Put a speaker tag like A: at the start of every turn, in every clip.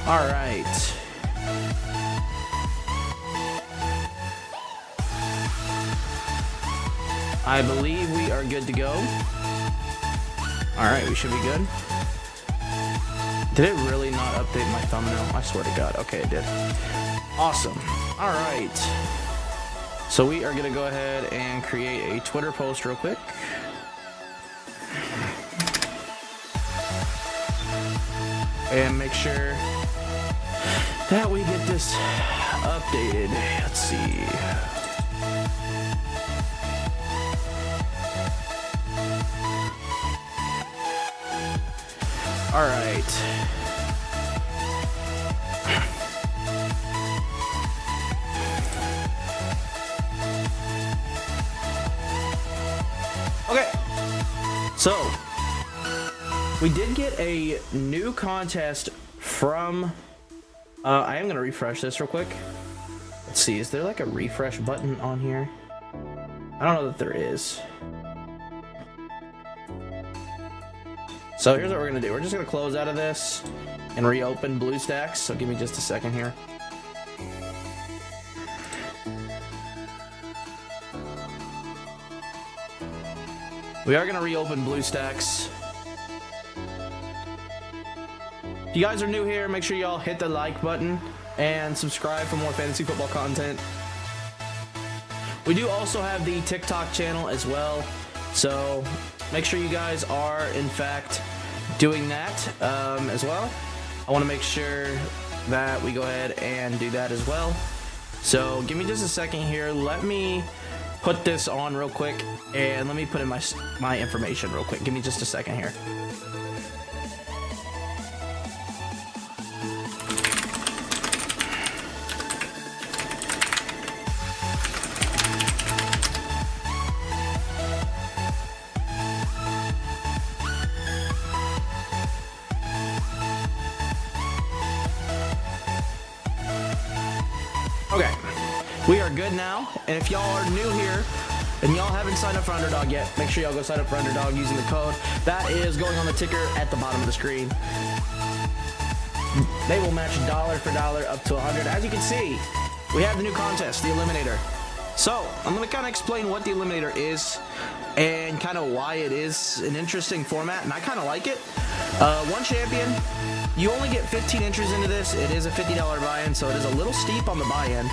A: All right. I believe we are good to go. All right, we should be good. Did it really not update my thumbnail? I swear to God. Okay, it did. Awesome. All right. So we are going to go ahead and create a Twitter post real quick. And make sure that we get this updated. Let's see. All right. Okay. So, we did get a new contest from, I am going to refresh this real quick. Let's see, is there like a refresh button on here? I don't know that there is. So here's what we're going to do. We're just going to close out of this and reopen BlueStacks. So give me just a second here. We are going to reopen BlueStacks. If you guys are new here, make sure y'all hit the like button and subscribe for more fantasy football content. We do also have the TikTok channel as well. So make sure you guys are, in fact, doing that as well. I want to make sure that we go ahead and do that as well. So give me just a second here. Let me put this on real quick and let me put in my information real quick. Give me just a second here. Okay, we are good now, and if y'all are new here and y'all haven't signed up for Underdog yet, make sure y'all go sign up for Underdog using the code. That is going on the ticker at the bottom of the screen. They will match dollar for dollar up to 100. As you can see, we have the new contest, the Eliminator. So, I'm going to kind of explain what the Eliminator is and kind of why it is an interesting format, and I kind of like it. One champion. You only get 15 entries into this. It is a $50 buy-in, so it is a little steep on the buy-in.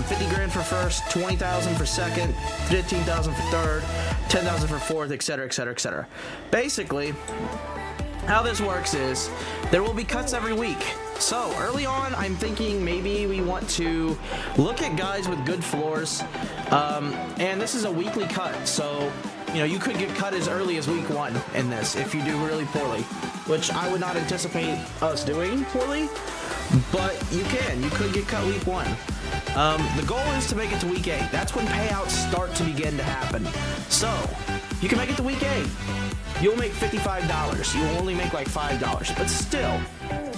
A: 50 grand for first, 20,000 for second, 15,000 for third, 10,000 for fourth, etc., etc., etc. Basically, how this works is there will be cuts every week. So early on, I'm thinking maybe we want to look at guys with good floors, and this is a weekly cut. So you know, you could get cut as early as week 1 in this if you do really poorly, which I would not anticipate us doing poorly, but you can. You could get cut week 1. The goal is to make it to week 8. That's when payouts start to begin to happen. So, you can make it to week 8. You'll make $55. You'll only make like $5, but still,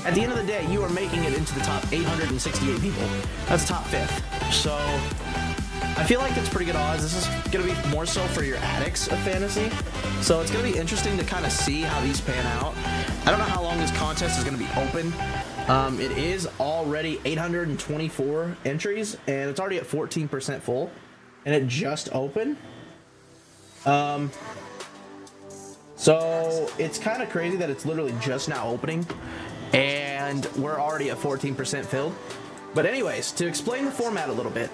A: at the end of the day, you are making it into the top 868 people. That's top 5th. So, I feel like that's pretty good odds. This is going to be more so for your addicts of fantasy. So it's going to be interesting to kind of see how these pan out. I don't know how long this contest is going to be open. It is already 824 entries, and it's already at 14% full. And it just opened. So it's kind of crazy that it's literally just now opening, and we're already at 14% filled. But anyways, to explain the format a little bit.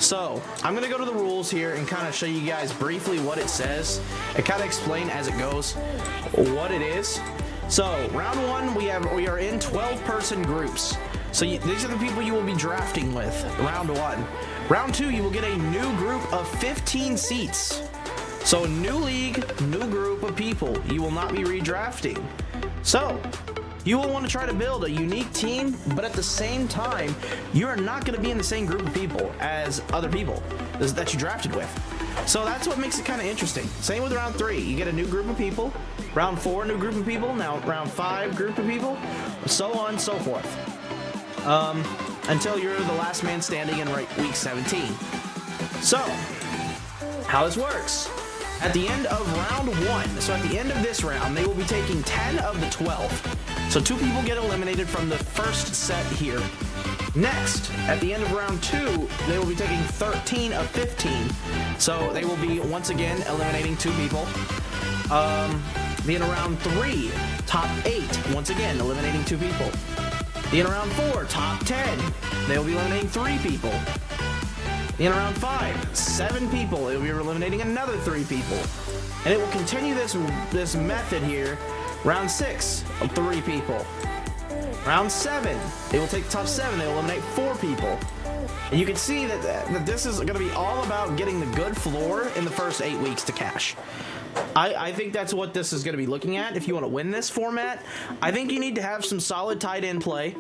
A: So, I'm going to go to the rules here and kind of show you guys briefly what it says and kind of explain as it goes what it is. So, round 1, we are in 12-person groups. So, these are the people you will be drafting with, round 1. Round 2, you will get a new group of 15 seats. So, new league, new group of people. You will not be redrafting. So, you will want to try to build a unique team, but at the same time, you are not going to be in the same group of people as other people that you drafted with. So that's what makes it kind of interesting. Same with round 3. You get a new group of people. Round 4, new group of people. Now round 5, group of people. So on and so forth. Until you're the last man standing in week 17. So, how this works. At the end of round 1, so at the end of this round, they will be taking 10 of the 12. So 2 people get eliminated from the first set here. Next, at the end of round 2, they will be taking 13 of 15. So they will be, once again, eliminating 2 people. The end of round 3, top 8, once again, eliminating 2 people. The end of round 4, top 10, they will be eliminating 3 people. The end of round 5, 7 people, they will be eliminating another 3 people. And it will continue this method here. Round 6, 3 people. Round 7, they will take the top 7, they will eliminate 4 people. And you can see that this is going to be all about getting the good floor in the first 8 weeks to cash. I think that's what this is going to be looking at if you want to win this format. I think you need to have some solid tight end play.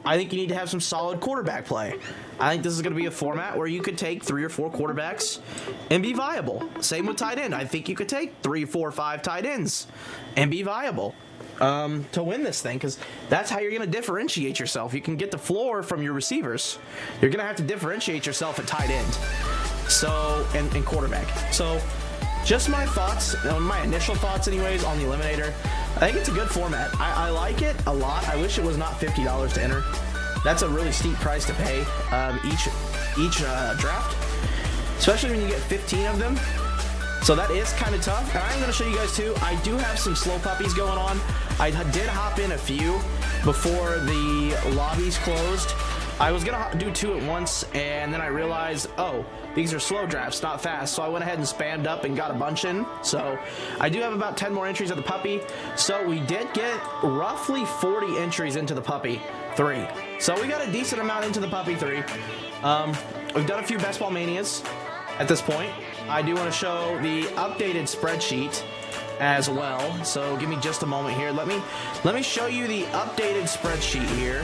A: I think you need to have some solid quarterback play. I think this is going to be a format where you could take 3 or 4 quarterbacks and be viable. Same with tight end. I think you could take 3, 4, 5 tight ends and be viable to win this thing, because that's how you're going to differentiate yourself. You can get the floor from your receivers. You're going to have to differentiate yourself at tight end, so and quarterback. So just my thoughts, my initial thoughts anyways, on the Eliminator. I think it's a good format. I like it a lot. I wish it was not $50 to enter. That's a really steep price to pay each draft, especially when you get 15 of them. So that is kind of tough. And I'm going to show you guys too. I do have some slow puppies going on. I did hop in a few before the lobbies closed. I was going to do 2 at once, and then I realized, oh, these are slow drafts, not fast. So I went ahead and spammed up and got a bunch in. So I do have about 10 more entries of the puppy. So we did get roughly 40 entries into the puppy 3. So we got a decent amount into the puppy 3. We've done a few best ball manias at this point. I do want to show the updated spreadsheet as well. So give me just a moment here. Let me show you the updated spreadsheet here.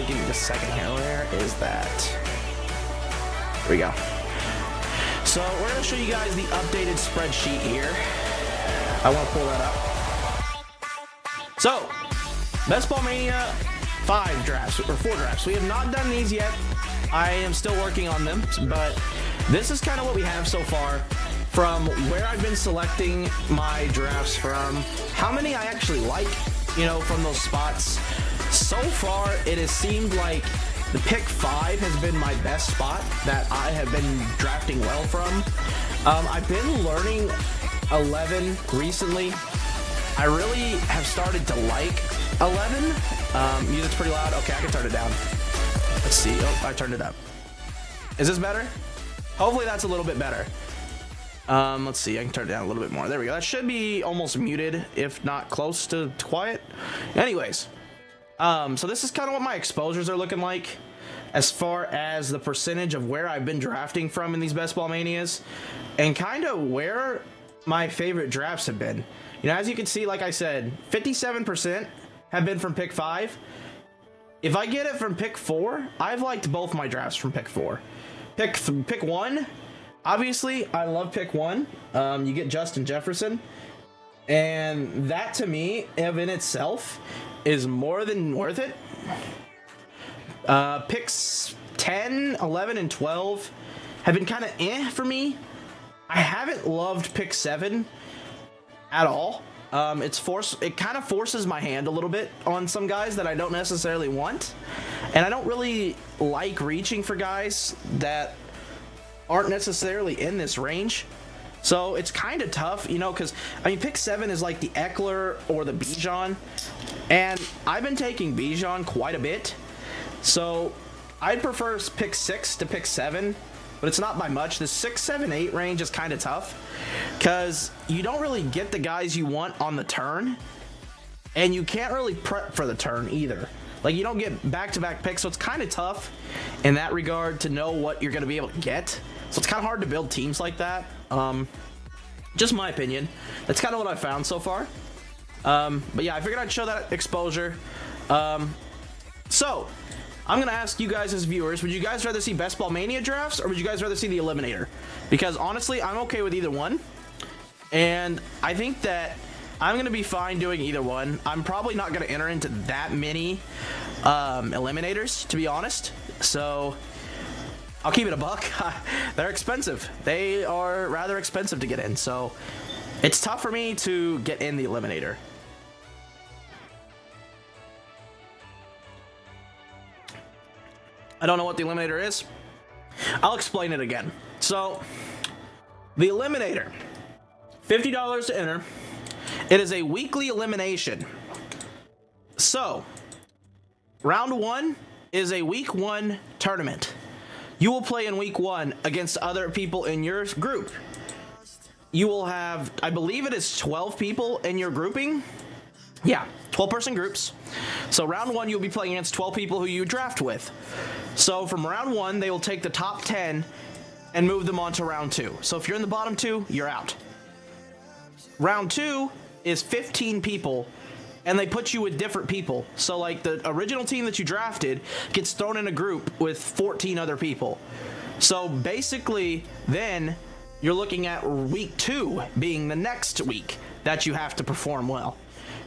A: Give me just a second here. Where is that? Here we go. So we're going to show you guys the updated spreadsheet here. I want to pull that up. So, Best Ball Mania 5 drafts, or 4 drafts. We have not done these yet. I am still working on them, but this is kind of what we have so far from where I've been selecting my drafts from, how many I actually like, you know, from those spots. So far, it has seemed like the pick 5 has been my best spot that I have been drafting well from. I've been learning 11 recently. I really have started to like 11. Music's pretty loud. Okay, I can turn it down. Let's see. Oh, I turned it up. Is this better? Hopefully that's a little bit better. Let's see. I can turn it down a little bit more. There we go. That should be almost muted, if not close to quiet. Anyways, so this is kind of what my exposures are looking like as far as the percentage of where I've been drafting from in these Best Ball Manias, and kind of where my favorite drafts have been. You know, as you can see, like I said, 57% have been from pick 5. If I get it from pick 4, I've liked both my drafts from pick 4. Pick 1, obviously, I love pick 1. You get Justin Jefferson, and that to me, in itself, is more than worth it. Picks 10, 11, and 12 have been kind of for me. I haven't loved pick 7 at all. It kind of forces my hand a little bit on some guys that I don't necessarily want, and I don't really like reaching for guys that aren't necessarily in this range. So it's kind of tough, you know, because I mean, pick 7 is like the Eckler or the Bijan, and I've been taking Bijan quite a bit, so I'd prefer pick 6 to pick 7. But it's not by much. The 6, 7, 8 range is kind of tough because you don't really get the guys you want on the turn, and you can't really prep for the turn either. Like, you don't get back-to-back picks, so it's kind of tough in that regard to know what you're going to be able to get. So it's kind of hard to build teams like that. Just my opinion. That's kind of what I found so far. But yeah, I figured I'd show that exposure. So I'm going to ask you guys as viewers, would you guys rather see Best Ball Mania drafts, or would you guys rather see the Eliminator? Because honestly, I'm okay with either one. And I think that I'm going to be fine doing either one. I'm probably not going to enter into that many Eliminators, to be honest. So I'll keep it a buck. They're expensive. They are rather expensive to get in, so it's tough for me to get in the Eliminator. I don't know what the Eliminator is. I'll explain it again. So, the Eliminator, $50 to enter. It is a weekly elimination. So, round 1 is a week 1 tournament. You will play in week 1 against other people in your group. You will have, I believe it is 12 people in your grouping. Yeah, 12-person groups. So round 1, you'll be playing against 12 people who you draft with. So from round 1, they will take the top 10 and move them on to round 2. So if you're in the bottom 2, you're out. Round 2 is 15 people, and they put you with different people. So like the original team that you drafted gets thrown in a group with 14 other people. So basically then you're looking at week 2 being the next week that you have to perform well.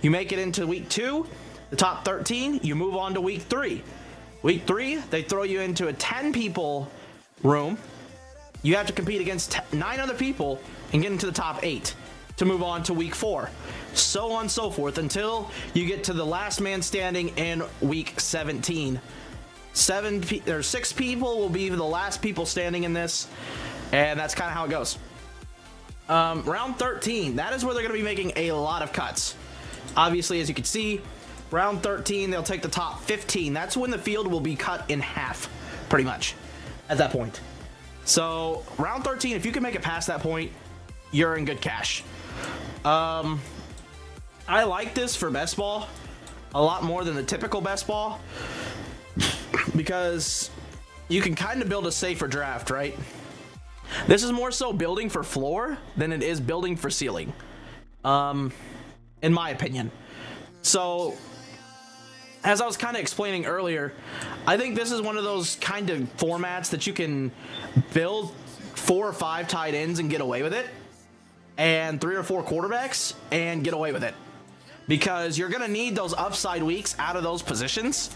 A: You make it into week 2, the top 13, you move on to week 3. Week 3, they throw you into a 10 people room. You have to compete against 9 other people and get into the top 8 to move on to week 4. So on and so forth until you get to the last man standing in week 17. 6 people will be the last people standing in this, and that's kind of how it goes. Round 13, that is where they're going to be making a lot of cuts. Obviously, as you can see, round 13, they'll take the top 15. That's when the field will be cut in half, pretty much, at that point. So, round 13, if you can make it past that point, you're in good cash. I like this for best ball a lot more than the typical best ball because you can kind of build a safer draft, right? This is more so building for floor than it is building for ceiling, in my opinion. So, as I was kind of explaining earlier, I think this is one of those kind of formats that you can build 4 or 5 tight ends and get away with it, and 3 or 4 quarterbacks and get away with it, because you're going to need those upside weeks out of those positions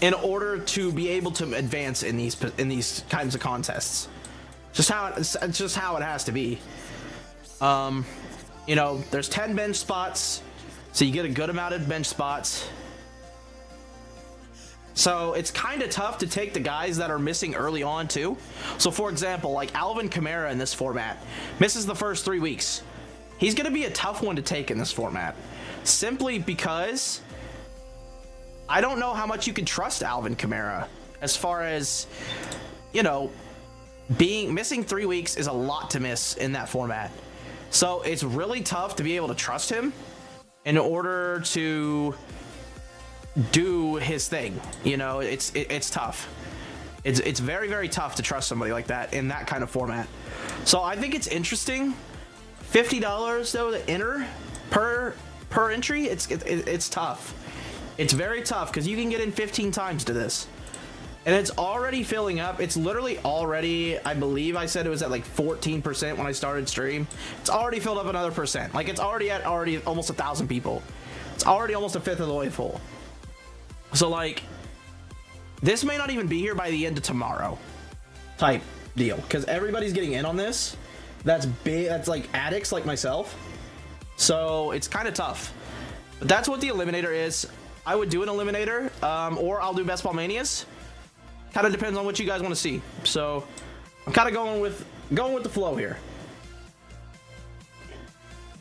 A: in order to be able to advance in these kinds of contests. It's just how it has to be. You know, there's 10 bench spots, so you get a good amount of bench spots. So it's kind of tough to take the guys that are missing early on too. So for example, like Alvin Kamara in this format misses the first 3 weeks. He's going to be a tough one to take in this format, simply because I don't know how much you can trust Alvin Kamara as far as, you know, missing 3 weeks is a lot to miss in that format. So it's really tough to be able to trust him in order to do his thing. You know, it's tough. It's very, very tough to trust somebody like that in that kind of format. So I think it's interesting. $50 though to enter per entry. It's tough. It's very tough because you can get in 15 times to this. And it's already filling up. It's literally already, I believe I said it was at like 14% when I started stream. It's already filled up another percent. Like it's already at almost 1,000 people. It's already almost a fifth of the way full. So like, this may not even be here by the end of tomorrow type deal, because everybody's getting in on this. That's big. That's like addicts like myself. So it's kind of tough. But that's what the Eliminator is. I would do an Eliminator, or I'll do Best Ball Manias. Kind of depends on what you guys want to see. So I'm kind of going with the flow here.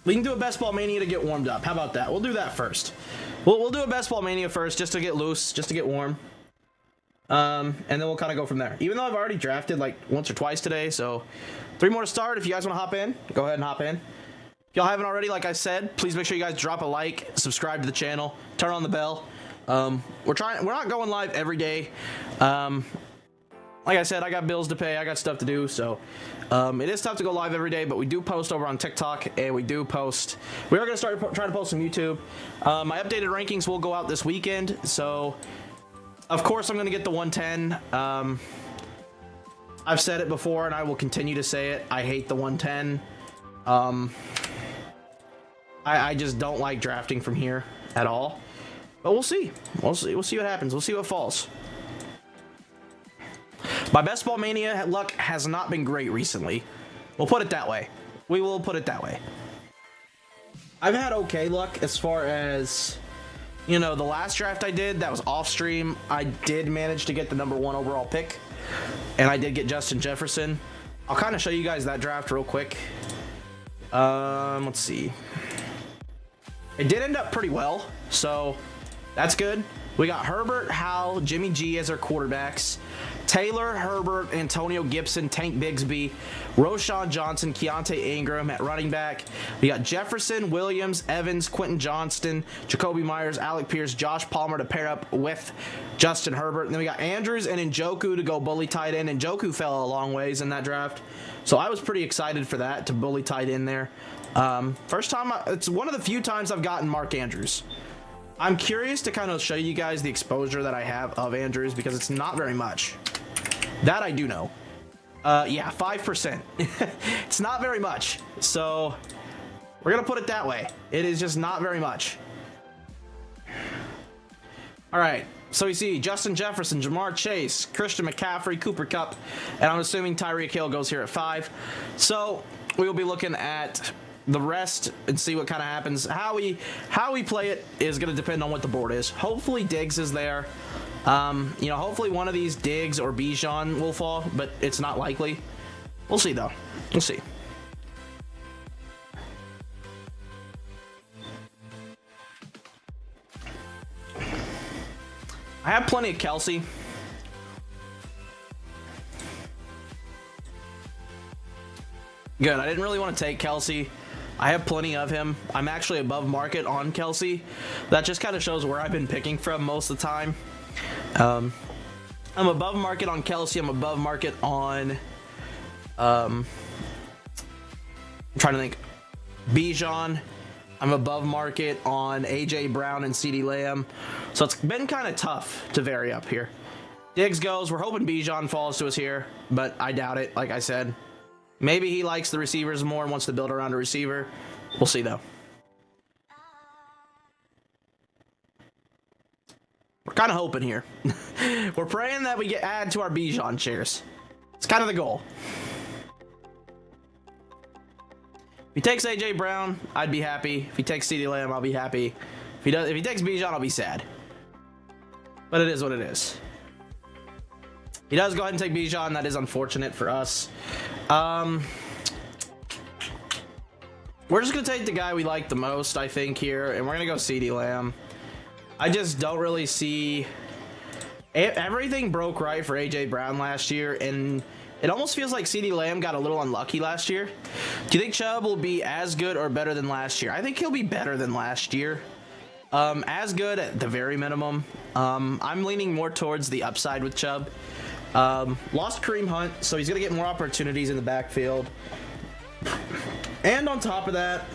A: We can do a Best Ball Mania to get warmed up. How about that? We'll do that first. We'll do a Best Ball Mania first, just to get loose, just to get warm. And then we'll kind of go from there. Even though I've already drafted like once or twice today, so 3 more to start. If you guys want to hop in, go ahead and hop in. If y'all haven't already, like I said, please make sure you guys drop a like, subscribe to the channel, turn on the bell. We're not going live every day. Like I said, I got bills to pay, I got stuff to do, so it is tough to go live every day, but we do post over on TikTok, and we are going to start trying to post on YouTube. My updated rankings will go out this weekend, so of course I'm going to get the 110. I've said it before, and I will continue to say it. I hate the 110. I just don't like drafting from here at all. But we'll see. We'll see what happens. We'll see what falls. My best ball mania luck has not been great recently. We'll put it that way. We will put it that way. I've had okay luck as far as, you know, the last draft I did, that was off stream. I did manage to get the #1 overall pick, and I did get Justin Jefferson. I'll kind of show you guys that draft real quick. Let's see. It did end up pretty well, so that's good. We got Herbert, Howell, Jimmy G as our quarterbacks. Taylor, Herbert, Antonio Gibson, Tank Bigsby, Roshan Johnson, Keontae Ingram at running back. We got Jefferson, Williams, Evans, Quentin Johnston, Jacoby Myers, Alec Pierce, Josh Palmer to pair up with Justin Herbert. And then we got Andrews and Njoku to go bully tight end. Njoku fell a long ways in that draft, so I was pretty excited for that, to bully tight end there. First time, it's one of the few times I've gotten Mark Andrews. I'm curious to kind of show you guys the exposure that I have of Andrews, because it's not very much. That I do know. Yeah, 5%. It's not very much. So we're going to put it that way. It is just not very much. All right. So we see Justin Jefferson, Jamar Chase, Christian McCaffrey, Cooper Kupp, and I'm assuming Tyreek Hill goes here at 5. So we will be looking at the rest and see what kind of happens. How we play it is going to depend on what the board is. Hopefully Diggs is there. You know, hopefully one of these, Diggs or Bijan, will fall, but it's not likely. We'll see though. We'll see. I have plenty of Kelsey. Good. I didn't really want to take Kelsey. I have plenty of him. I'm actually above market on Kelsey. That just kind of shows where I've been picking from most of the time. I'm above market on Kelsey. I'm above market on I'm trying to think, Bijan. I'm above market on AJ Brown and CeeDee Lamb. So it's been kind of tough to vary up here. Diggs goes. We're hoping Bijan falls to us here, but I doubt it, like I said. Maybe he likes the receivers more and wants to build around a receiver. We'll see, though. We're kind of hoping here. We're praying that we add to our Bijan shares. It's kind of the goal. If he takes AJ Brown, I'd be happy. If he takes CeeDee Lamb, I'll be happy. If he takes Bijan, I'll be sad. But it is what it is. He does go ahead and take Bijan. That is unfortunate for us. We're just going to take the guy we like the most, I think, here. And we're going to go CeeDee Lamb. I just don't really see... Everything broke right for AJ Brown last year. And it almost feels like CeeDee Lamb got a little unlucky last year. Do you think Chubb will be as good or better than last year? I think he'll be better than last year. As good at the very minimum. I'm leaning more towards the upside with Chubb. Lost Kareem Hunt, so he's going to get more opportunities in the backfield. And on top of that,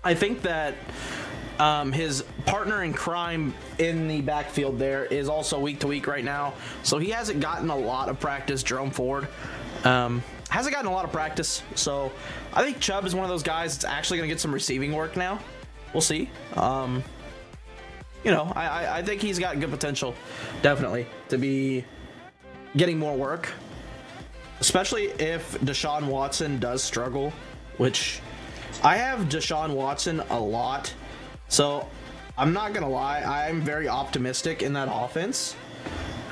A: I think that his partner in crime in the backfield there is also week to week right now. So he hasn't gotten a lot of practice. Jerome Ford hasn't gotten a lot of practice. So I think Chubb is one of those guys that's actually going to get some receiving work now. We'll see. You know, I think he's got good potential, definitely, to be getting more work, especially if Deshaun Watson does struggle, which I have Deshaun Watson a lot. So I'm not gonna lie, I'm very optimistic in that offense.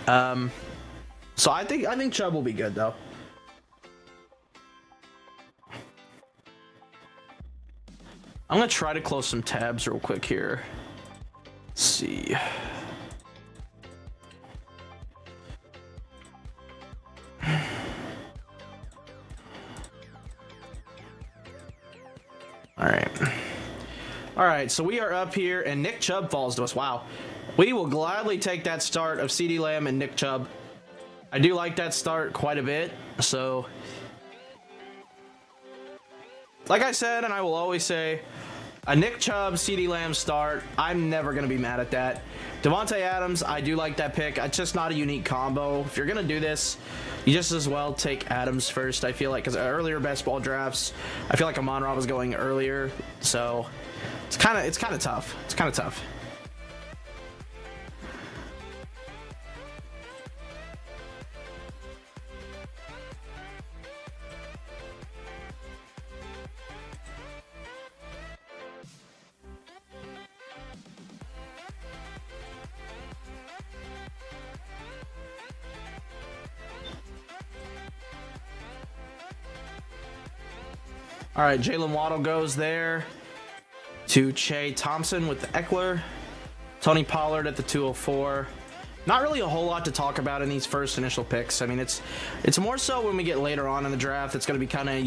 A: So I think Chubb will be good though. I'm gonna try to close some tabs real quick here. Let's see. All right, so we are up here, and Nick Chubb falls to us. Wow. We will gladly take that start of CeeDee Lamb and Nick Chubb. I do like that start quite a bit, so... Like I said, and I will always say, a Nick Chubb, CeeDee Lamb start, I'm never going to be mad at that. Devontae Adams, I do like that pick. It's just not a unique combo. If you're going to do this, you just as well take Adams first, I feel like, because earlier best ball drafts, I feel like Amon-Ra was going earlier, so it's kind of tough. It's kind of tough. All right, Jalen Waddle goes there to Che Thompson with the Eckler. Tony Pollard at the 204. Not really a whole lot to talk about in these first initial picks. I mean, it's more so when we get later on in the draft. It's going to be kind of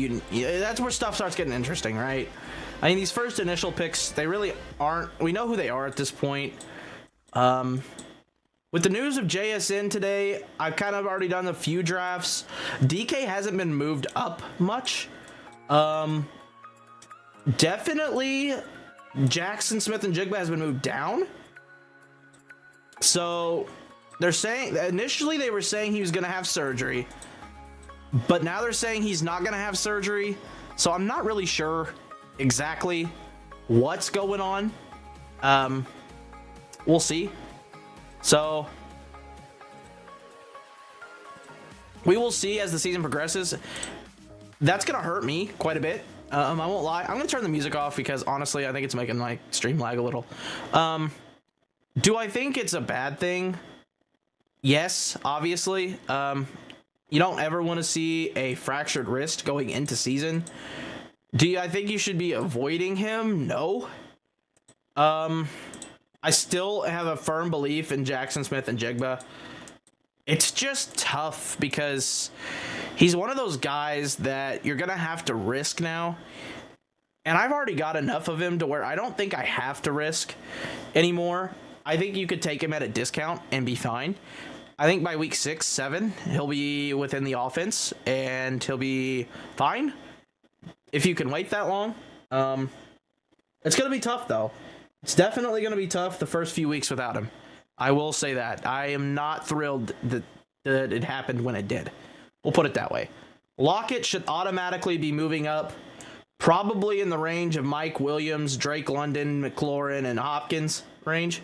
A: that's where stuff starts getting interesting, right? I mean, these first initial picks, they really aren't. We know who they are at this point. With the news of JSN today, I've kind of already done a few drafts. DK hasn't been moved up much. Definitely Jackson Smith and Jigba has been moved down. So they're saying, initially they were saying he was going to have surgery, but now they're saying he's not going to have surgery. So I'm not really sure exactly what's going on. We'll see. So we will see as the season progresses. That's going to hurt me quite a bit. I won't lie. I'm going to turn the music off because honestly, I think it's making my stream lag a little. Do I think it's a bad thing? Yes, obviously. You don't ever want to see a fractured wrist going into season. I think you should be avoiding him? No. I still have a firm belief in Jackson Smith and Jigba. It's just tough because he's one of those guys that you're going to have to risk now. And I've already got enough of him to where I don't think I have to risk anymore. I think you could take him at a discount and be fine. I think by week 6, 7, he'll be within the offense and he'll be fine. If you can wait that long. It's going to be tough, though. It's definitely going to be tough the first few weeks without him. I will say that. I am not thrilled that it happened when it did. We'll put it that way. Lockett should automatically be moving up, probably in the range of Mike Williams, Drake London, McLaurin, and Hopkins range,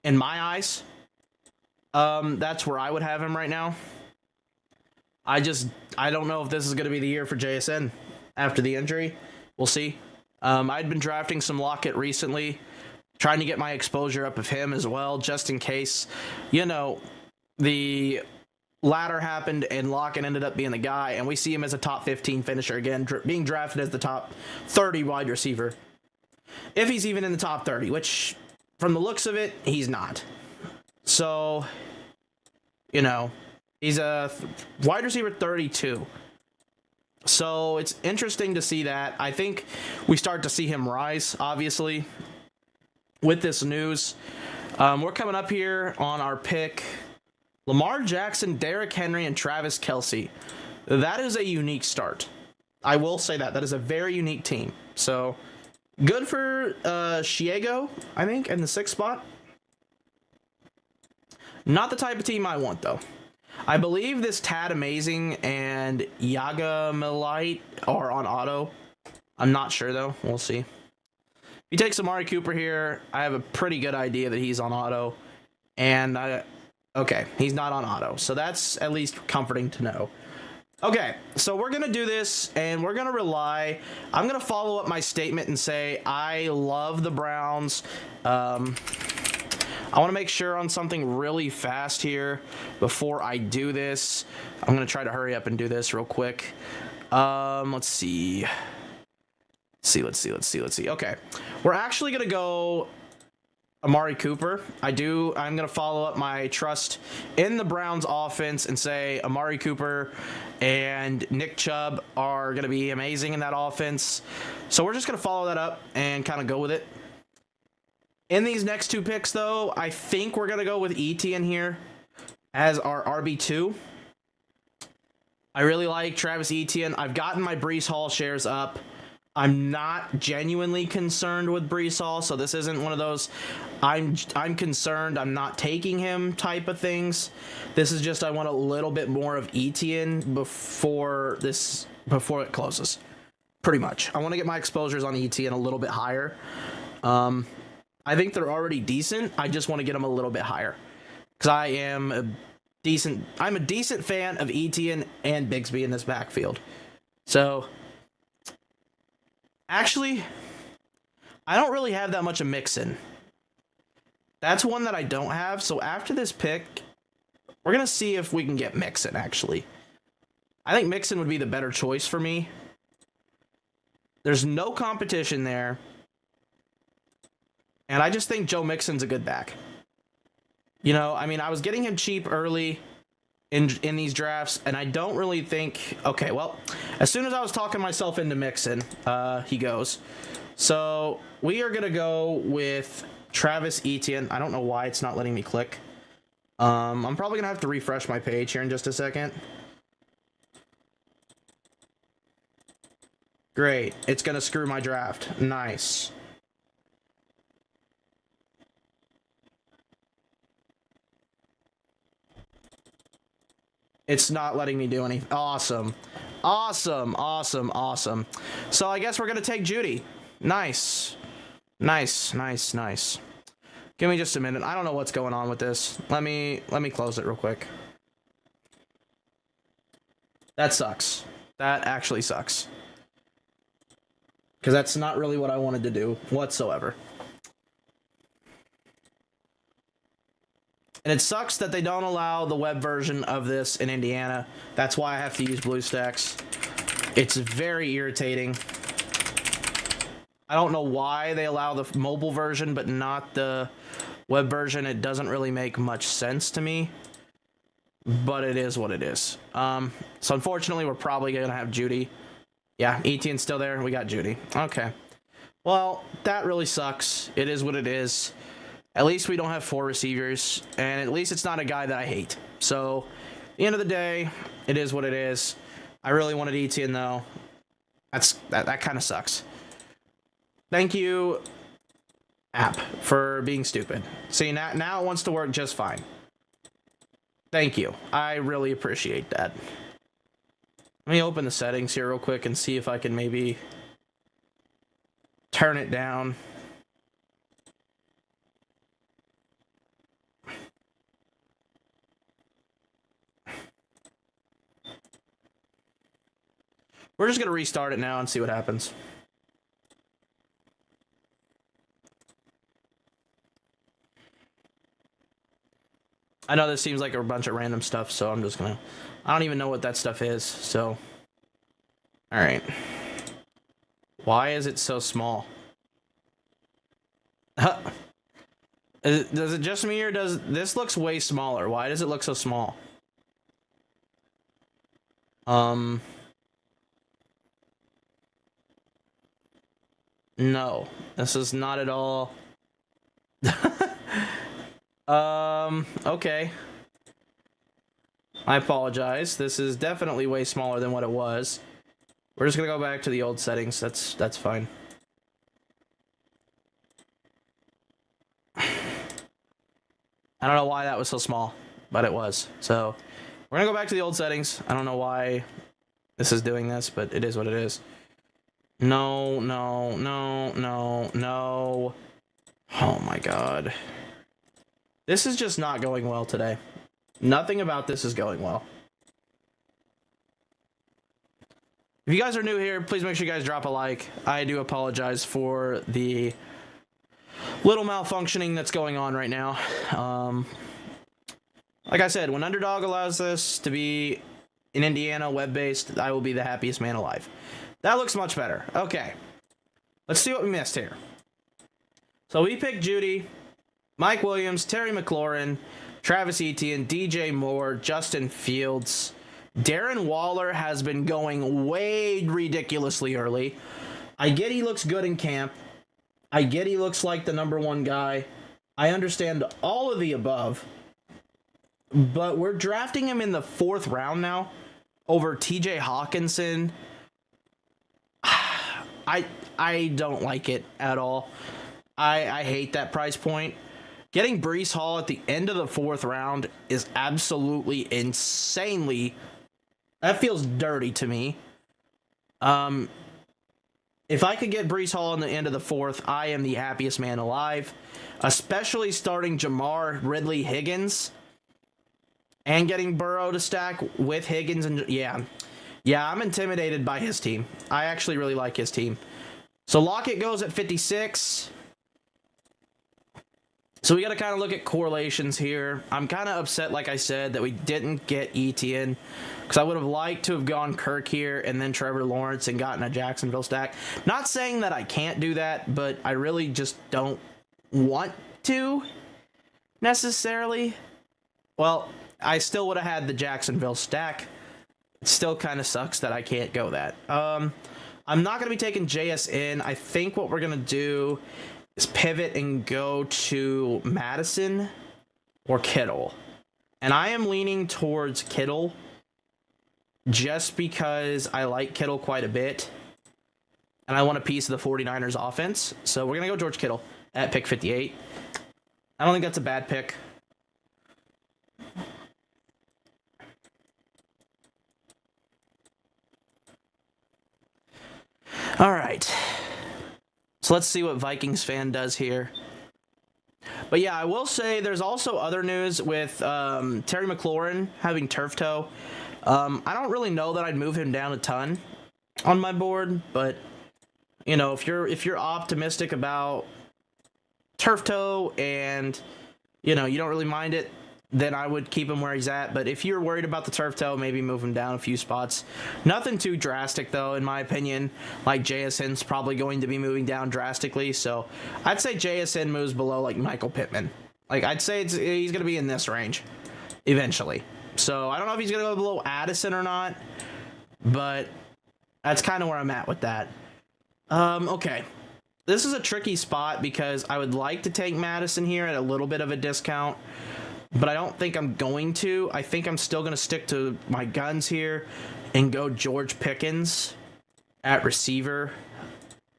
A: in my eyes. That's where I would have him right now. I don't know if this is going to be the year for JSN after the injury. We'll see. I'd been drafting some Lockett recently, trying to get my exposure up of him as well, just in case, the ladder happened and Lockett ended up being the guy, and we see him as a top 15 finisher again, being drafted as the top 30 wide receiver. If he's even in the top 30, which, from the looks of it, he's not. So, he's a wide receiver 32. So it's interesting to see that. I think we start to see him rise, obviously, with this news. We're coming up here on our pick. Lamar Jackson, Derrick Henry, and Travis Kelce. That is a unique start. I will say that. That is a very unique team. So, good for Shiego, I think, in the 6th spot. Not the type of team I want, though. I believe this Tad Amazing and Yaga Milite are on auto. I'm not sure, though. We'll see. If you take Amari Cooper here, I have a pretty good idea that he's on auto. And, okay, he's not on auto. So that's at least comforting to know. Okay, so we're going to do this, and we're going to rely. I'm going to follow up my statement and say I love the Browns. I want to make sure on something really fast here before I do this. I'm going to try to hurry up and do this real quick. Let's see. Let's see. Okay. We're actually going to go Amari Cooper. I'm going to follow up my trust in the Browns offense and say Amari Cooper and Nick Chubb are going to be amazing in that offense. So we're just going to follow that up and kind of go with it. In these next 2 picks, though, I think we're going to go with Etienne here as our RB2. I really like Travis Etienne. I've gotten my Breece Hall shares up. I'm not genuinely concerned with Breece Hall, so this isn't one of those I'm concerned, I'm not taking him type of things. This is just I want a little bit more of Etienne before it closes. Pretty much. I want to get my exposures on Etienne a little bit higher. I think they're already decent. I just want to get them a little bit higher because I'm a decent fan of Etienne and Bigsby in this backfield. So, actually, I don't really have that much of Mixon. That's one that I don't have. So after this pick, we're going to see if we can get Mixon, actually. I think Mixon would be the better choice for me. There's no competition there. And I just think Joe Mixon's a good back. You know, I mean, I was getting him cheap early in these drafts, and I don't really think... Okay, well, as soon as I was talking myself into Mixon, he goes. So we are going to go with Travis Etienne. I don't know why it's not letting me click. I'm probably going to have to refresh my page here in just a second. Great. It's going to screw my draft. Nice. It's not letting me do anything. Awesome. Awesome. Awesome. Awesome. So I guess we're going to take Judy. Nice. Nice. Nice. Nice. Give me just a minute. I don't know what's going on with this. Let me close it real quick. That sucks. That actually sucks. Because that's not really what I wanted to do whatsoever. And it sucks that they don't allow the web version of this in Indiana. That's why I have to use BlueStacks. It's very irritating. I don't know why they allow the mobile version but not the web version. It doesn't really make much sense to me. But it is what it is. So unfortunately, we're probably going to have Judy. Yeah, Etienne's still there. We got Judy. Okay. Well, that really sucks. It is what it is. At least we don't have 4 receivers, and at least it's not a guy that I hate. So, at the end of the day, it is what it is. I really wanted Etienne, though. That kind of sucks. Thank you, app, for being stupid. See, now it wants to work just fine. Thank you. I really appreciate that. Let me open the settings here real quick and see if I can maybe turn it down. We're just going to restart it now and see what happens. I know this seems like a bunch of random stuff, so I'm just going to... I don't even know what that stuff is, so... Alright. Why is it so small? Does it just me, or does... This looks way smaller. Why does it look so small? No, this is not at all. Okay. I apologize. This is definitely way smaller than what it was. We're just gonna go back to the old settings. That's fine. I don't know why that was so small, but it was. So we're gonna go back to the old settings. I don't know why this is doing this, but it is what it is. No, no, no, no, no. Oh my god. This is just not going well today. Nothing about this is going well. If you guys are new here, please make sure you guys drop a like. I do apologize for the little malfunctioning that's going on right now. Like I said, when Underdog allows this to be in Indiana, web-based, I will be the happiest man alive. That looks much better. Okay. Let's see what we missed here. So we picked Judy, Mike Williams, Terry McLaurin, Travis Etienne, DJ Moore, Justin Fields. Darren Waller has been going way ridiculously early. I get he looks good in camp. I get he looks like the #1 guy. I understand all of the above. But we're drafting him in the 4th round now over TJ Hawkinson. I don't like it at all. I hate that price point. Getting Breece Hall at the end of the 4th round is absolutely insanely... That feels dirty to me. If I could get Breece Hall in the end of the 4th, I am the happiest man alive. Especially starting Jamar Ridley Higgins. And getting Burrow to stack with Higgins. And yeah, I'm intimidated by his team. I actually really like his team. So Lockett goes at 56. So we got to kind of look at correlations here. I'm kind of upset, like I said, that we didn't get Etienne, because I would have liked to have gone Kirk here and then Trevor Lawrence and gotten a Jacksonville stack. Not saying that I can't do that, but I really just don't want to necessarily. Well, I still would have had the Jacksonville stack. It still kind of sucks that I can't go that. I'm not going to be taking JSN. I think what we're going to do is pivot and go to Madison or Kittle. And I am leaning towards Kittle just because I like Kittle quite a bit. And I want a piece of the 49ers offense. So we're going to go George Kittle at pick 58. I don't think that's a bad pick. All right. So let's see what Vikings fan does here. But yeah, I will say there's also other news with Terry McLaurin having turf toe. I don't really know that I'd move him down a ton on my board, but you know, if you're optimistic about turf toe and you know you don't really mind it, then I would keep him where he's at. But if you're worried about the turf toe, maybe move him down a few spots. Nothing too drastic, though, in my opinion. Like, JSN's probably going to be moving down drastically. So I'd say JSN moves below, like, Michael Pittman. Like, I'd say he's going to be in this range eventually. So I don't know if he's going to go below Addison or not. But that's kind of where I'm at with that. Okay. This is a tricky spot because I would like to take Madison here at a little bit of a discount. But I don't think I'm going to. I think I'm still going to stick to my guns here and go George Pickens at receiver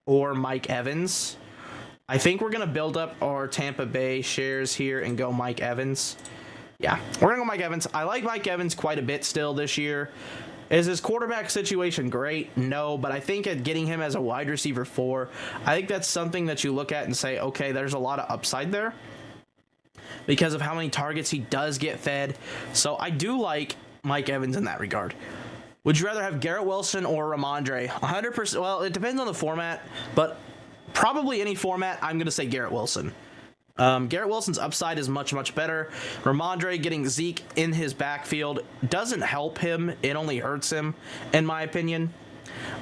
A: or Mike Evans. I think we're going to build up our Tampa Bay shares here and go Mike Evans. Yeah, we're going to go Mike Evans. I like Mike Evans quite a bit still this year. Is his quarterback situation great? No, but I think at getting him as a wide receiver 4, I think that's something that you look at and say, okay, there's a lot of upside there, because of how many targets he does get fed. So I do like Mike Evans in that regard. Would you rather have Garrett Wilson or Ramondre? 100%. Well, it depends on the format, but probably any format, I'm going to say Garrett Wilson. Garrett Wilson's upside is much, much better. Ramondre getting Zeke in his backfield doesn't help him. It only hurts him, in my opinion.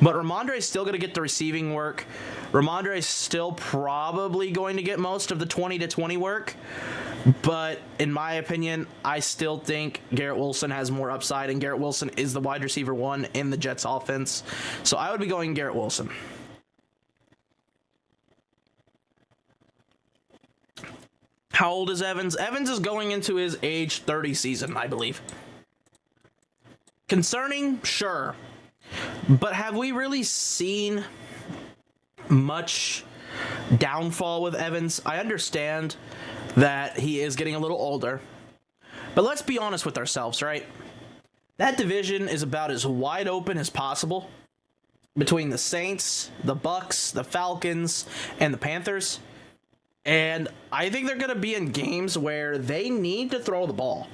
A: But Ramondre is still going to get the receiving work. Ramondre is still probably going to get most of the 20 to 20 work. But in my opinion, I still think Garrett Wilson has more upside, and Garrett Wilson is the wide receiver 1 in the Jets offense. So I would be going Garrett Wilson. How old is Evans? Evans is going into his age 30 season, I believe. Concerning? Sure. But have we really seen much downfall with Evans? I understand that he is getting a little older, but let's be honest with ourselves, right? That division is about as wide open as possible between the Saints, the Bucks, the Falcons, and the Panthers. And I think they're going to be in games where they need to throw the ball.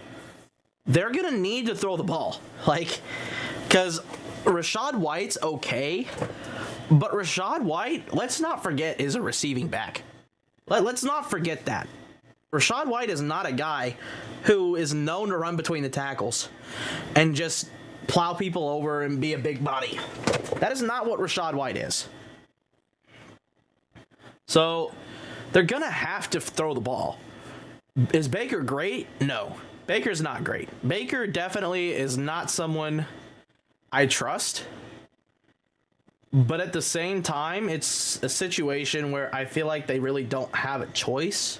A: They're going to need to throw the ball. Like, because Rachaad White's okay, but Rachaad White, let's not forget, is a receiving back. Let's not forget that. Rachaad White is not a guy who is known to run between the tackles and just plow people over and be a big body. That is not what Rachaad White is. So they're going to have to throw the ball. Is Baker great? No. Baker's not great. Baker definitely is not someone I trust. But at the same time, it's a situation where I feel like they really don't have a choice.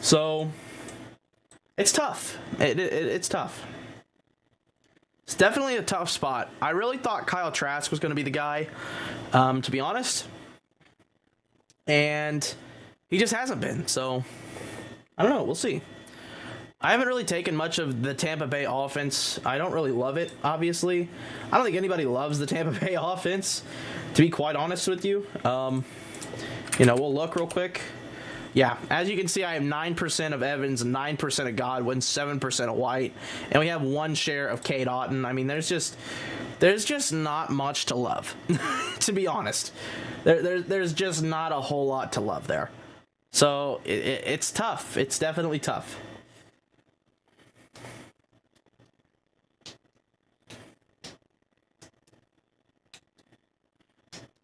A: So it's tough. It's tough. It's definitely a tough spot. I really thought Kyle Trask was going to be the guy, to be honest. And he just hasn't been. So I don't know. We'll see. I haven't really taken much of the Tampa Bay offense. I don't really love it, obviously. I don't think anybody loves the Tampa Bay offense, to be quite honest with you. We'll look real quick. Yeah, as you can see, I have 9% of Evans, 9% of Godwin, 7% of White, and we have 1 share of Cade Otton. I mean, there's just not much to love, to be honest. There's just not a whole lot to love there. So it's tough. It's definitely tough.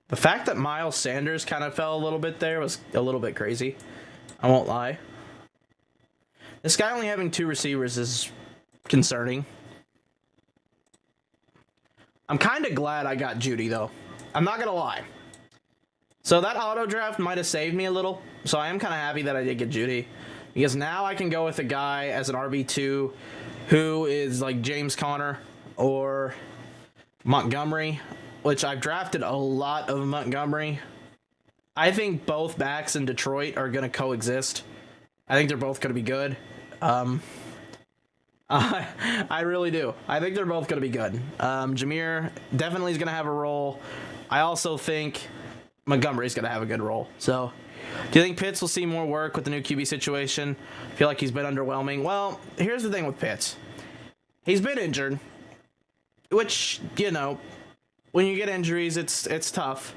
A: The fact that Miles Sanders kind of fell a little bit there was a little bit crazy. I won't lie. This guy only having 2 receivers is concerning. I'm kind of glad I got Judy, though. I'm not going to lie. So that auto draft might have saved me a little. So I am kind of happy that I did get Judy. Because now I can go with a guy as an RB2 who is like James Conner or Montgomery, which I've drafted a lot of Montgomery. I think both backs in Detroit are going to coexist. I think they're both going to be good. I really do. I think they're both going to be good. Jameer definitely is going to have a role. I also think Montgomery's going to have a good role. So, do you think Pitts will see more work with the new QB situation? I feel like he's been underwhelming. Well, here's the thing with Pitts. He's been injured, which, you know, when you get injuries, it's tough.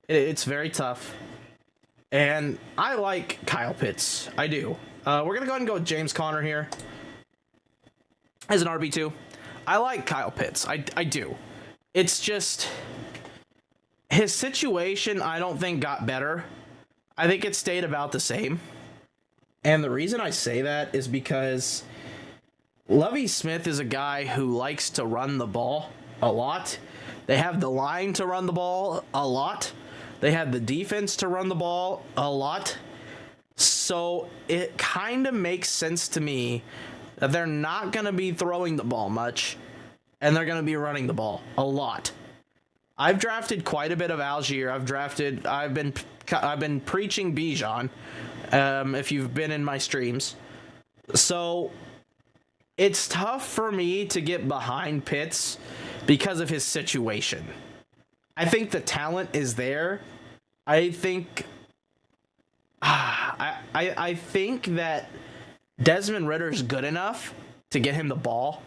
A: It's very tough. And I like Kyle Pitts. I do. We're going to go ahead and go with James Conner here as an RB2. I like Kyle Pitts. I do. It's just his situation, I don't think, got better. I think it stayed about the same. And the reason I say that is because Lovie Smith is a guy who likes to run the ball a lot. They have the line to run the ball a lot. They have the defense to run the ball a lot. So it kind of makes sense to me that they're not going to be throwing the ball much, and they're going to be running the ball a lot. I've drafted quite a bit of Algier. I've been preaching Bijan, if you've been in my streams. So it's tough for me to get behind Pitts because of his situation. I think the talent is there. I think I think that Desmond Ritter's good enough to get him the ball.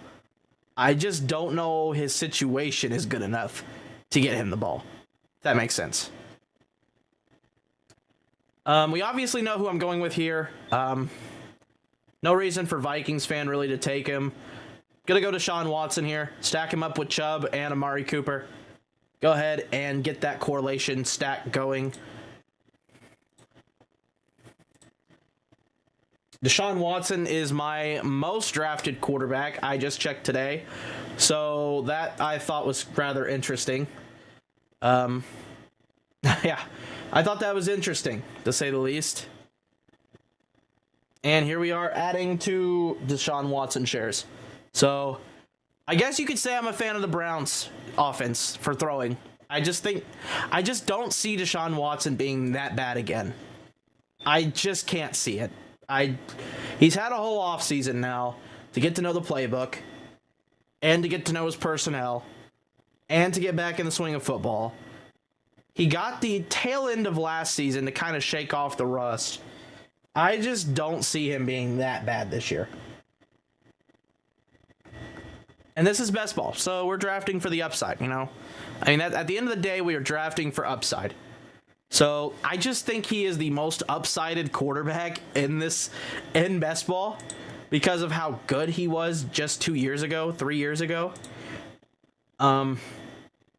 A: I just don't know his situation is good enough to get him the ball. If that makes sense. We obviously know who I'm going with here. No reason for Vikings fan really to take him. Gonna go to Deshaun Watson here. Stack him up with Chubb and Amari Cooper. Go ahead and get that correlation stack going. Deshaun Watson is my most drafted quarterback. I just checked today. So that I thought was rather interesting. Yeah, I thought that was interesting, to say the least. And here we are adding to Deshaun Watson shares. So I guess you could say I'm a fan of the Browns offense for throwing. I just don't see Deshaun Watson being that bad again. I just can't see it. He's had a whole offseason now to get to know the playbook and to get to know his personnel and to get back in the swing of football. He got the tail end of last season to kind of shake off the rust. I just don't see him being that bad this year. And this is best ball, so we're drafting for the upside, you know? I mean, at the end of the day, we are drafting for upside. So I just think he is the most upsided quarterback in best ball because of how good he was just 3 years ago.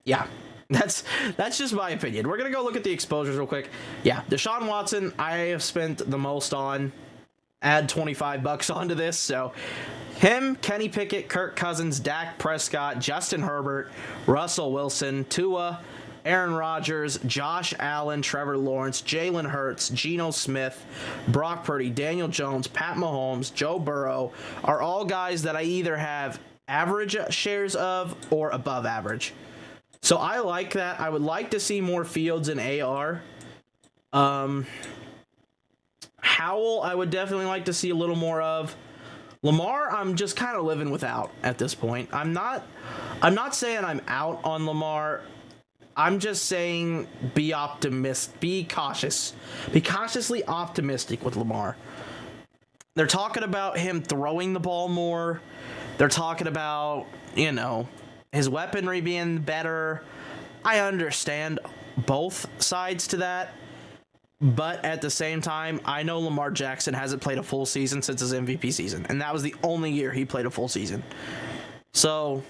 A: Yeah, that's just my opinion. We're gonna go look at the exposures real quick. Yeah, Deshaun Watson, I have spent the most on. Add $25 onto this, so him, Kenny Pickett, Kirk Cousins, Dak Prescott, Justin Herbert, Russell Wilson, Tua, Aaron Rodgers, Josh Allen, Trevor Lawrence, Jalen Hurts, Geno Smith, Brock Purdy, Daniel Jones, Pat Mahomes, Joe Burrow are all guys that I either have average shares of or above average. So I like that. I would like to see more Fields in AR. Howell, I would definitely like to see a little more of. Lamar, I'm just kind of living without at this point. I'm not saying I'm out on Lamar. I'm just saying be cautious. Be cautiously optimistic with Lamar. They're talking about him throwing the ball more. They're talking about, his weaponry being better. I understand both sides to that. But at the same time, I know Lamar Jackson hasn't played a full season since his MVP season, and that was the only year he played a full season. So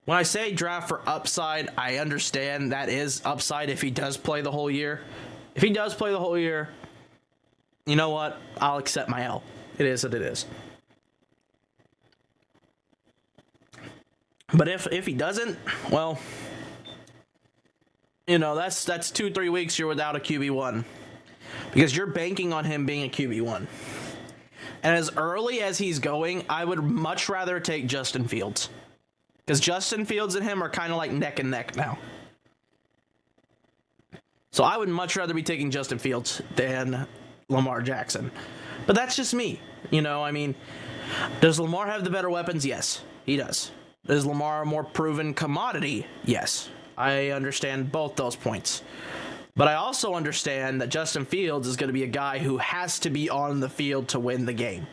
A: when I say draft for upside, I understand that is upside if he does play the whole year. If he does play the whole year, you know what? I'll accept my L. It is what it is. But if he doesn't, well, you know, that's 2-3 weeks you're without a QB1 because you're banking on him being a QB1. And as early as he's going, I would much rather take Justin Fields because Justin Fields and him are kind of like neck and neck now. So I would much rather be taking Justin Fields than Lamar Jackson. But that's just me. You know, I mean, does Lamar have the better weapons? Yes, he does. Is Lamar a more proven commodity? Yes. I understand both those points. But I also understand that Justin Fields is going to be a guy who has to be on the field to win the game.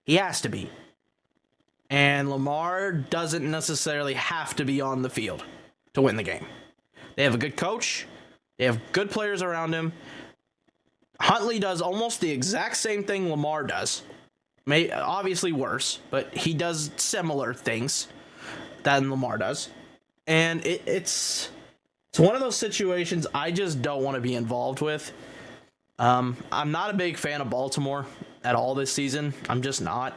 A: He has to be. And Lamar doesn't necessarily have to be on the field to win the game. They have a good coach. They have good players around him. Huntley does almost the exact same thing Lamar does. Obviously worse, but he does similar things than Lamar does. And it's one of those situations I just don't want to be involved with. I'm not a big fan of Baltimore at all this season. I'm just not.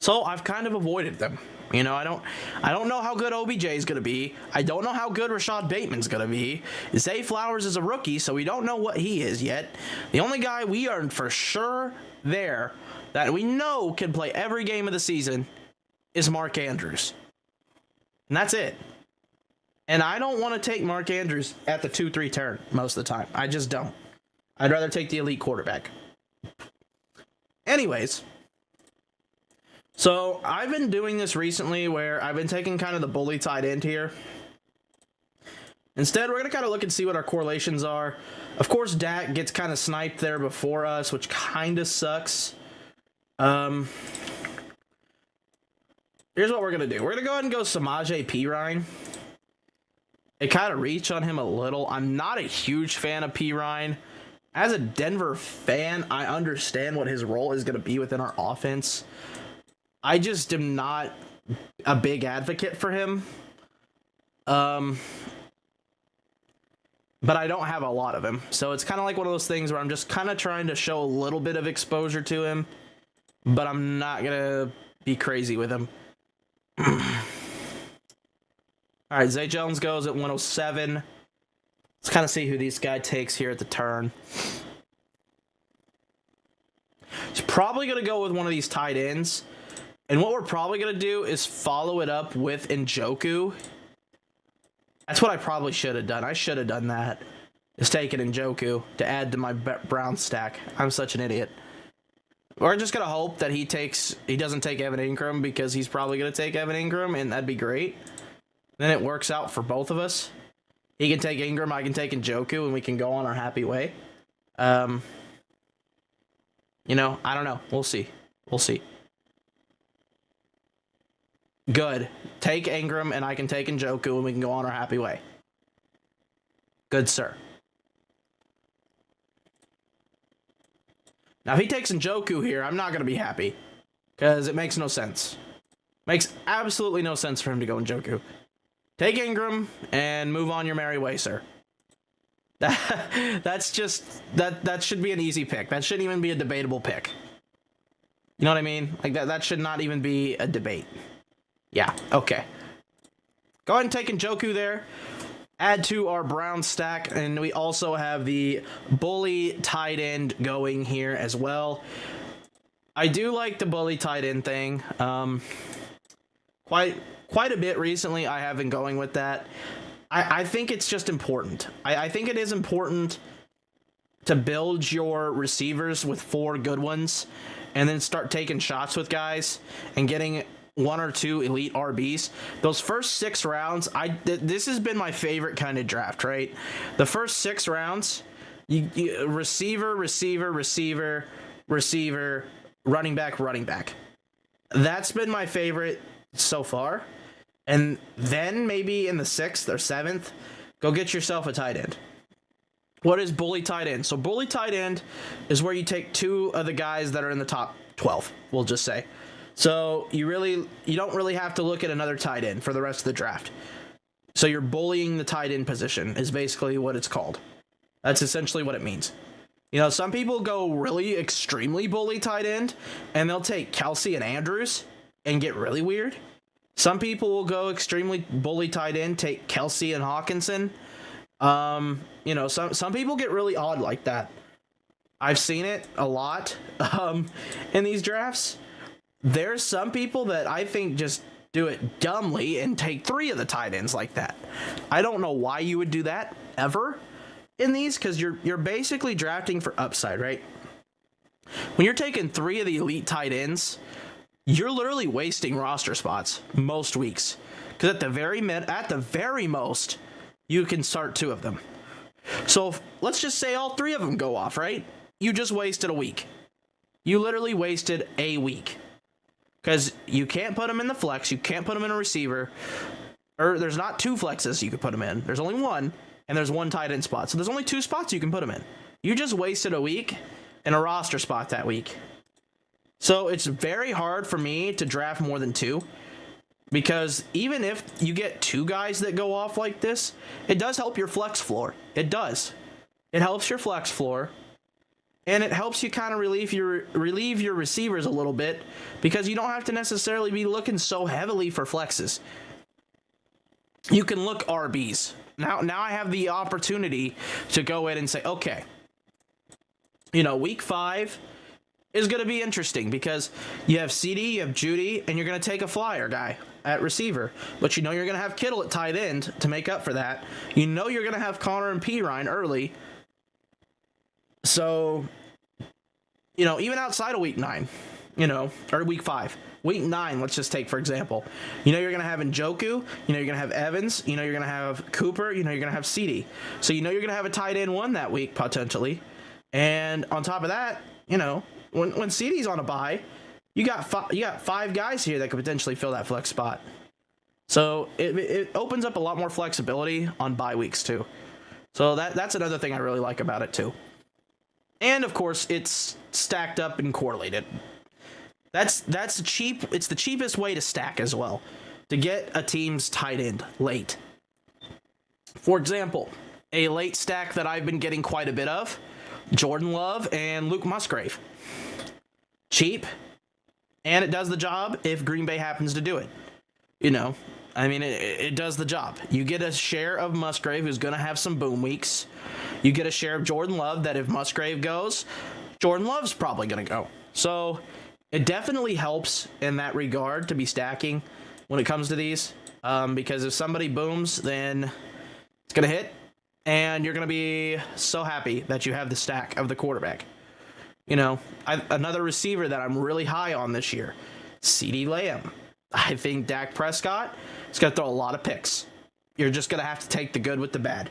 A: So I've kind of avoided them. You know, I don't know how good OBJ is going to be. I don't know how good Rashad Bateman's going to be. Zay Flowers is a rookie, so we don't know what he is yet. The only guy we are for sure there that we know can play every game of the season is Mark Andrews. And that's it. And I don't want to take Mark Andrews at the 2-3 turn most of the time. I just don't. I'd rather take the elite quarterback. Anyways, so I've been doing this recently where I've been taking kind of the bully tight end here. Instead, we're going to kind of look and see what our correlations are. Of course, Dak gets kind of sniped there before us, which kind of sucks. Here's what we're going to do. We're going to go ahead and go Samaje Perine. It kind of reach on him a little. I'm not a huge fan of Perine. As a Denver fan, I understand what his role is going to be within our offense. I just am not a big advocate for him. But I don't have a lot of him. So it's kind of like one of those things where I'm just kind of trying to show a little bit of exposure to him. But I'm not going to be crazy with him. All right, Zay Jones goes at 107. Let's kind of see who this guy takes here at the turn. He's probably going to go with one of these tight ends. And what we're probably going to do is follow it up with Njoku. That's what I probably should have done. I should have done that. Is taking Njoku to add to my Brown stack. I'm such an idiot. We're just going to hope that he doesn't take Evan Ingram because he's probably going to take Evan Ingram, and that'd be great. Then it works out for both of us. He can take Ingram, I can take Njoku, and we can go on our happy way. You know, I don't know. We'll see. We'll see. Good. Take Ingram, and I can take Njoku, and we can go on our happy way. Good, sir. Now, if he takes Njoku here, I'm not going to be happy. Because it makes no sense. Makes absolutely no sense for him to go Njoku. Take Ingram, and move on your merry way, sir. That's just... That should be an easy pick. That shouldn't even be a debatable pick. You know what I mean? Like, that should not even be a debate. Yeah, okay. Go ahead and take Njoku there. Add to our Brown stack, and we also have the bully tight end going here as well. I do like the bully tight end thing. Quite a bit recently I have been going with that. I think it's just important. I think it is important to build your receivers with 4 good ones and then start taking shots with guys and getting 1 or 2 elite RBs. Those first 6 rounds, this has been my favorite kind of draft, right? The first 6 rounds, you receiver, running back. That's been my favorite so far. And then maybe in the 6th or 7th, go get yourself a tight end. What is bully tight end? So bully tight end is where you take two of the guys that are in the top 12, we'll just say. So you don't really have to look at another tight end for the rest of the draft. So you're bullying the tight end position is basically what it's called. That's essentially what it means. You know, some people go really extremely bully tight end, and they'll take Kelsey and Andrews and get really weird. Some people will go extremely bully tight end, take Kelsey and Hawkinson. You know, some people get really odd like that. I've seen it a lot in these drafts. There's some people that I think just do it dumbly and take three of the tight ends like that. I don't know why you would do that ever in these, because you're basically drafting for upside, right? When you're taking three of the elite tight ends, you're literally wasting roster spots most weeks, because at the very most, you can start two of them. So let's just say all three of them go off, right? You just wasted a week. You literally wasted a week. Because you can't put them in the flex, you can't put them in a receiver, or there's not two flexes you could put them in. There's only one, and there's one tight end spot. So there's only two spots you can put them in. You just wasted a week and a roster spot that week. So it's very hard for me to draft more than two, because even if you get two guys that go off like this, it does help your flex floor. It does. It helps your flex floor. And it helps you kind of relieve your receivers a little bit, because you don't have to necessarily be looking so heavily for flexes. You can look RBs. Now I have the opportunity to go in and say, okay, you know, week 5 is going to be interesting because you have CD, you have Judy, and you're going to take a flyer guy at receiver. But you know you're going to have Kittle at tight end to make up for that. You know you're going to have Connor and Pirine early. So, you know, even outside of week 9, you know, or week 5, week 9, let's just take, for example, you know, you're going to have Njoku, you know, you're going to have Evans, you know, you're going to have Cooper, you know, you're going to have CD. So, you know, you're going to have a tight end 1 that week, potentially. And on top of that, you know, when CD's on a bye, you got 5 guys here that could potentially fill that flex spot. So it opens up a lot more flexibility on bye weeks too. So that's another thing I really like about it too. And of course, it's stacked up and correlated. That's cheap. It's the cheapest way to stack as well, to get a team's tight end late. For example, a late stack that I've been getting quite a bit of: Jordan Love and Luke Musgrave. Cheap, and it does the job if Green Bay happens to do it. You know, I mean, it does the job. You get a share of Musgrave, who's going to have some boom weeks. You get a share of Jordan Love that if Musgrave goes, Jordan Love's probably going to go. So it definitely helps in that regard to be stacking when it comes to these, because if somebody booms, then it's going to hit, and you're going to be so happy that you have the stack of the quarterback. You know, another receiver that I'm really high on this year, CeeDee Lamb. I think Dak Prescott is going to throw a lot of picks. You're just going to have to take the good with the bad.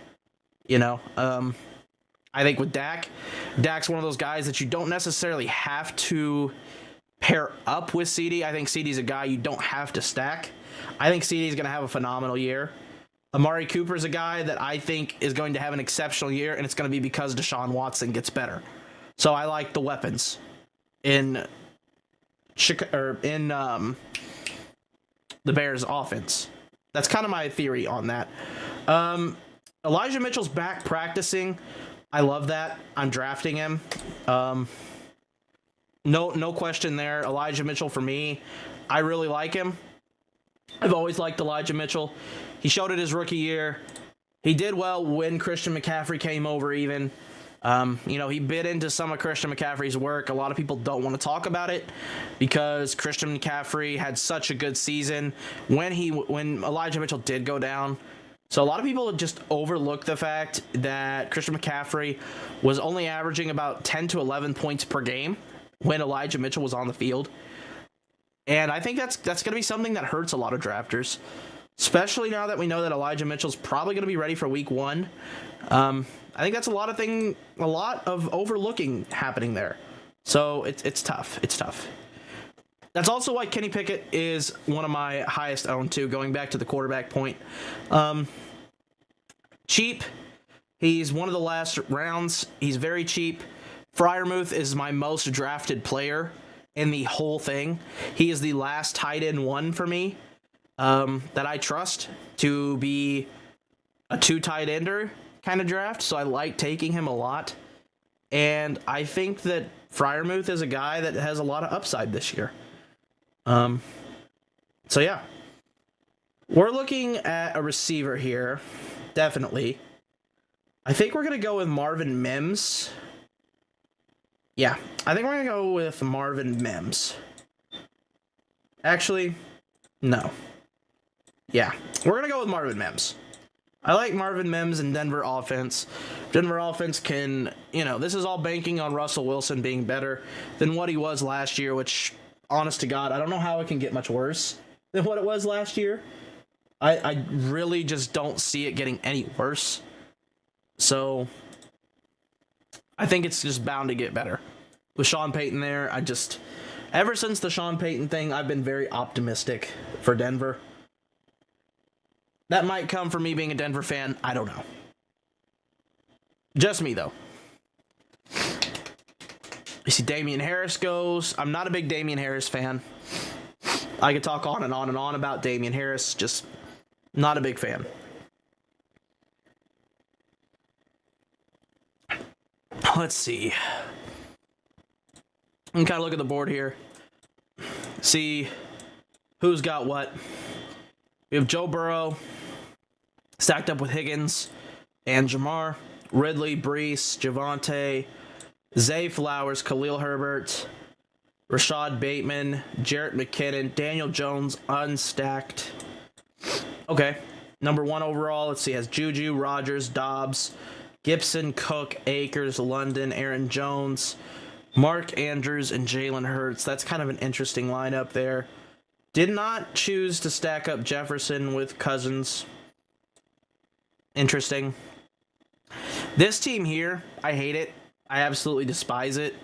A: You know, I think with Dak's one of those guys that you don't necessarily have to pair up with CD. I think CD's a guy you don't have to stack. I think CD's going to have a phenomenal year. Amari Cooper's a guy that I think is going to have an exceptional year, and it's going to be because Deshaun Watson gets better. So I like the weapons in the Bears offense. That's kind of my theory on that. Elijah Mitchell's back practicing. I love that. I'm drafting him. No question there. Elijah Mitchell for me, I really like him. I've always liked Elijah Mitchell. He showed it his rookie year. He did well when Christian McCaffrey came over even. You know, he bit into some of Christian McCaffrey's work. A lot of people don't want to talk about it because Christian McCaffrey had such a good season when Elijah Mitchell did go down. So a lot of people just overlook the fact that Christian McCaffrey was only averaging about 10 to 11 points per game when Elijah Mitchell was on the field. And I think that's going to be something that hurts a lot of drafters, especially now that we know that Elijah Mitchell's probably going to be ready for week 1. I think that's a lot of overlooking happening there. So it's tough. It's tough. That's also why Kenny Pickett is one of my highest owned too, going back to the quarterback point. Cheap, He's one of the last rounds. He's very cheap. Freiermuth is my most drafted player in the whole thing. He is the last tight end one for me that I trust to be a 2 tight ender kind of draft. So I like taking him a lot. And I think that Freiermuth is a guy that has a lot of upside this year. So yeah. We're looking at a receiver here. Definitely. I think we're going to go with Marvin Mims. Yeah, I think we're going to go with Marvin Mims. Actually, no. Yeah, we're going to go with Marvin Mims. I like Marvin Mims and Denver offense. Denver offense can, this is all banking on Russell Wilson being better than what he was last year, which, honest to God, I don't know how it can get much worse than what it was last year. I really just don't see it getting any worse. So, I think it's just bound to get better. With Sean Payton there, ever since the Sean Payton thing, I've been very optimistic for Denver. That might come from me being a Denver fan. I don't know. Just me, though. You see Damian Harris goes. I'm not a big Damian Harris fan. I could talk on and on and on about Damian Harris. Just not a big fan. Let's see. I'm kind of look at the board here. See who's got what. We have Joe Burrow stacked up with Higgins and Jamar, Ridley, Brees, Javonte, Zay Flowers, Khalil Herbert, Rashad Bateman, Jarrett McKinnon, Daniel Jones unstacked. Okay. Number 1 overall, let's see, has Juju, Rodgers, Dobbs, Gibson, Cook, Akers, London, Aaron Jones, Mark Andrews, and Jalen Hurts. That's kind of an interesting lineup there. Did not choose to stack up Jefferson with Cousins. Interesting. This team here, I hate it. I absolutely despise it.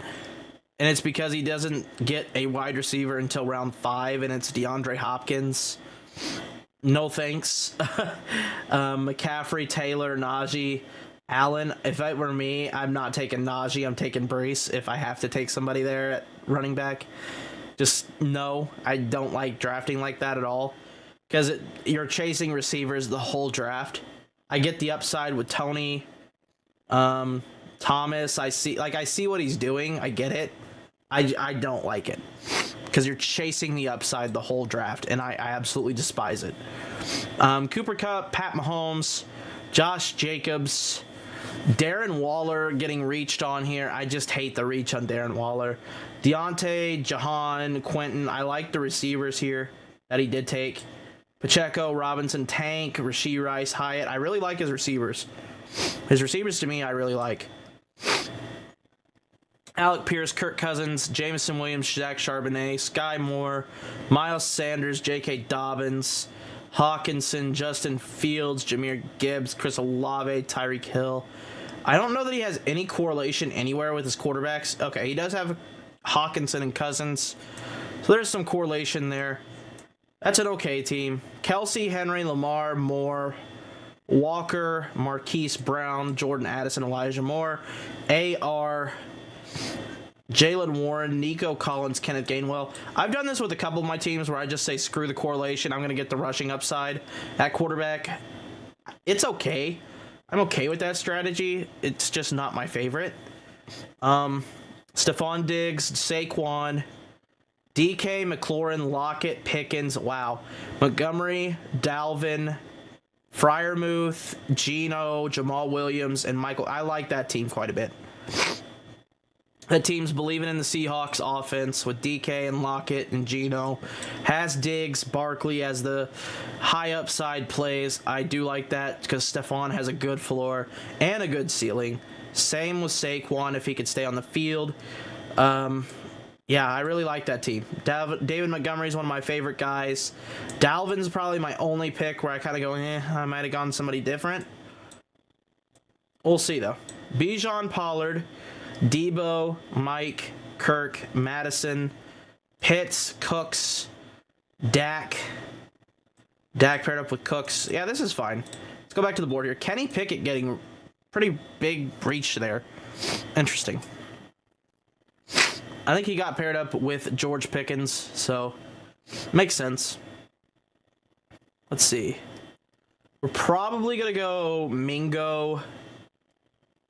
A: And it's because he doesn't get a wide receiver until round 5, and it's DeAndre Hopkins. No thanks. McCaffrey, Taylor, Najee, Allen. If it were me, I'm not taking Najee. I'm taking Brees if I have to take somebody there at running back. Just no, I don't like drafting like that at all. Because you're chasing receivers the whole draft. I get the upside with Tony, Thomas. I see what he's doing. I get it. I don't like it. Because you're chasing the upside the whole draft, and I absolutely despise it. Cooper Kupp, Pat Mahomes, Josh Jacobs, Darren Waller getting reached on here. I just hate the reach on Darren Waller. Deontay, Jahan, Quentin. I like the receivers here that he did take. Pacheco, Robinson, Tank, Rashee Rice, Hyatt. I really like his receivers. His receivers, to me, I really like. Alec Pierce, Kirk Cousins, Jameson Williams, Zach Charbonnet, Sky Moore, Miles Sanders, J.K. Dobbins, Hawkinson, Justin Fields, Jahmyr Gibbs, Chris Olave, Tyreek Hill. I don't know that he has any correlation anywhere with his quarterbacks. Okay, he does have Hawkinson and Cousins, so there's some correlation there. That's an okay team. Kelsey, Henry, Lamar, Moore, Walker, Marquise Brown, Jordan Addison, Elijah Moore, A.R., Jalen Warren, Nico Collins, Kenneth Gainwell. I've done this with a couple of my teams where I just say, screw the correlation. I'm going to get the rushing upside at quarterback. It's okay. I'm okay with that strategy. It's just not my favorite. Stephon Diggs, Saquon, DK, McLaurin, Lockett, Pickens. Wow. Montgomery, Dalvin, Freiermuth, Geno, Jamal Williams, and Michael. I like that team quite a bit. That team's believing in the Seahawks offense with DK and Lockett and Geno. Has Diggs, Barkley as the high upside plays. I do like that because Stephon has a good floor and a good ceiling. Same with Saquon if he could stay on the field. Yeah, I really like that team. David Montgomery is one of my favorite guys. Dalvin's probably my only pick where I kind of go, I might have gone somebody different. We'll see, though. Bijan Pollard, Debo, Mike, Kirk, Madison, Pitts, Cooks, Dak. Dak paired up with Cooks. Yeah, this is fine. Let's go back to the board here. Kenny Pickett getting pretty big breach there. Interesting. I think he got paired up with George Pickens, so makes sense. Let's see. We're probably going to go Mingo.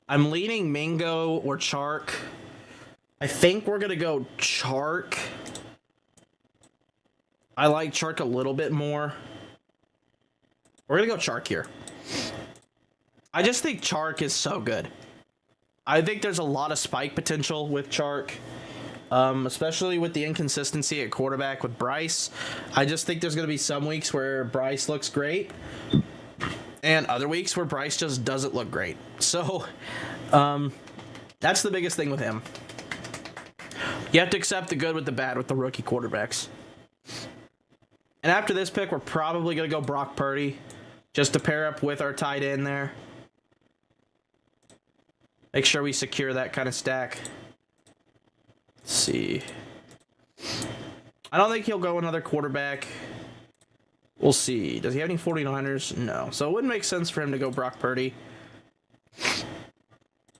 A: I'm leaning Mingo or Chark. I think we're going to go Chark. I like Chark a little bit more. We're going to go Chark here. I just think Chark is so good. I think there's a lot of spike potential with Chark. Especially with the inconsistency at quarterback with Bryce. I just think there's going to be some weeks where Bryce looks great and other weeks where Bryce just doesn't look great. So that's the biggest thing with him. You have to accept the good with the bad with the rookie quarterbacks. And after this pick, we're probably going to go Brock Purdy just to pair up with our tight end there. Make sure we secure that kind of stack. Let's see. I don't think he'll go another quarterback. We'll see. Does he have any 49ers? No. So it wouldn't make sense for him to go Brock Purdy.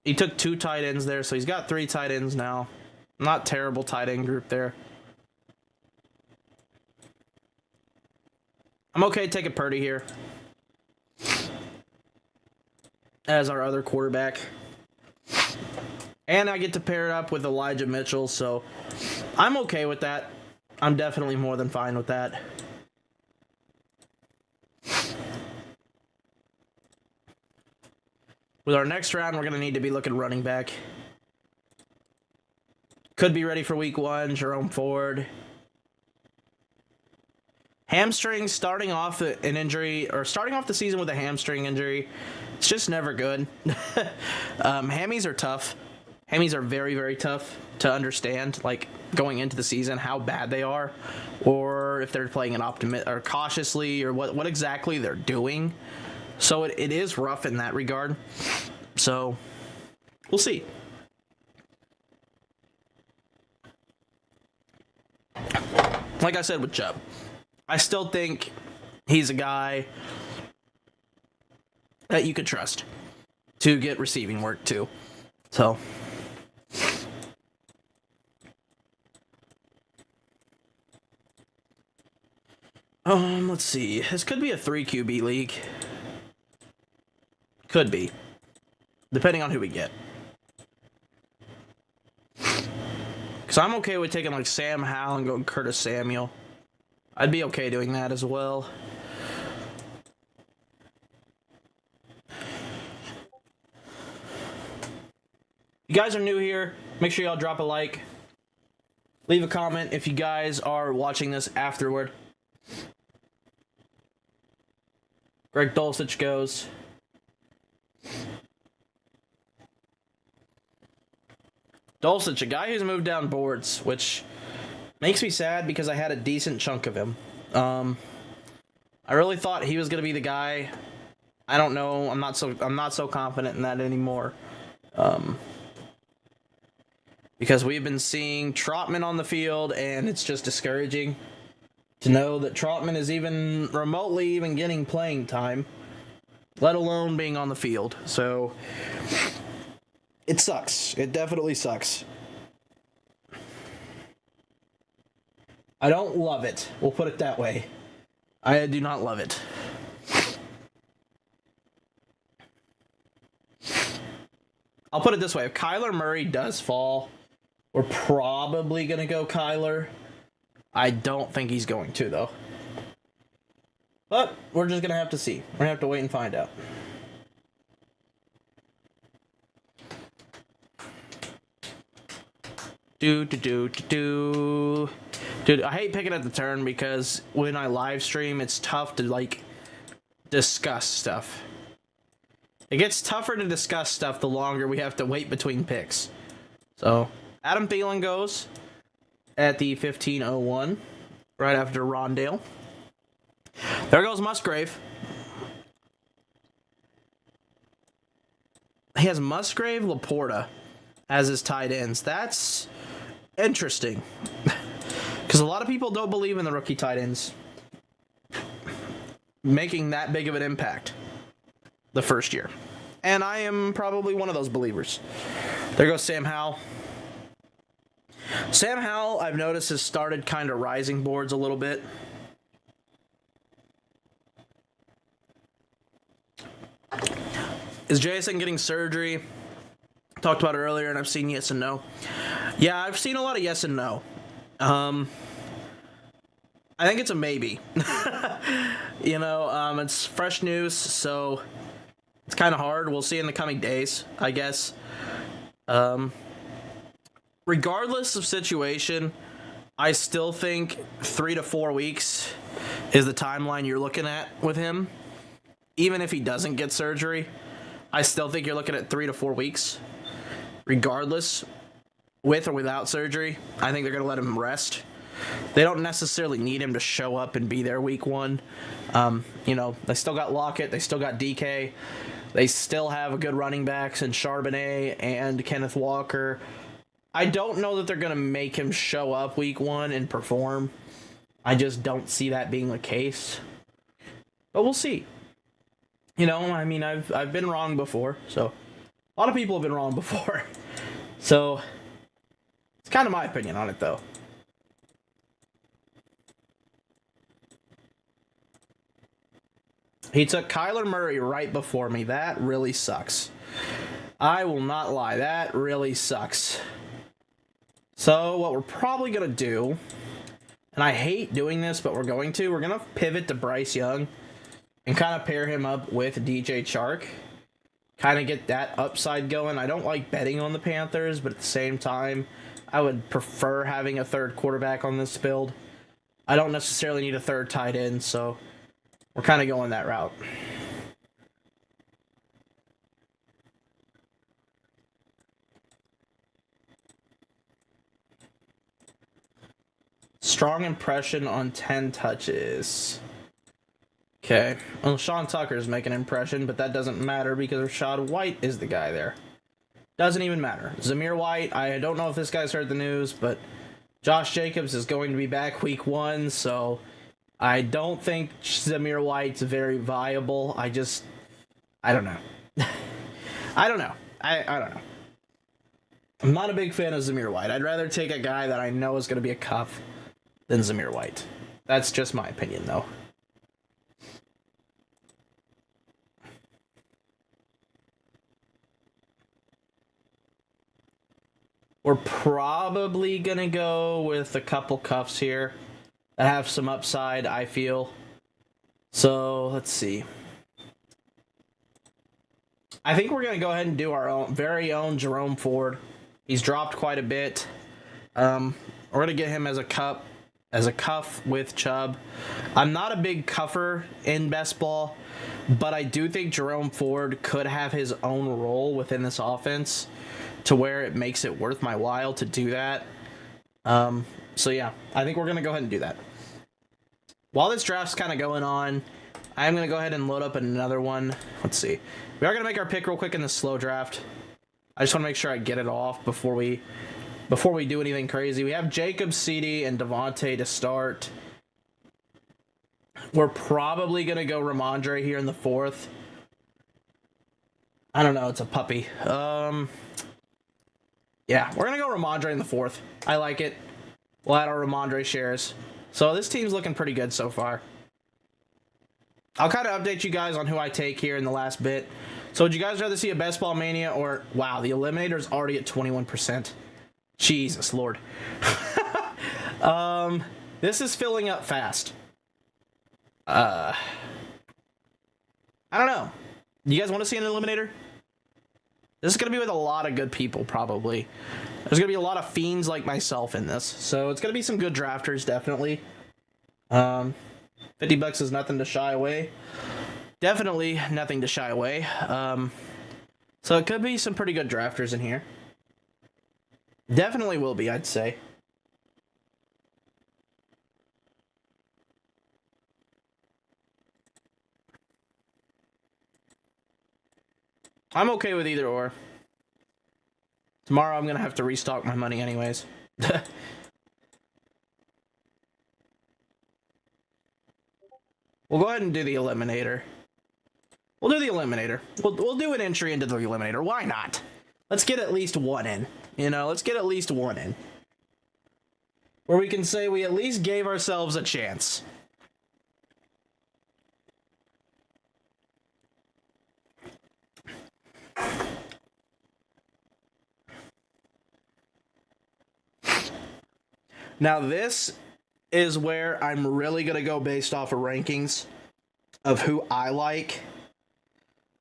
A: He took 2 tight ends there, so he's got 3 tight ends now. Not terrible tight end group there. I'm okay taking Purdy here as our other quarterback. And I get to pair it up with Elijah Mitchell, so I'm okay with that. I'm definitely more than fine with that. With our next round, we're going to need to be looking running back. Could be ready for week 1, Jerome Ford. Hamstring, starting off an injury, or starting off the season with a hamstring injury, it's just never good. Hammies are tough. Hammies are very, very tough to understand, like, going into the season, how bad they are, or if they're playing an or cautiously, or what exactly they're doing. So it is rough in that regard. So we'll see. Like I said with Chubb, I still think he's a guy that you could trust to get receiving work too. So let's see. This could be a 3 QB league. Could be. Depending on who we get. Because I'm okay with taking like Sam Howell and going Curtis Samuel. I'd be okay doing that as well. If you guys are new here, make sure y'all drop a like. Leave a comment if you guys are watching this afterward. Greg Dulcich goes. Dulcich, a guy who's moved down boards, which makes me sad because I had a decent chunk of him. I really thought he was going to be the guy. I don't know. I'm not so confident in that anymore. Because we've been seeing Trotman on the field, and it's just discouraging to know that Trotman is even remotely even getting playing time, let alone being on the field. So it sucks. It definitely sucks. I don't love it. We'll put it that way. I do not love it. I'll put it this way. If Kyler Murray does fall, we're probably going to go Kyler. I don't think he's going to, though. But we're just going to have to see. We're going to have to wait and find out. Dude, I hate picking at the turn because when I live stream, it's tough to, like, discuss stuff. It gets tougher to discuss stuff the longer we have to wait between picks. So, Adam Thielen goes at the 15:01, right after Rondale. There goes Musgrave. He has Musgrave, Laporta as his tight ends. That's interesting. Because a lot of people don't believe in the rookie tight ends making that big of an impact the first year. And I am probably one of those believers. There goes Sam Howell. Sam Howell, I've noticed, has started kind of rising boards a little bit. Is Jason getting surgery? Talked about it earlier, and I've seen yes and no. Yeah, I've seen a lot of yes and no. I think it's a maybe. You know, it's fresh news, so it's kind of hard. We'll see in the coming days, I guess. Regardless of situation, I still think 3 to 4 weeks is the timeline you're looking at with him. Even if he doesn't get surgery, I still think you're looking at 3 to 4 weeks. Regardless, with or without surgery, I think they're going to let him rest. They don't necessarily need him to show up and be there week 1. You know, they still got Lockett, they still got DK, they still have a good running backs in Charbonnet and Kenneth Walker. I don't know that they're going to make him show up week 1 and perform. I just don't see that being the case. But we'll see. You know, I mean, I've been wrong before, so a lot of people have been wrong before. So it's kind of my opinion on it, though. He took Kyler Murray right before me. That really sucks. I will not lie. That really sucks. So what we're probably going to do, and I hate doing this, but we're going to pivot to Bryce Young and kind of pair him up with DJ Chark. Kind of get that upside going. I don't like betting on the Panthers, but at the same time, I would prefer having a third quarterback on this build. I don't necessarily need a third tight end, so we're kind of going that route. Strong impression on 10 touches. Okay. Well, Sean Tucker's making an impression, but that doesn't matter because Rashad White is the guy there. Doesn't even matter. Zamir White, I don't know if this guy's heard the news, but Josh Jacobs is going to be back week 1, so I don't think Zamir White's very viable. I don't know. I don't know. I don't know. I'm not a big fan of Zamir White. I'd rather take a guy that I know is going to be a cuff than Zamir White. That's just my opinion, though. We're probably going to go with a couple cuffs here that have some upside, I feel. So, let's see. I think we're going to go ahead and do our very own Jerome Ford. He's dropped quite a bit. We're going to get him as a cuff with Chubb. I'm not a big cuffer in best ball, but I do think Jerome Ford could have his own role within this offense to where it makes it worth my while to do that. So yeah, I think we're going to go ahead and do that. While this draft's kind of going on, I'm going to go ahead and load up another one. Let's see. We are going to make our pick real quick in the slow draft. I just want to make sure I get it off before we do anything crazy. We have Jacob, CD, and Devontae to start. We're probably going to go Ramondre here in the 4th. I don't know. It's a puppy. Yeah, we're going to go Ramondre in the 4th. I like it. We'll add our Ramondre shares. So this team's looking pretty good so far. I'll kind of update you guys on who I take here in the last bit. So would you guys rather see a Best Ball Mania or... Wow, the Eliminator's already at 21%. Jesus Lord. This is filling up fast. I don't know. You guys want to see an Eliminator? This is going to be with a lot of good people, probably. There's going to be a lot of fiends like myself in this. So it's going to be some good drafters, definitely. $50 is nothing to shy away. Definitely nothing to shy away. So it could be some pretty good drafters in here. Definitely will be, I'd say. I'm okay with either or. Tomorrow I'm going to have to restock my money anyways. We'll go ahead and do the Eliminator. We'll do the eliminator. We'll do an entry into the eliminator. Why not? Let's get at least one in. You know, let's get at least one in. Where we can say we at least gave ourselves a chance. Now this is where I'm really going to go based off of rankings of who I like.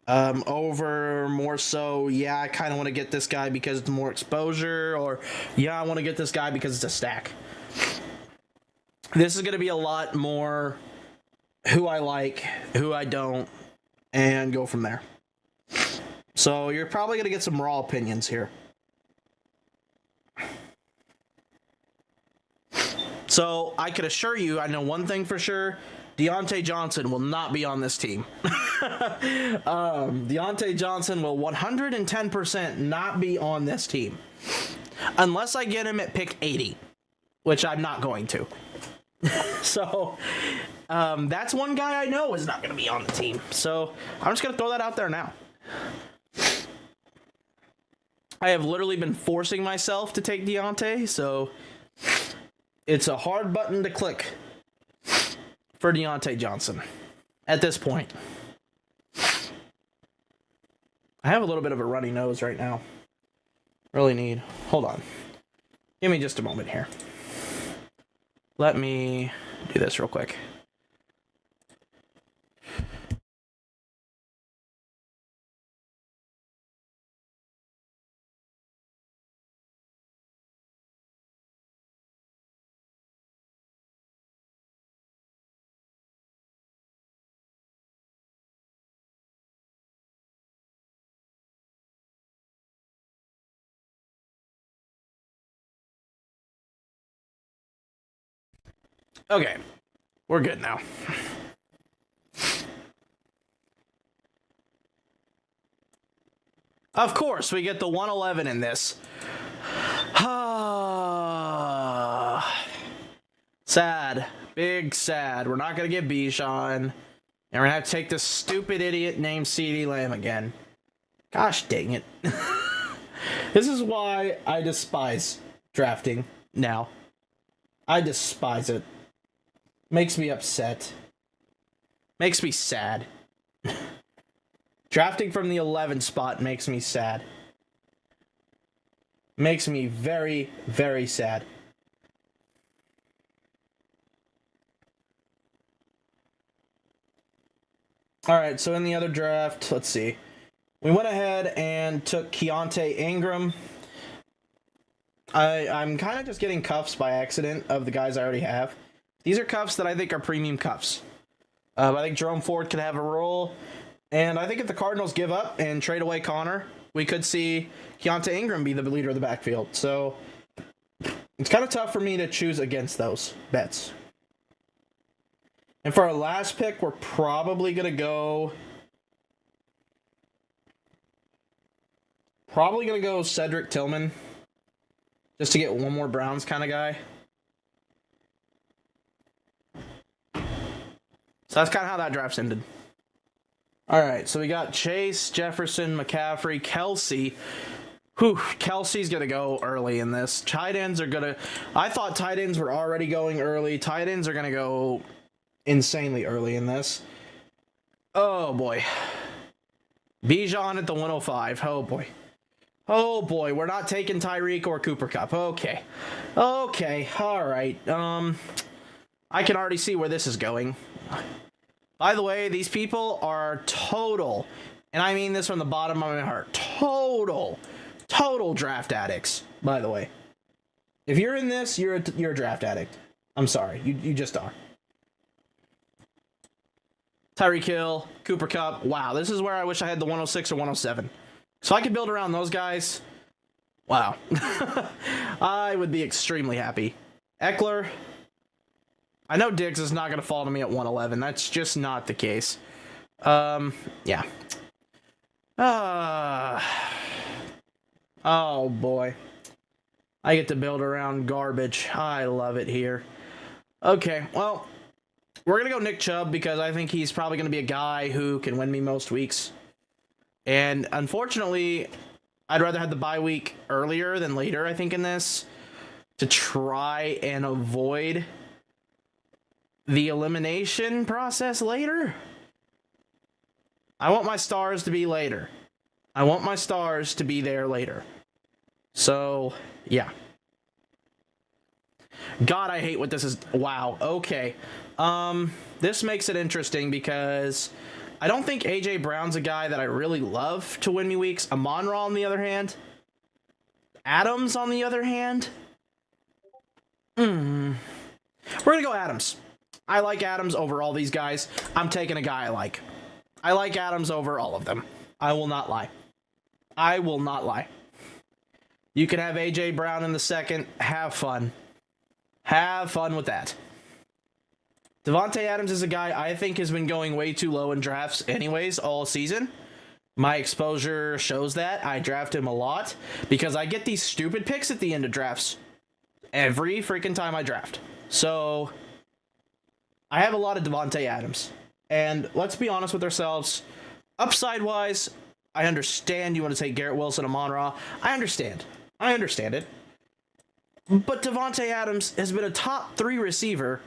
A: Over more so, yeah, I kind of want to get this guy because it's more exposure, or yeah, I want to get this guy because it's a stack. This is going to be a lot more who I like, who I don't, and go from there. So you're probably going to get some raw opinions here. So I can assure you, I know one thing for sure. Deontay Johnson will not be on this team. Deontay Johnson will 110% not be on this team. Unless I get him at pick 80, which I'm not going to. So, that's one guy I know is not going to be on the team. So, I'm just going to throw that out there now. I have literally been forcing myself to take Deontay, so it's a hard button to click for Deontay Johnson at this point. I have a little bit of a runny nose right now. Really need. Hold on. Give me just a moment here. Let me do this real quick. Okay, we're good now. Of course, we get the 111 in this. Sad. Big sad. We're not going to get Bijan. And we're going to have to take this stupid idiot named CeeDee Lamb again. Gosh dang it. This is why I despise drafting now. I despise it. Makes me upset. Makes me sad. Drafting from the 11 spot makes me sad. Makes me very, very sad. Alright, so in the other draft, let's see. We went ahead and took Keontae Ingram. I'm kind of just getting cuffs by accident of the guys I already have. These are cuffs that I think are premium cuffs. I think Jerome Ford could have a role. And I think if the Cardinals give up and trade away Connor, we could see Keontae Ingram be the leader of the backfield. So it's kind of tough for me to choose against those bets. And for our last pick, we're probably going to go... Cedric Tillman. Just to get one more Browns kind of guy. So that's kind of how that draft's ended. Alright, so we got Chase, Jefferson, McCaffrey, Kelsey. Kelsey's going to go early in this. Tight ends are going to... I thought tight ends were already going early. Tight ends are going to go insanely early in this. Oh, boy. Bijan at the 105. Oh, boy. Oh, boy. We're not taking Tyreek or Cooper Kupp. Okay. Okay. Alright. I can already see where this is going. By the way, these people are total, and I mean this from the bottom of my heart, total draft addicts, by the way. If you're in this, you're a draft addict. I'm sorry. You just are. Tyreek Hill, Cooper Kupp. Wow, this is where I wish I had the 106 or 107. So I could build around those guys. Wow. I would be extremely happy. Eckler. I know Diggs is not going to fall to me at 111. That's just not the case. Yeah. Oh, boy. I get to build around garbage. I love it here. Okay, well, We're going to go Nick Chubb because I think he's probably going to be a guy who can win me most weeks. And unfortunately, I'd rather have the bye week earlier than later, I think, in this, to try and avoid the elimination process later. I want my stars to be later. I want my stars to be there later. So, yeah. God, I hate what this is. Wow. Okay. This makes it interesting because I don't think AJ Brown's a guy that I really love to win me weeks. Amon-Ra, on the other hand. Adams, on the other hand. We're going to go Adams. I like Adams over all these guys. I'm taking a guy I like. I like Adams over all of them. I will not lie. I will not lie. You can have AJ Brown in the second. Have fun. Have fun with that. Davante Adams is a guy I think has been going way too low in drafts anyways all season. My exposure shows that. I draft him a lot because I get these stupid picks at the end of drafts every freaking time I draft. So I have a lot of Davante Adams. And let's be honest with ourselves. Upside-wise, I understand you want to take Garrett Wilson and Amon-Ra. I understand. I understand it. But Davante Adams has been a top 3 receiver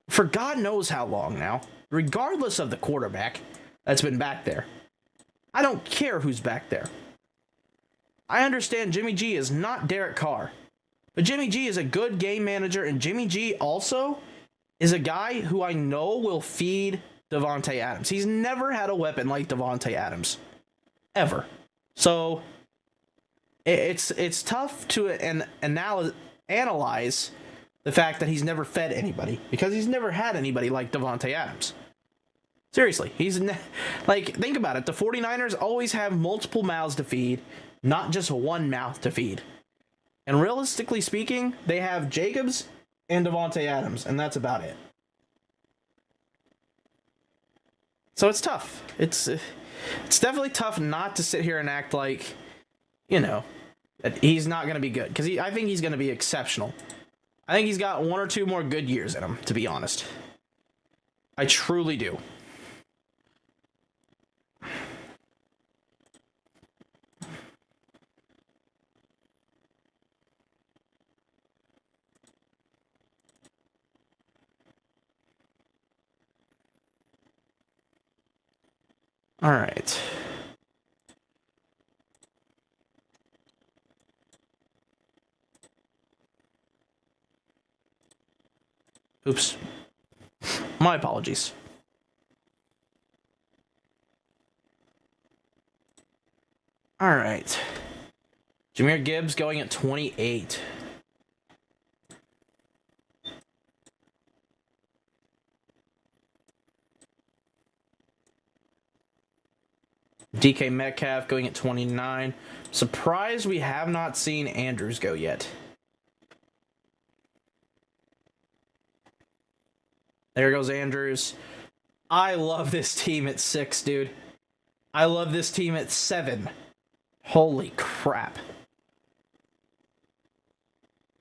A: for God knows how long now, regardless of the quarterback that's been back there. I don't care who's back there. I understand Jimmy G is not Derek Carr, but Jimmy G is a good game manager, and Jimmy G also is a guy who I know will feed Davante Adams. He's never had a weapon like Davante Adams. Ever. So it's tough to analyze the fact that he's never fed anybody, because he's never had anybody like Davante Adams. Seriously, think about it. The 49ers always have multiple mouths to feed, not just one mouth to feed. And realistically speaking, they have Jacobs and Davante Adams, and that's about it. So it's tough. It's definitely tough not to sit here and act like, that he's not going to be good, because I think he's going to be exceptional. I think he's got 1 or 2 more good years in him, to be honest. I truly do. All right. Oops. My apologies. All right. Jahmyr Gibbs going at 28. DK Metcalf going at 29. Surprised we have not seen Andrews go yet. There goes Andrews. I love this team at 6, dude. I love this team at 7. Holy crap.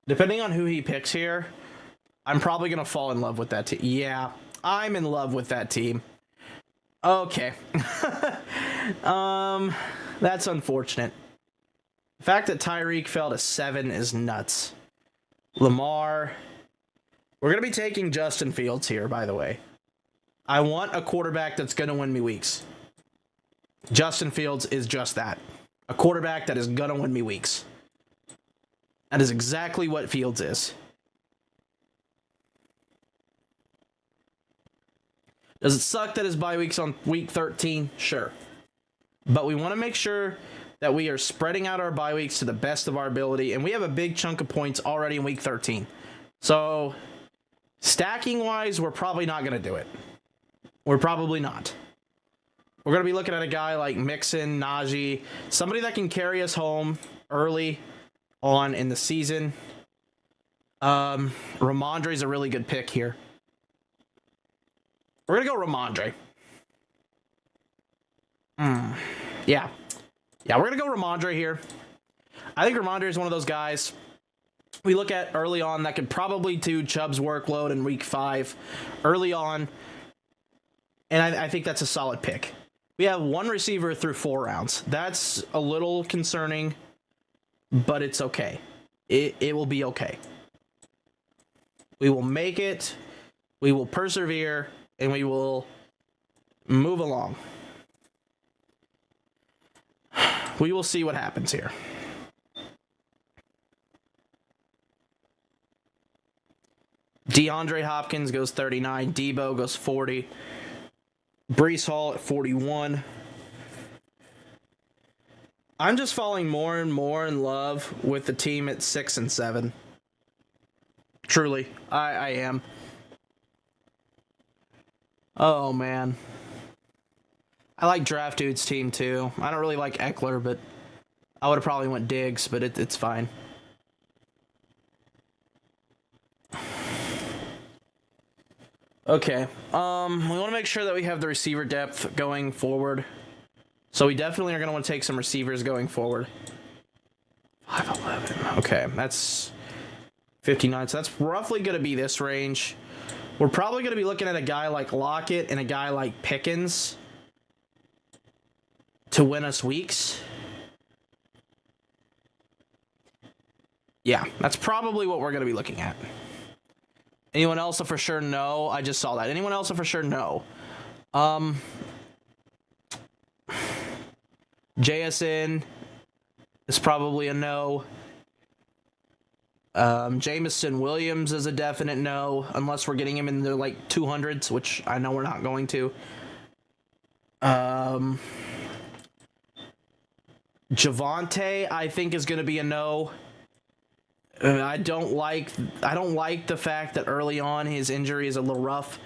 A: Depending on who he picks here, I'm probably going to fall in love with that team. Yeah, I'm in love with that team. Okay. That's unfortunate. The fact that Tyreek fell to 7 is nuts. Lamar. We're going to be taking Justin Fields here, by the way. I want a quarterback that's going to win me weeks. Justin Fields is just that. A quarterback that is going to win me weeks. That is exactly what Fields is. Does it suck that his bye week's on week 13? Sure. But we want to make sure that we are spreading out our bye weeks to the best of our ability, and we have a big chunk of points already in week 13. So stacking-wise, we're probably not going to do it. We're probably not. We're going to be looking at a guy like Mixon, Najee, somebody that can carry us home early on in the season. Ramondre's a really good pick here. We're going to go Ramondre. Yeah. Yeah, we're going to go Ramondre here. I think Ramondre is one of those guys we look at early on that could probably do Chubb's workload in week 5 early on, and I think that's a solid pick. We have one receiver through 4 rounds. That's a little concerning, but it's okay. It will be okay. We will make it, we will persevere, and we will move along. We will see what happens here. DeAndre Hopkins goes 39. Debo goes 40. Breece Hall at 41. I'm just falling more and more in love with the team at 6 and 7. Truly, I am. Oh, man. I like Draft Dude's team, too. I don't really like Eckler, but I would have probably went Diggs, but it's fine. Okay, we want to make sure that we have the receiver depth going forward. So we definitely are going to want to take some receivers going forward. 5'11". Okay, that's 59. So that's roughly going to be this range. We're probably going to be looking at a guy like Lockett and a guy like Pickens to win us weeks. Yeah, that's probably what we're going to be looking at. Anyone else a for sure no? I just saw that. Anyone else a for sure no? JSN is probably a no. Jameson Williams is a definite no, unless we're getting him in the like 200s, which I know we're not going to. Javonte, I think, is going to be a no. I don't like the fact that early on his injury is a little rough.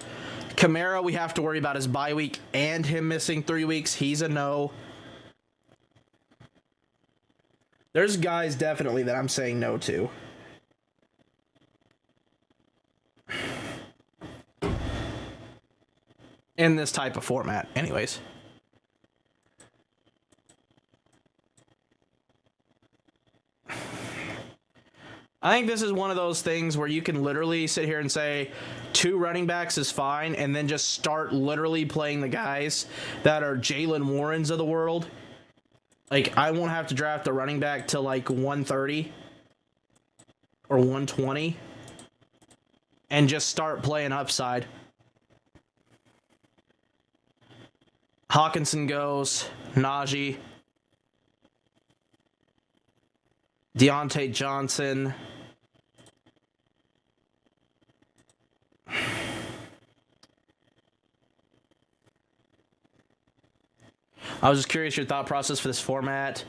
A: Kamara, we have to worry about his bye week and him missing 3 weeks. He's a no. There's guys definitely that I'm saying no to. In this type of format, anyways. I think this is one of those things where you can literally sit here and say 2 running backs is fine, and then just start literally playing the guys that are Jalen Warrens of the world. Like, I won't have to draft a running back till like 130 or 120 and just start playing upside. Hawkinson goes, Najee, Deontay Johnson. I was just curious your thought process for this format.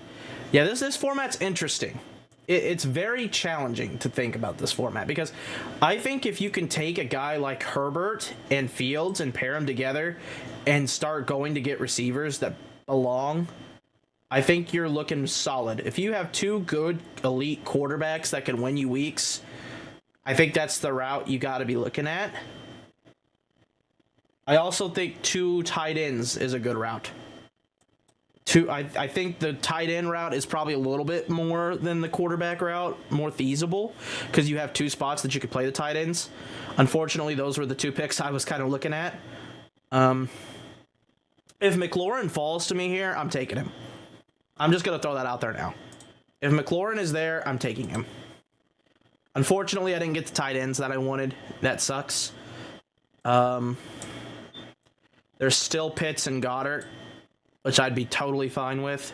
A: Yeah, this format's interesting. It's very challenging to think about this format because I think if you can take a guy like Herbert and Fields and pair them together and start going to get receivers that belong, I think you're looking solid. If you have 2 good elite quarterbacks that can win you weeks, I think that's the route you got to be looking at. I also think 2 tight ends is a good route. I think the tight end route is probably a little bit more than the quarterback route, more feasible, because you have 2 spots that you could play the tight ends. Unfortunately, those were the 2 picks I was kind of looking at. If McLaurin falls to me here, I'm taking him. I'm just going to throw that out there now. If McLaurin is there, I'm taking him. Unfortunately, I didn't get the tight ends that I wanted. That sucks. There's still Pitts and Goddard, which I'd be totally fine with.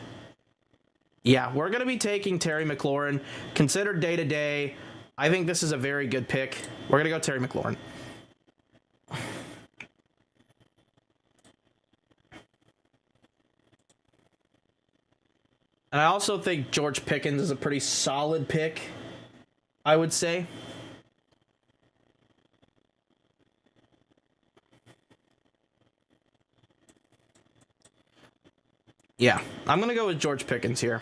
A: Yeah, we're going to be taking Terry McLaurin. Considered day-to-day, I think this is a very good pick. We're going to go Terry McLaurin. And I also think George Pickens is a pretty solid pick, I would say. Yeah, I'm going to go with George Pickens here.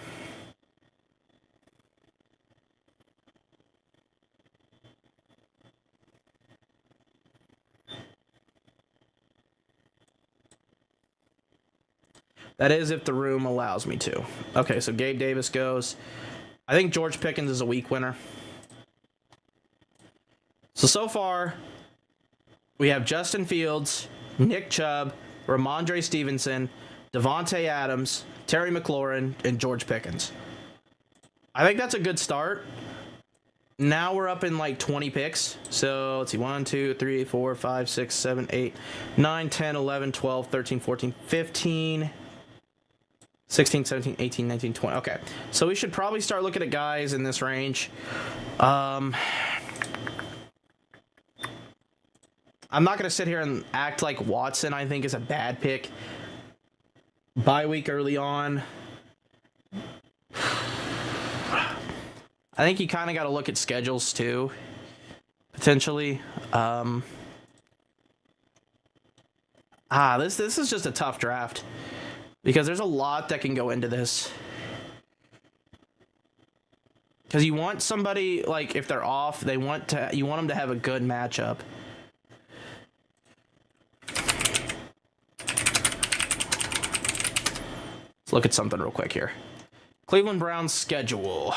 A: That is if the room allows me to. Okay, so Gabe Davis goes. I think George Pickens is a week winner. So far, we have Justin Fields, Nick Chubb, Ramondre Stevenson, Devontae Adams, Terry McLaurin, and George Pickens. I think that's a good start. Now we're up in like 20 picks. So let's see, 1, 2, 3, 4, 5, 6, 7, 8, 9, 10, 11, 12, 13, 14, 15, 16, 17, 18, 19, 20. Okay, so we should probably start looking at guys in this range. I'm not going to sit here and act like Watson, I think, is a bad pick. Bye week early on. I think you kind of got to look at schedules too, potentially. This is just a tough draft because there's a lot that can go into this. Because you want somebody, like, if they're off, you want them to have a good matchup. Let's look at something real quick here. Cleveland Browns schedule.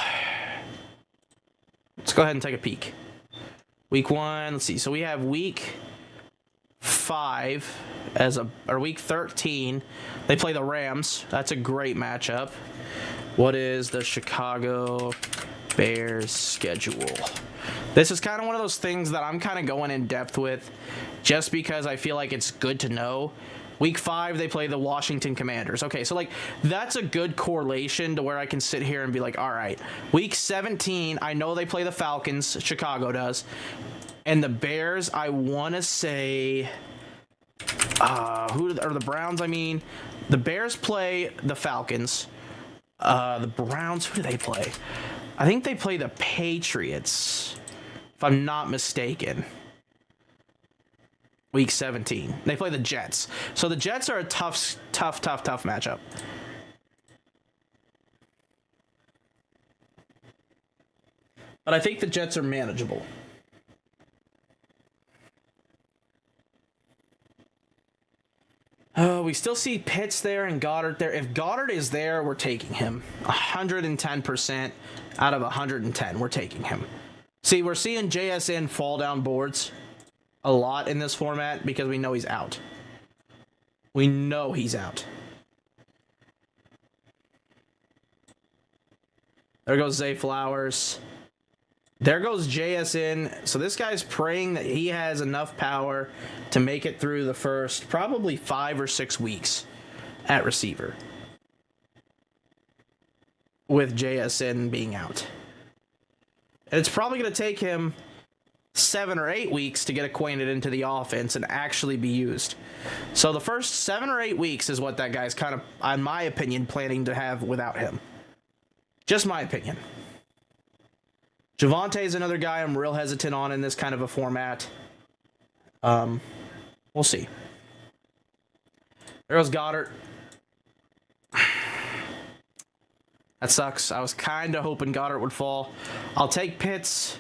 A: Let's go ahead and take a peek. Week 1, let's see. So we have week 5 or week 13. They play the Rams. That's a great matchup. What is the Chicago Bears schedule? This is kind of one of those things that I'm kind of going in depth with just because I feel like it's good to know. Week 5, they play the Washington Commanders. Okay, so, like, that's a good correlation to where I can sit here and be like, all right, week 17, I know they play the Falcons, Chicago does, and the Bears, I want to say, the Browns, I mean, the Bears play the Falcons. The Browns, who do they play? I think they play the Patriots, if I'm not mistaken. Week 17. They play the Jets. So the Jets are a tough matchup. But I think the Jets are manageable. We still see Pitts there and Goddard there. If Goddard is there, we're taking him. 110% out of 110, we're taking him. See, we're seeing JSN fall down boards a lot in this format because we know he's out. We know he's out. There goes Zay Flowers. There goes JSN. So this guy's praying that he has enough power to make it through the first probably 5 or 6 weeks at receiver, with JSN being out. And it's probably going to take him 7 or 8 weeks to get acquainted into the offense and actually be used. So the first 7 or 8 weeks is what that guy's kind of, in my opinion, planning to have without him. Just my opinion. Javonte is another guy I'm real hesitant on in this kind of a format. We'll see. There goes Goddard. That sucks. I was kind of hoping Goddard would fall. I'll take Pitts,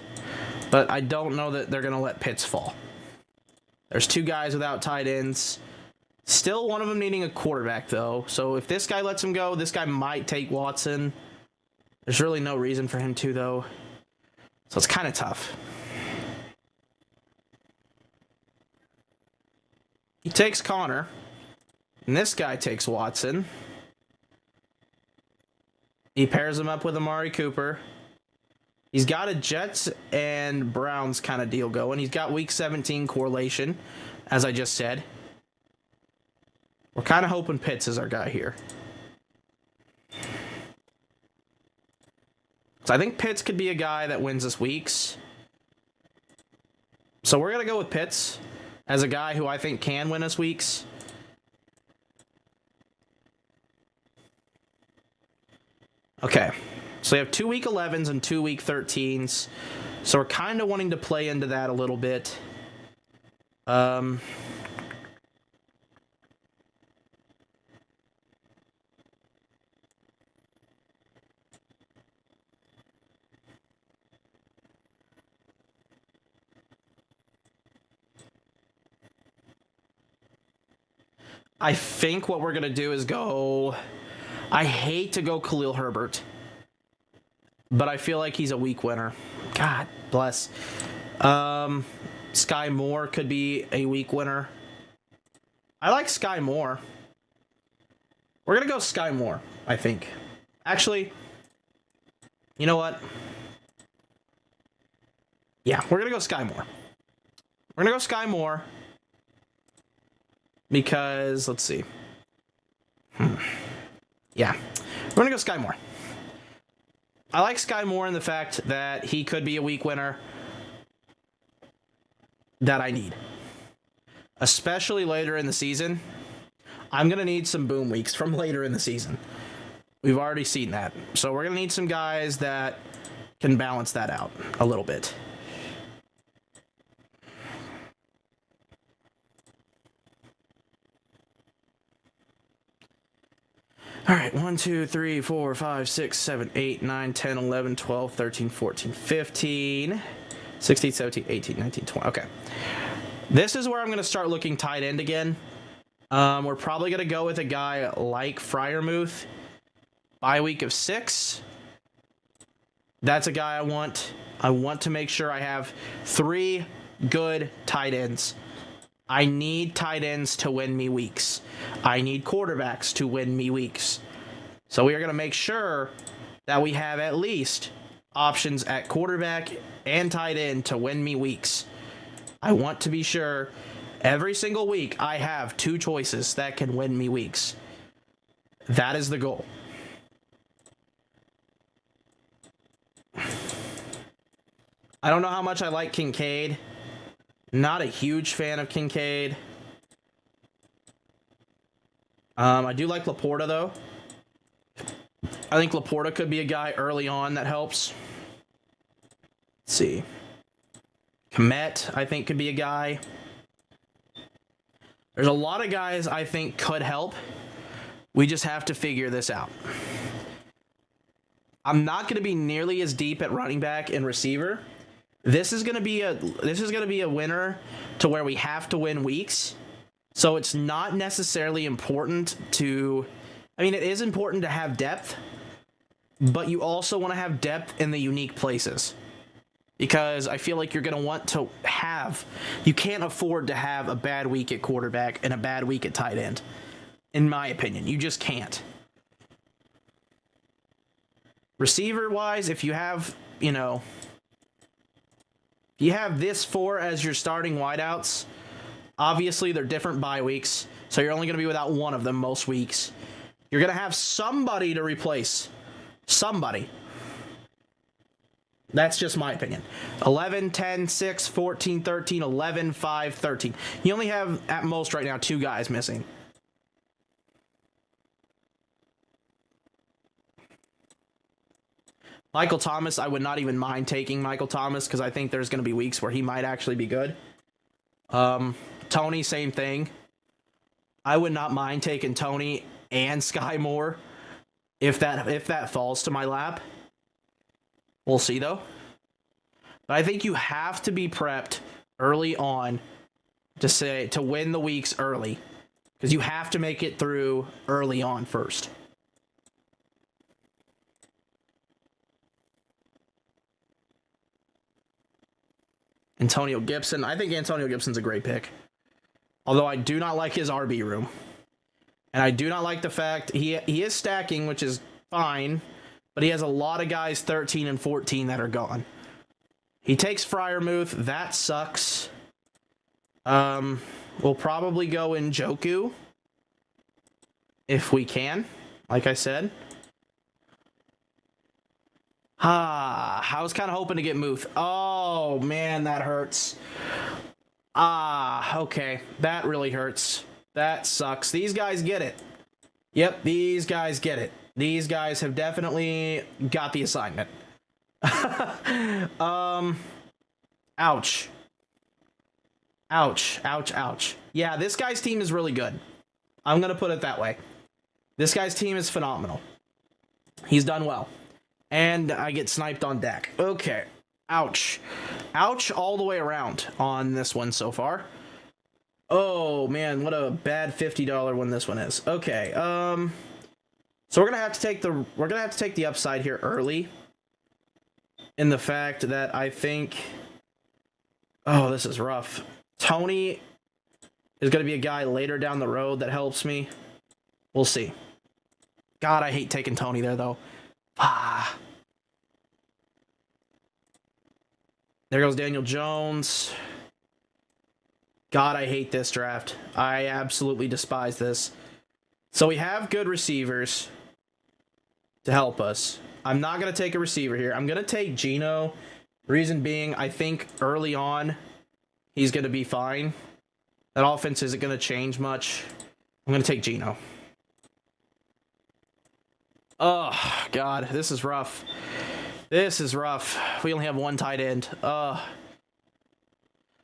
A: but I don't know that they're going to let Pitts fall. There's 2 guys without tight ends. Still one of them needing a quarterback, though. So if this guy lets him go, this guy might take Watson. There's really no reason for him to, though. So it's kind of tough. He takes Connor. And this guy takes Watson. He pairs him up with Amari Cooper. He's got a Jets and Browns kind of deal going. He's got week 17 correlation, as I just said. We're kind of hoping Pitts is our guy here. So I think Pitts could be a guy that wins us weeks. So we're going to go with Pitts as a guy who I think can win us weeks. Okay. So we have 2 week 11s and 2 week 13s. So we're kind of wanting to play into that a little bit. I think what we're going to do is go... I hate to go Khalil Herbert, but I feel like he's a week winner. God bless. Sky Moore could be a week winner. I like Sky Moore. We're going to go Sky Moore, I think. Actually, you know what? Yeah, we're going to go Sky Moore. We're going to go Sky Moore because, let's see. Yeah, we're going to go Sky Moore. I like Sky Moore in the fact that he could be a week winner that I need. Especially later in the season. I'm going to need some boom weeks from later in the season. We've already seen that. So we're going to need some guys that can balance that out a little bit. All right, 1, 2, 3, 4, 5, 6, 7, 8, 9, 10, 11, 12, 13, 14, 15, 16, 17, 18, 19, 20. Okay. This is where I'm going to start looking tight end again. We're probably going to go with a guy like Freiermuth. Bye week of 6. That's a guy I want. I want to make sure I have 3 good tight ends. I need tight ends to win me weeks. I need quarterbacks to win me weeks. So we are going to make sure that we have at least options at quarterback and tight end to win me weeks. I want to be sure every single week I have 2 choices that can win me weeks. That is the goal. I don't know how much I like Kincaid. Not a huge fan of Kincaid. I do like Laporta, though. I think Laporta could be a guy early on that helps. Let's see. Komet, I think, could be a guy. There's a lot of guys I think could help. We just have to figure this out. I'm not going to be nearly as deep at running back and receiver. This is going to be a winner to where we have to win weeks. So it's not necessarily important to, I mean, it is important to have depth, but you also want to have depth in the unique places. Because I feel like you're going to want to have, you can't afford to have a bad week at quarterback and a bad week at tight end. In my opinion, you just can't. Receiver-wise, if you have, you know, you have this 4 as your starting wideouts. Obviously, they're different bye weeks, so you're only going to be without one of them most weeks. You're going to have somebody to replace. Somebody. That's just my opinion. 11, 10, 6, 14, 13, 11, 5, 13. You only have, at most right now, 2 guys missing. Michael Thomas, I would not even mind taking Michael Thomas because I think there's going to be weeks where he might actually be good. Tony, same thing. I would not mind taking Tony and Sky Moore if that falls to my lap. We'll see, though. But I think you have to be prepped early on to win the weeks early because you have to make it through early on first. Antonio Gibson. I think Antonio Gibson's a great pick. Although I do not like his RB room. And I do not like the fact he is stacking, which is fine, but he has a lot of guys 13 and 14 that are gone. He takes Freiermuth. That sucks. We'll probably go in Njoku if we can, like I said. I was kind of hoping to get Muth. Oh, man, that hurts. Okay. That really hurts. That sucks. These guys get it. Yep, these guys get it. These guys have definitely got the assignment. Ouch. Ouch, ouch, ouch. Yeah, this guy's team is really good. I'm going to put it that way. This guy's team is phenomenal. He's done well. And I get sniped on deck. Okay. Ouch. Ouch all the way around on this one so far. Oh, man, what a bad $50 one this one is. Okay. So we're going to have to take the upside here early in the fact that I think Oh, this is rough. Tony is going to be a guy later down the road that helps me. We'll see. God, I hate taking Tony there, though. Ah. There goes Daniel Jones. God, I hate this draft. I absolutely despise this. So we have good receivers to help us. I'm not going to take a receiver here. I'm going to take Geno. Reason being, I think early on, he's going to be fine. That offense isn't going to change much. I'm going to take Geno. Oh, God, this is rough. This is rough. We only have one tight end.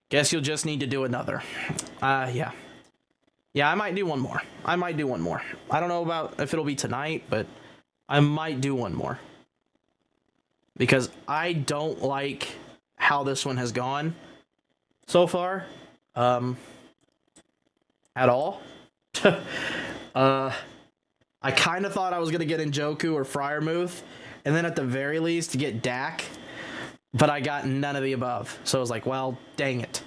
A: Guess you'll just need to do another. Yeah. Yeah, I might do one more. I don't know about if it'll be tonight, but I might do one more. Because I don't like how this one has gone so far. At all. I kind of thought I was going to get Njoku or Freiermuth, and then at the very least get Dak, but I got none of the above. So I was like, well, dang it.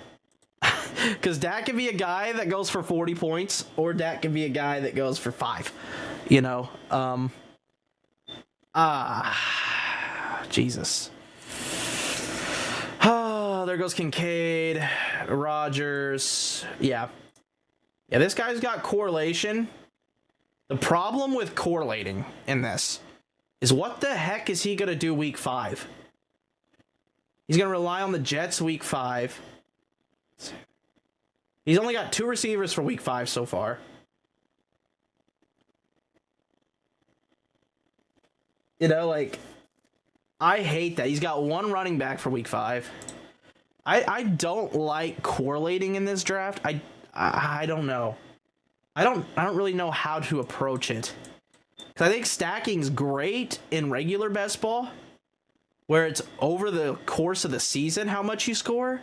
A: Because Dak can be a guy that goes for 40 points, or Dak can be a guy that goes for 5. You know? Jesus. Oh, there goes Kincaid, Rodgers. Yeah. Yeah, this guy's got correlation. The problem with correlating in this is what the heck is he going to do week 5? He's going to rely on the Jets week 5. He's only got 2 receivers for week 5 so far. You know, like, I hate that. He's got 1 running back for week 5. I don't like correlating in this draft. I don't know. I don't really know how to approach it. Because I think stacking's great in regular best ball, where it's over the course of the season how much you score.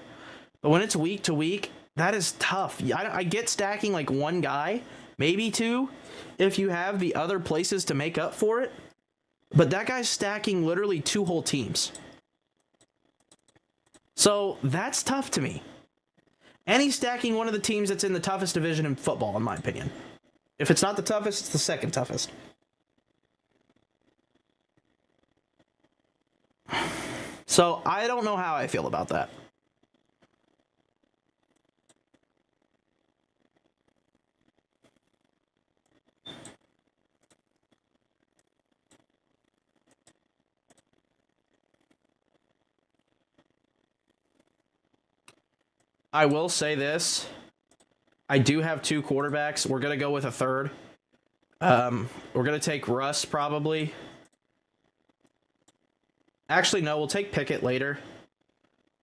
A: But when it's week to week, that is tough. I get stacking like 1 guy, maybe 2, if you have the other places to make up for it. But that guy's stacking literally 2 whole teams. So that's tough to me. And he's stacking one of the teams that's in the toughest division in football, in my opinion. If it's not the toughest, it's the second toughest. So I don't know how I feel about that. I will say this. I do have 2 quarterbacks. We're going to go with a third. We're going to take Russ probably. Actually, no, we'll take Pickett later.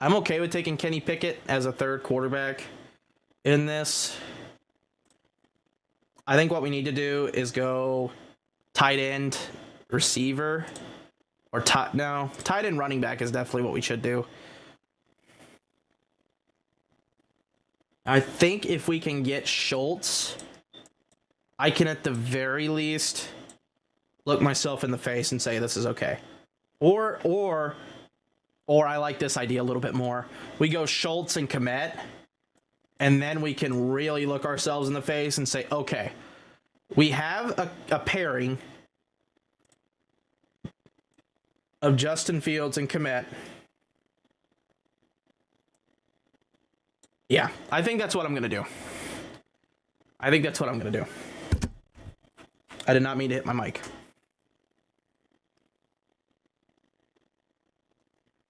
A: I'm okay with taking Kenny Pickett as a third quarterback in this. I think what we need to do is go tight end, receiver, or tight end running back is definitely what we should do. I think if we can get Schultz, I can at the very least look myself in the face and say this is okay. Or I like this idea a little bit more. We go Schultz and Kmet, and then we can really look ourselves in the face and say, okay, we have a pairing of Justin Fields and Kmet. Yeah, I think that's what I'm going to do. I did not mean to hit my mic.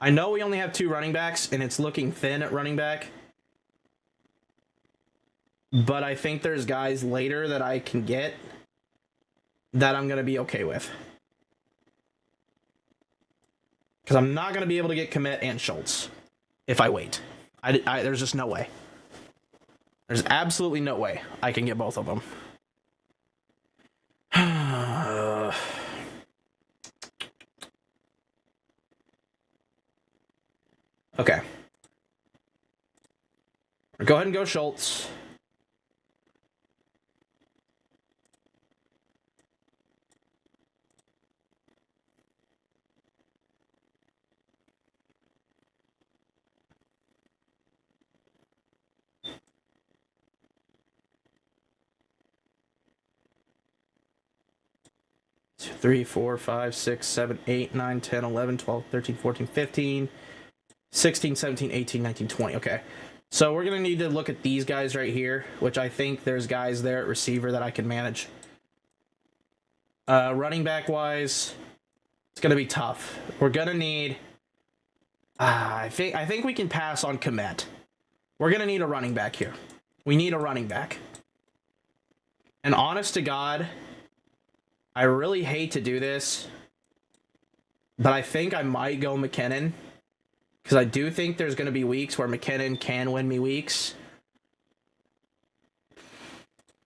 A: I know we only have 2 running backs, and it's looking thin at running back. But I think there's guys later that I can get that I'm going to be okay with. Because I'm not going to be able to get Kmet and Schultz if I wait. There's just no way. There's absolutely no way I can get both of them. Okay. Go ahead and go Schultz. 3, 4, 5, 6, 7, 8, 9, 10, 11, 12, 13, 14, 15, 16, 17, 18, 19, 20. Okay. So we're going to need to look at these guys right here, which I think there's guys there at receiver that I can manage. Running back wise, it's going to be tough. We're going to need... I think we can pass on Komet. We're going to need a running back here. We need a running back. And honest to God, I really hate to do this, but I think I might go McKinnon. Because I do think there's going to be weeks where McKinnon can win me weeks.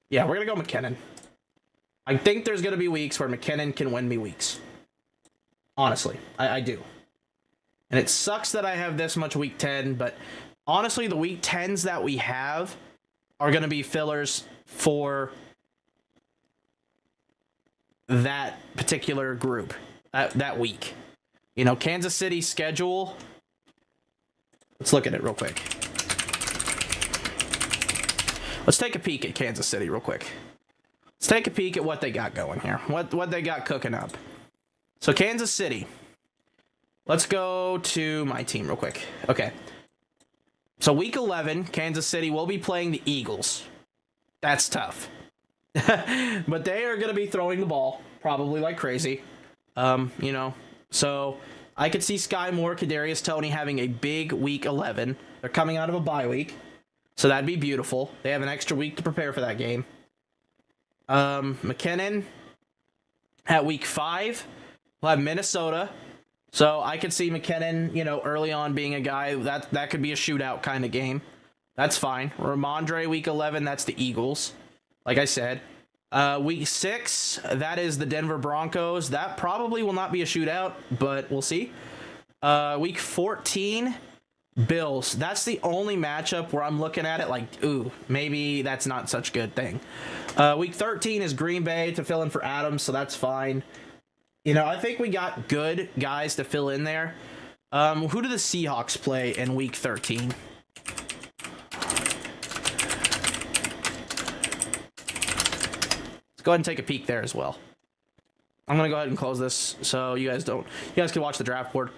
A: Yeah, we're going to go McKinnon. I think there's going to be weeks where McKinnon can win me weeks. Honestly, I do. And it sucks that I have this much week 10, but honestly, the week 10s that we have are going to be fillers for that particular group, that week. You know, Kansas City's schedule... Let's look at it real quick. Let's take a peek at Kansas City real quick. Let's take a peek at what they got going here. What they got cooking up. So Kansas City. Let's go to my team real quick. Okay. So week 11, Kansas City will be playing the Eagles. That's tough. But they are going to be throwing the ball probably like crazy. You know, so I could see Sky Moore, Kadarius Toney having a big week 11. They're coming out of a bye week, so that'd be beautiful. They have an extra week to prepare for that game. McKinnon at week 5 will have Minnesota, so I could see McKinnon, you know, early on being a guy that could be a shootout kind of game. That's fine. Ramondre week 11, that's the Eagles. Like I said, week 6, that is the Denver Broncos. That probably will not be a shootout, but we'll see. Week 14, Bills. That's the only matchup where I'm looking at it like, ooh, maybe that's not such a good thing. Week 13 is Green Bay to fill in for Adams, so that's fine. You know, I think we got good guys to fill in there. Who do the Seahawks play in week 13? Go ahead and take a peek there as well. I'm going to go ahead and close this so you guys can watch the draft board.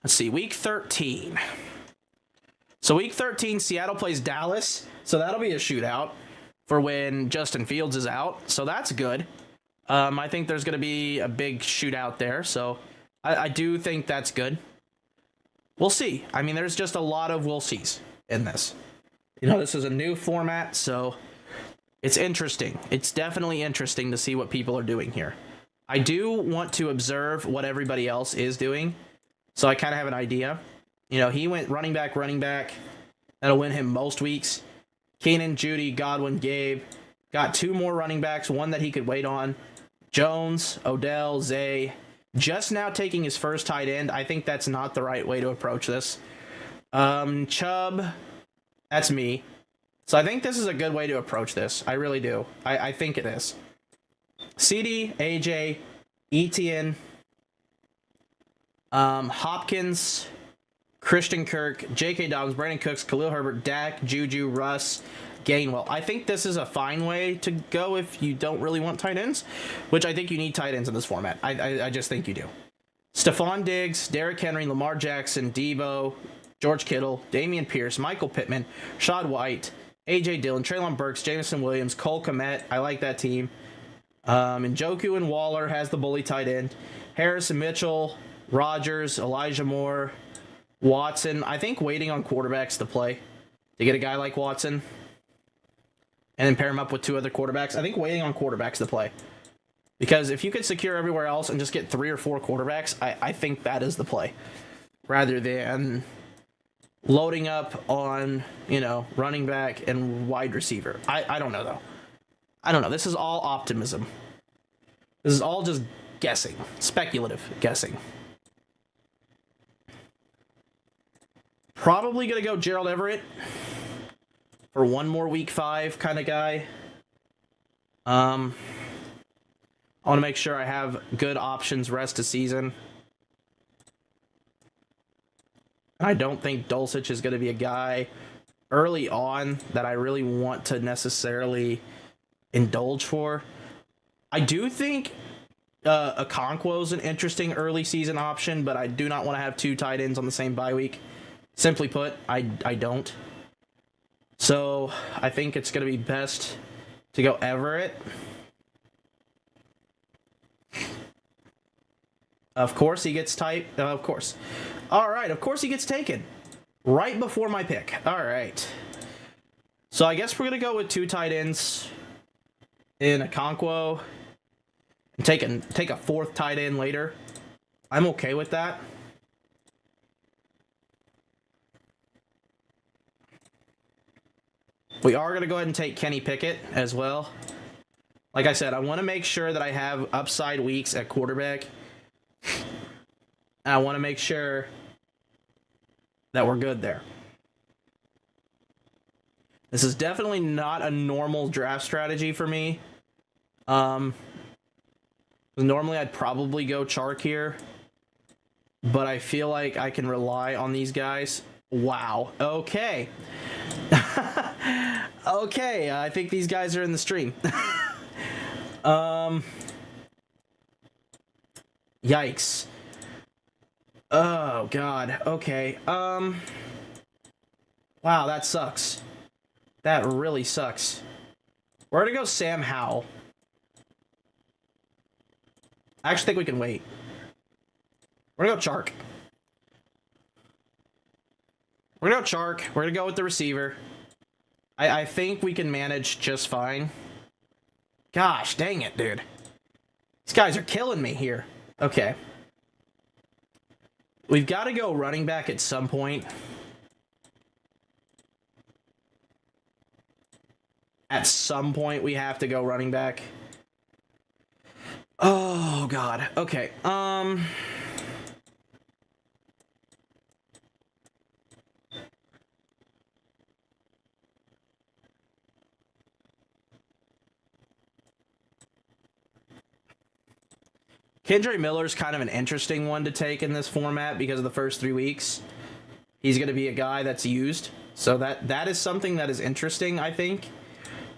A: Let's see, week 13. So week 13, Seattle plays Dallas. So that'll be a shootout for when Justin Fields is out. So that's good. I think there's going to be a big shootout there. So I do think that's good. We'll see. I mean, there's just a lot of we'll sees in this. You know, this is a new format, so it's interesting. It's definitely interesting to see what people are doing here. I do want to observe what everybody else is doing, so I kind of have an idea. You know, he went running back. That'll win him most weeks. Keenan, Judy, Godwin, Gabe. Got 2 more running backs, one that he could wait on. Jones, Odell, Zay. Just now taking his first tight end. I think that's not the right way to approach this. Chubb... That's me. So I think this is a good way to approach this. I really do. I think it is. CD, AJ, Etienne, Hopkins, Christian Kirk, J.K. Dobbins, Brandon Cooks, Khalil Herbert, Dak, Juju, Russ, Gainwell. I think this is a fine way to go if you don't really want tight ends, which I think you need tight ends in this format. I just think you do. Stephon Diggs, Derrick Henry, Lamar Jackson, Debo, George Kittle, Damian Pierce, Michael Pittman, Shad White, A.J. Dillon, Treylon Burks, Jameson Williams, Cole Kmet. I like that team. Njoku and Waller has the bully tight end. Harrison Mitchell, Rodgers, Elijah Moore, Watson. I think waiting on quarterbacks to play to get a guy like Watson and then pair him up with 2 other quarterbacks. I think waiting on quarterbacks to play. Because if you could secure everywhere else and just get 3 or 4 quarterbacks, I think that is the play. Rather than loading up on, you know, running back and wide receiver. I don't know, though. I don't know. This is all optimism. This is all just guessing. Speculative guessing. Probably going to go Gerald Everett for one more week 5 kind of guy. I want to make sure I have good options rest of season. I don't think Dulcich is going to be a guy early on that I really want to necessarily indulge for. I do think Okonkwo is an interesting early season option, but I do not want to have 2 tight ends on the same bye week. Simply put, I don't. So I think it's going to be best to go Everett. Of course he gets of course. All right, of course he gets taken. Right before my pick. All right. So I guess we're going to go with 2 tight ends in Okonkwo and take a 4th tight end later. I'm okay with that. We are going to go ahead and take Kenny Pickett as well. Like I said, I want to make sure that I have upside weeks at quarterback. I want to make sure that we're good there. This is definitely not a normal draft strategy for me. Normally I'd probably go Chark here, but I feel like I can rely on these guys. Wow. Okay. Okay, I think these guys are in the stream. Yikes. Oh, God. Okay. Wow, that sucks. That really sucks. We're gonna go Sam Howell. I actually think we can wait. We're gonna go Chark. We're gonna go Chark. We're gonna go with the receiver. I think we can manage just fine. Gosh, dang it, dude. These guys are killing me here. Okay. We've got to go running back at some point. At some point, we have to go running back. Oh, God. Okay. Kendre Miller's kind of an interesting one to take in this format because of the first 3 weeks. He's going to be a guy that's used. So that is something that is interesting, I think,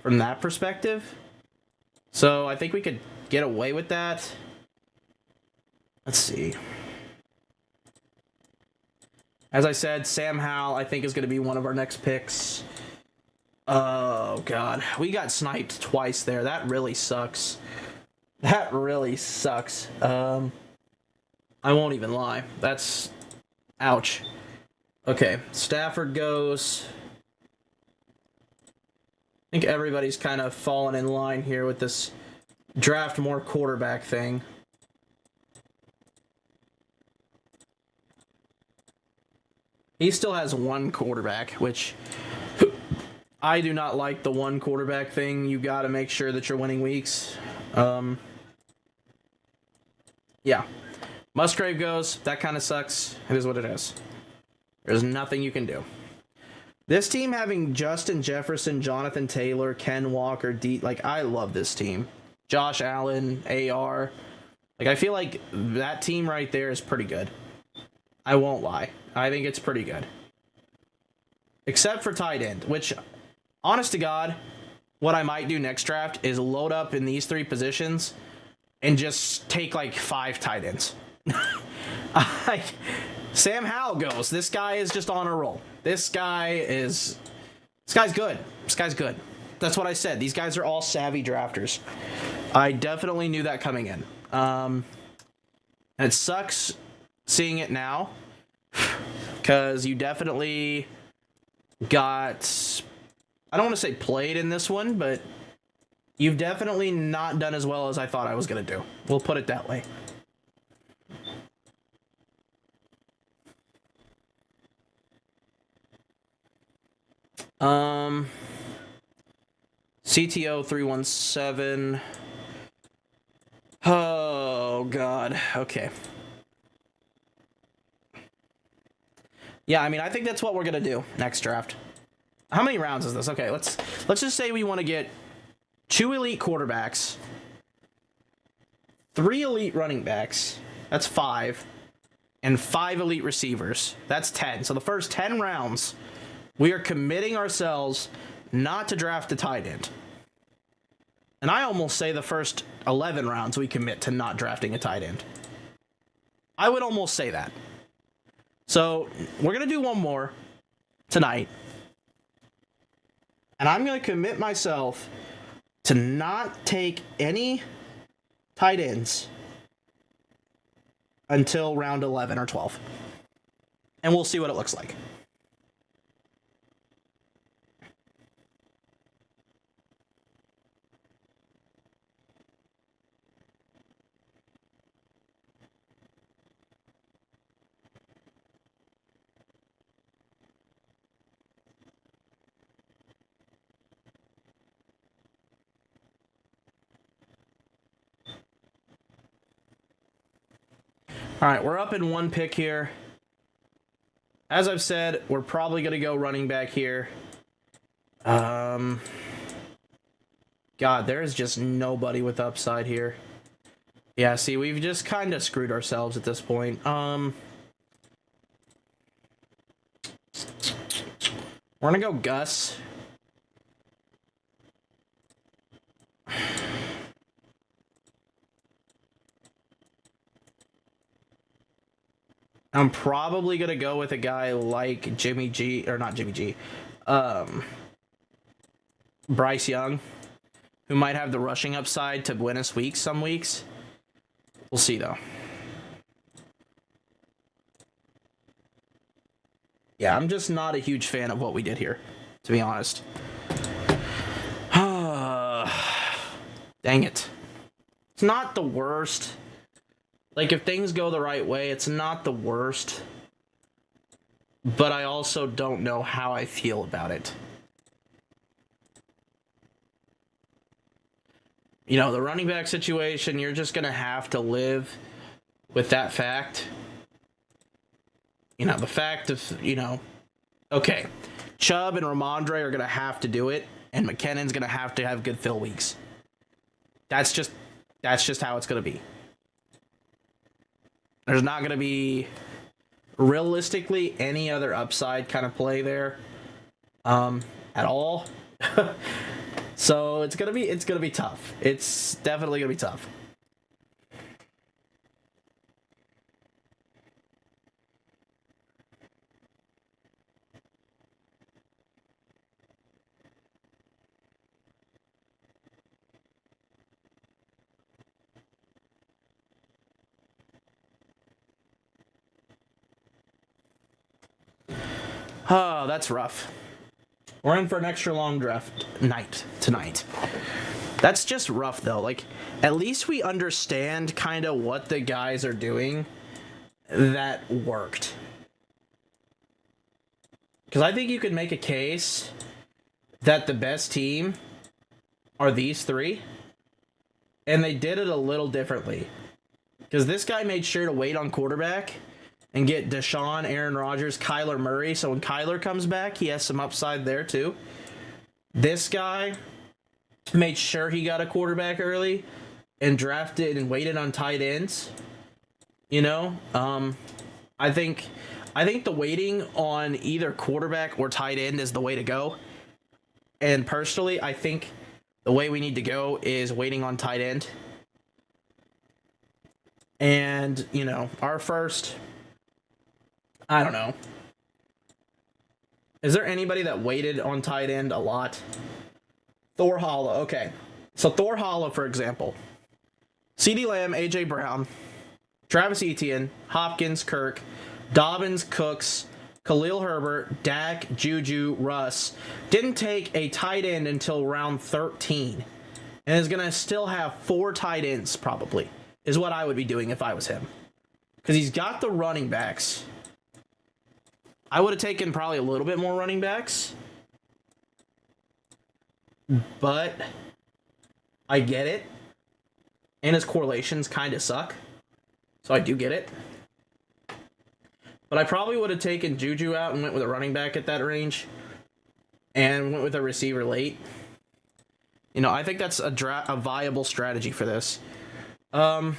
A: from that perspective. So I think we could get away with that. Let's see. As I said, Sam Howell, I think, is going to be one of our next picks. Oh, God. We got sniped twice there. That really sucks. That really sucks. I won't even lie. That's... ouch. Okay, Stafford goes. I think everybody's kind of fallen in line here with this draft more quarterback thing. He still has 1 quarterback, which I do not like the 1 quarterback thing. You got to make sure that you're winning weeks. Yeah. Musgrave goes. That kind of sucks. It is what it is. There's nothing you can do. This team having Justin Jefferson, Jonathan Taylor, Ken Walker, I love this team. Josh Allen, AR. I feel like that team right there is pretty good. I won't lie. I think it's pretty good. Except for tight end, which, honest to God, what I might do next draft is load up in these 3 positions and just take 5 tight ends. Sam Howell goes. This guy is just on a roll. This guy's good. This guy's good. That's what I said. These guys are all savvy drafters. I definitely knew that coming in. And it sucks seeing it now because you definitely got, I don't want to say played in this one, but you've definitely not done as well as I thought I was going to do. We'll put it that way. CTO 317. Oh God. Okay. Yeah, I mean, I think that's what we're gonna do next draft. How many rounds is this? Okay, let's just say we want to get 2 elite quarterbacks, 3 elite running backs. That's 5, and 5 elite receivers. That's 10. So the first 10 rounds, we are committing ourselves not to draft a tight end. And I almost say the first 11 rounds we commit to not drafting a tight end. I would almost say that. So we're going to do one more tonight. And I'm going to commit myself to not take any tight ends until round 11 or 12. And we'll see what it looks like. All right, we're up in one pick here. As I've said, we're probably going to go running back here. God, there's just nobody with upside here. Yeah, see, we've just kind of screwed ourselves at this point. We're going to go Gus. I'm probably going to go with a guy like Jimmy G, or not Jimmy G, Bryce Young, who might have the rushing upside to win us weeks some weeks. We'll see, though. Yeah, I'm just not a huge fan of what we did here, to be honest. Dang it. It's not the worst. Like, if things go the right way, it's not the worst. But I also don't know how I feel about it. You know, the running back situation, you're just going to have to live with that fact. You know, the fact of, you know, okay, Chubb and Ramondre are going to have to do it, and McKinnon's going to have good fill weeks. That's just how it's going to be. There's not going to be, realistically, any other upside kind of play there at all. So it's going to be tough. It's definitely going to be tough. Oh, that's rough. We're in for an extra long draft night tonight. That's just rough, though. Like, at least we understand kind of what the guys are doing that worked. Because I think you could make a case that the best team are these three, and they did it a little differently. Because this guy made sure to wait on quarterback and get Deshaun, Aaron Rodgers, Kyler Murray. So when Kyler comes back, he has some upside there too. This guy made sure he got a quarterback early and drafted and waited on tight ends. You know, I think the waiting on either quarterback or tight end is the way to go. And personally, I think the way we need to go is waiting on tight end. And, you know, our first, I don't know. Is there anybody that waited on tight end a lot? Thor Hollow. Okay. So Thor Hollow, for example. CeeDee Lamb, AJ Brown, Travis Etienne, Hopkins, Kirk, Dobbins, Cooks, Khalil Herbert, Dak, Juju, Russ. Didn't take a tight end until round 13. And is going to still have 4 tight ends, probably, is what I would be doing if I was him. Because he's got the running backs. I would have taken probably a little bit more running backs. But I get it. And his correlations kind of suck. So I do get it. But I probably would have taken Juju out and went with a running back at that range. And went with a receiver late. You know, I think that's a viable strategy for this. Because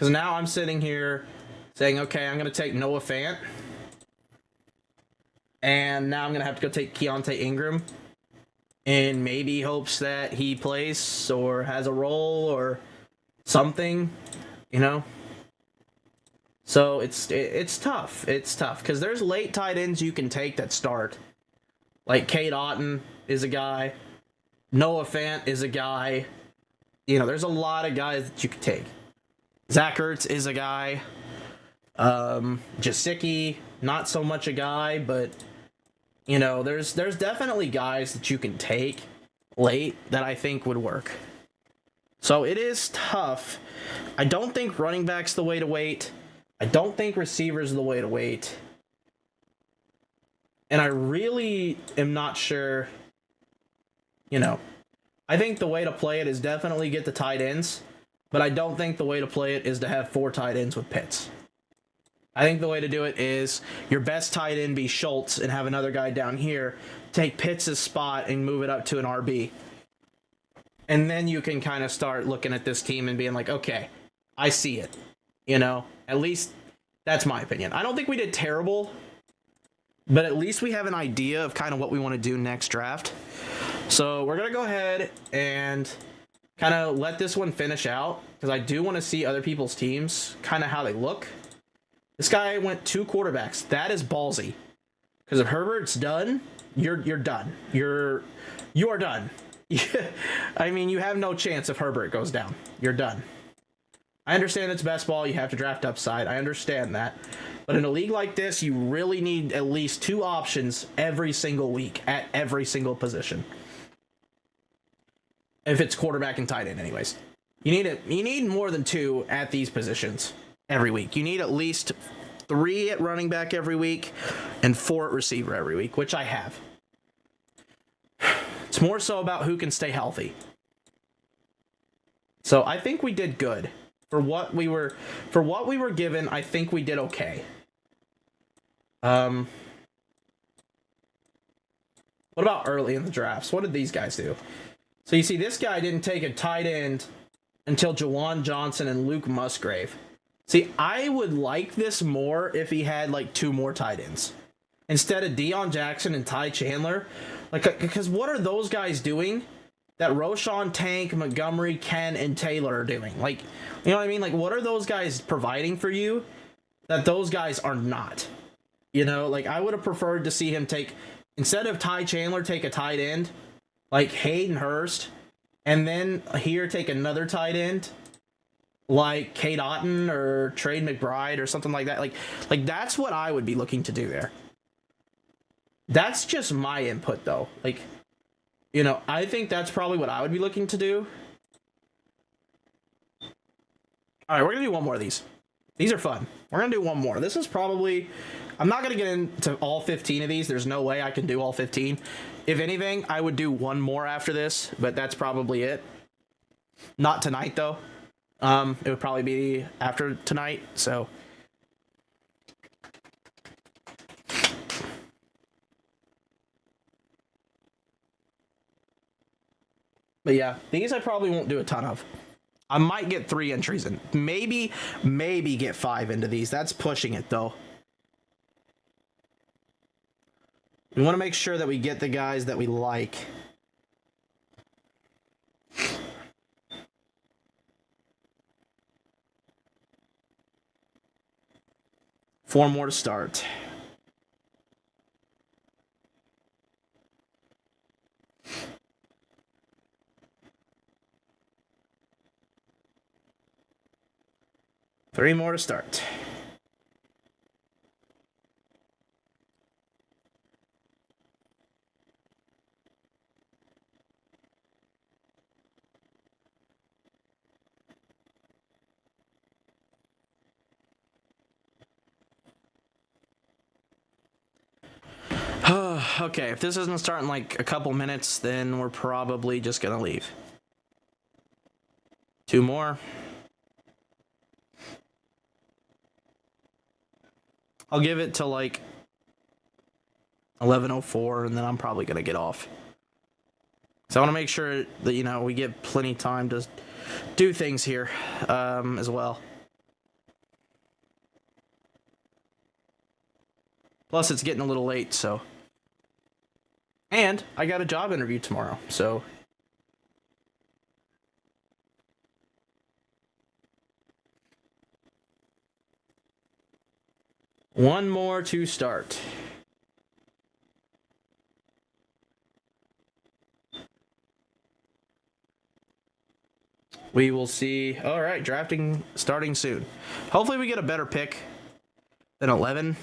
A: now I'm sitting here saying, okay, I'm going to take Noah Fant. And now I'm going to have to go take Keontae Ingram and maybe hopes that he plays or has a role or something, you know. So it's tough. It's tough because there's late tight ends you can take that start. Like Cade Otton is a guy. Noah Fant is a guy. You know, there's a lot of guys that you could take. Zach Ertz is a guy. Jasicki, not so much a guy, but you know, there's definitely guys that you can take late that I think would work. So it is tough. I don't think running back's the way to wait. I don't think receivers are the way to wait. And I really am not sure, you know, I think the way to play it is definitely get the tight ends, but I don't think the way to play it is to have 4 tight ends with Pitts. I think the way to do it is your best tight end be Schultz and have another guy down here, take Pitts' spot and move it up to an RB. And then you can kind of start looking at this team and being like, okay, I see it. You know, at least that's my opinion. I don't think we did terrible, but at least we have an idea of kind of what we want to do next draft. So we're going to go ahead and kind of let this one finish out because I do want to see other people's teams, kind of how they look. This guy went 2 quarterbacks. That is ballsy. Because if Herbert's done, you're done. You are done. I mean, you have no chance if Herbert goes down. You're done. I understand it's best ball. You have to draft upside. I understand that. But in a league like this, you really need at least 2 options every single week at every single position. If it's quarterback and tight end, anyways. You need more than 2 at these positions every week. You need at least 3 at running back every week and 4 at receiver every week, which I have. It's more so about who can stay healthy. So I think we did good. For what we were given, I think we did okay. What about early in the drafts? What did these guys do? So you see, this guy didn't take a tight end until Jawan Johnson and Luke Musgrave. See, I would like this more if he had like 2 more tight ends instead of Deion Jackson and Ty Chandler. Like, because what are those guys doing that Roshan, Tank, Montgomery, Ken, and Taylor are doing? Like, you know what I mean? Like, what are those guys providing for you that those guys are not? You know, like, I would have preferred to see him take, instead of Ty Chandler, take a tight end, like Hayden Hurst, and then here take another tight end, like Cade Otton or Trade McBride or something like that. Like that's what I would be looking to do there. That's just my input, though. Like, you know, I think that's probably what I would be looking to do. All right, we're going to do one more of these. These are fun. We're going to do one more. This is probably... I'm not going to get into all 15 of these. There's no way I can do all 15. If anything, I would do one more after this, but that's probably it. Not tonight, though. It would probably be after tonight, so... But yeah, these I probably won't do a ton of. I might get 3 entries in. Maybe get 5 into these. That's pushing it, though. We want to make sure that we get the guys that we like. Four more to start. Three more to start. Okay, if this isn't starting like a couple minutes, then we're probably just gonna leave. 2 more. I'll give it to like 11:04, and then I'm probably gonna get off. So I want to make sure that, you know, we get plenty of time to do things here as well. Plus, it's getting a little late, so. And I got a job interview tomorrow, so... One more to start. We will see. All right, drafting starting soon. Hopefully we get a better pick than 11.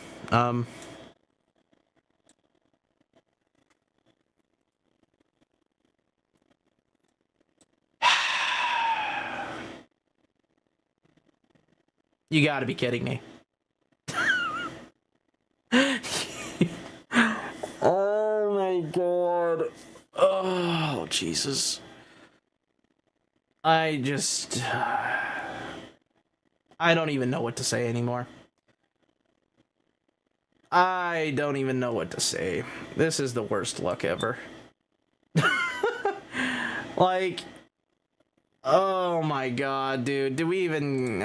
A: You got to be kidding me. Oh my god. Oh, Jesus. I don't even know what to say anymore. I don't even know what to say. This is the worst luck ever. Like, oh my god, dude. Do we even...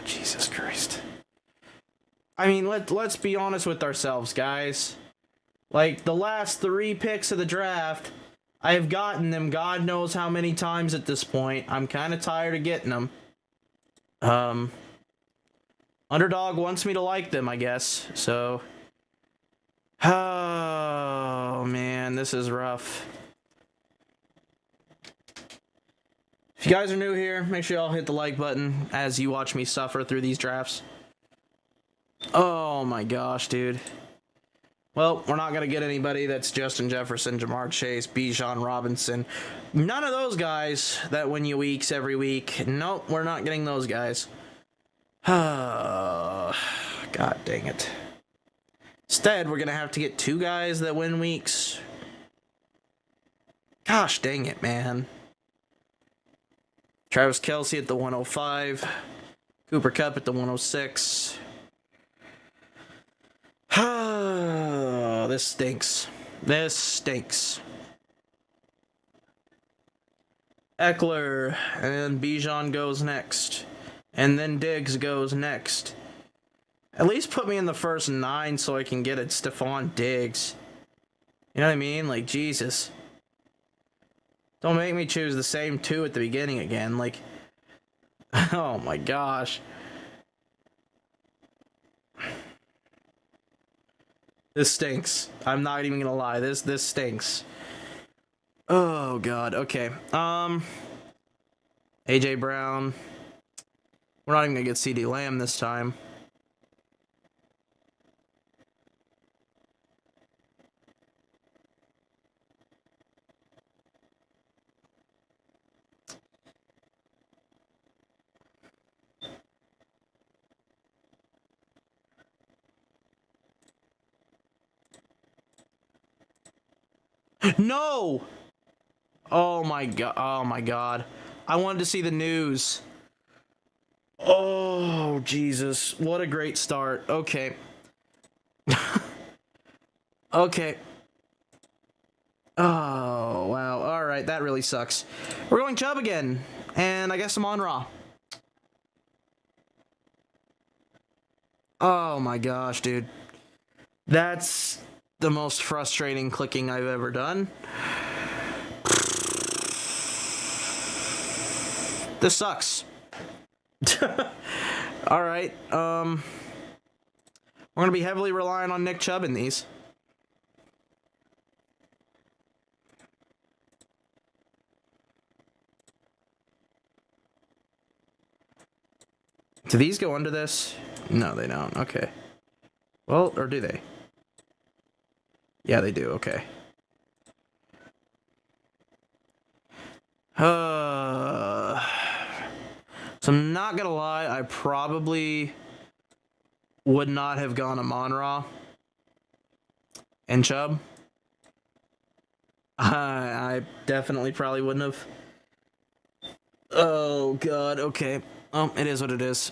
A: Jesus Christ. I mean, let's be honest with ourselves, guys. Like, the last 3 picks of the draft, I've gotten them God knows how many times at this point. I'm kind of tired of getting them. Underdog wants me to like them, I guess. So, oh, man, this is rough. If you guys are new here, make sure y'all hit the like button as you watch me suffer through these drafts. Oh, my gosh, dude. Well, we're not going to get anybody that's Justin Jefferson, Jamar Chase, Bijan Robinson. None of those guys that win you weeks every week. Nope, we're not getting those guys. God dang it. Instead, we're going to have to get 2 guys that win weeks. Gosh dang it, man. Travis Kelce at the 105. Cooper Kupp at the 106. This stinks. This stinks. Eckler and Bijan goes next. And then Diggs goes next. At least put me in the first 9 so I can get it Stephon Diggs. You know what I mean? Like, Jesus. Don't make me choose the same 2 at the beginning again. Like, oh my gosh. This stinks. I'm not even gonna lie. This stinks. Oh god. Okay. AJ Brown. We're not even gonna get CeeDee Lamb this time. No! Oh my god. Oh my god. I wanted to see the news. Oh, Jesus. What a great start. Okay. Okay. Oh, wow. Alright, that really sucks. We're going Chubb again. And I guess I'm on Raw. Oh my gosh, dude. That's the most frustrating clicking I've ever done. This sucks. Alright, we're gonna be heavily relying on Nick Chubb in these. Do these go under this? No, they don't. Okay. Well, or do they? Yeah, they do. Okay. So I'm not gonna lie, I probably would not have gone Amon-Ra and Chubb. I definitely probably wouldn't have. Oh god, okay. It is what it is.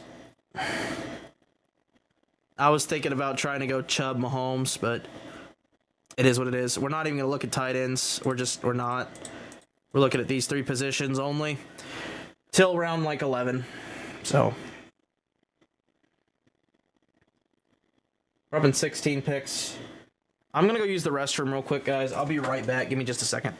A: I was thinking about trying to go Chubb Mahomes, but it is what it is. We're not even gonna look at tight ends. We're not. We're looking at these 3 positions only. Till round like 11. So. We're up in 16 picks. I'm going to go use the restroom real quick, guys. I'll be right back. Give me just a second.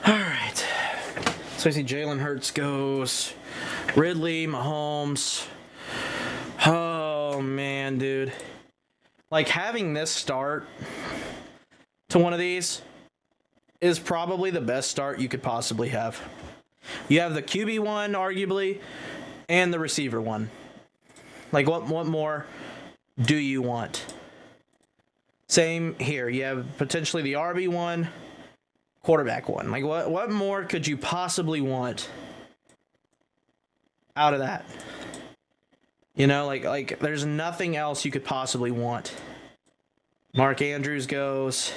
A: Alright. So I see Jalen Hurts goes. Ridley, Mahomes. Oh, man, dude. Like, having this start to one of these is probably the best start you could possibly have. You have the QB one, arguably, and the receiver one. Like, what more do you want? Same here. You have potentially the RB one, quarterback one. Like, what more could you possibly want out of that? You know, like there's nothing else you could possibly want. Mark Andrews goes.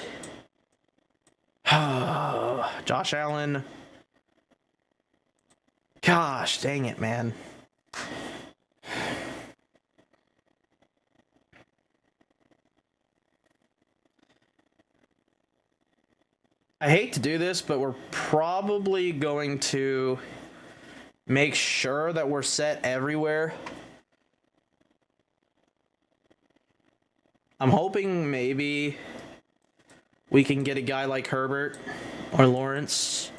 A: Josh Allen. Gosh, dang it, man. I hate to do this, but we're probably going to make sure that we're set everywhere. I'm hoping maybe we can get a guy like Herbert or Lawrence.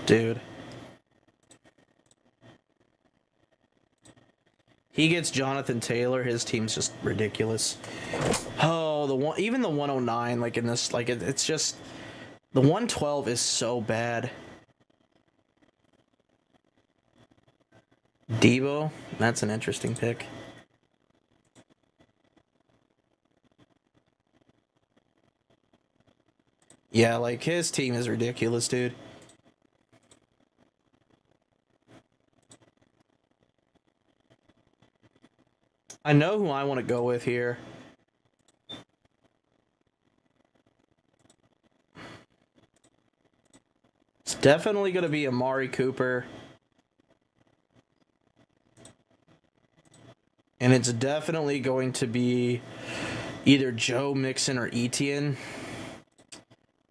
A: Dude. He gets Jonathan Taylor. His team's just ridiculous. Oh, even the 109, like in this, like it's just the 112 is so bad. Debo, that's an interesting pick. Yeah, like his team is ridiculous, dude. I know who I want to go with here. It's definitely going to be Amari Cooper. And it's definitely going to be either Joe Mixon or Etienne.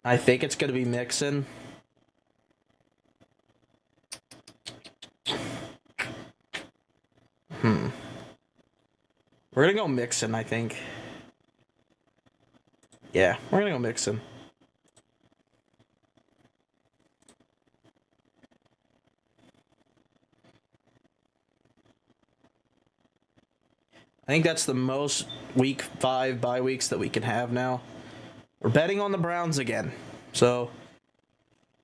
A: I think it's going to be Mixon. We're going to go Mixon, I think. Yeah, we're going to go Mixon. I think that's the most week 5 bye weeks that we can have now. We're betting on the Browns again. So,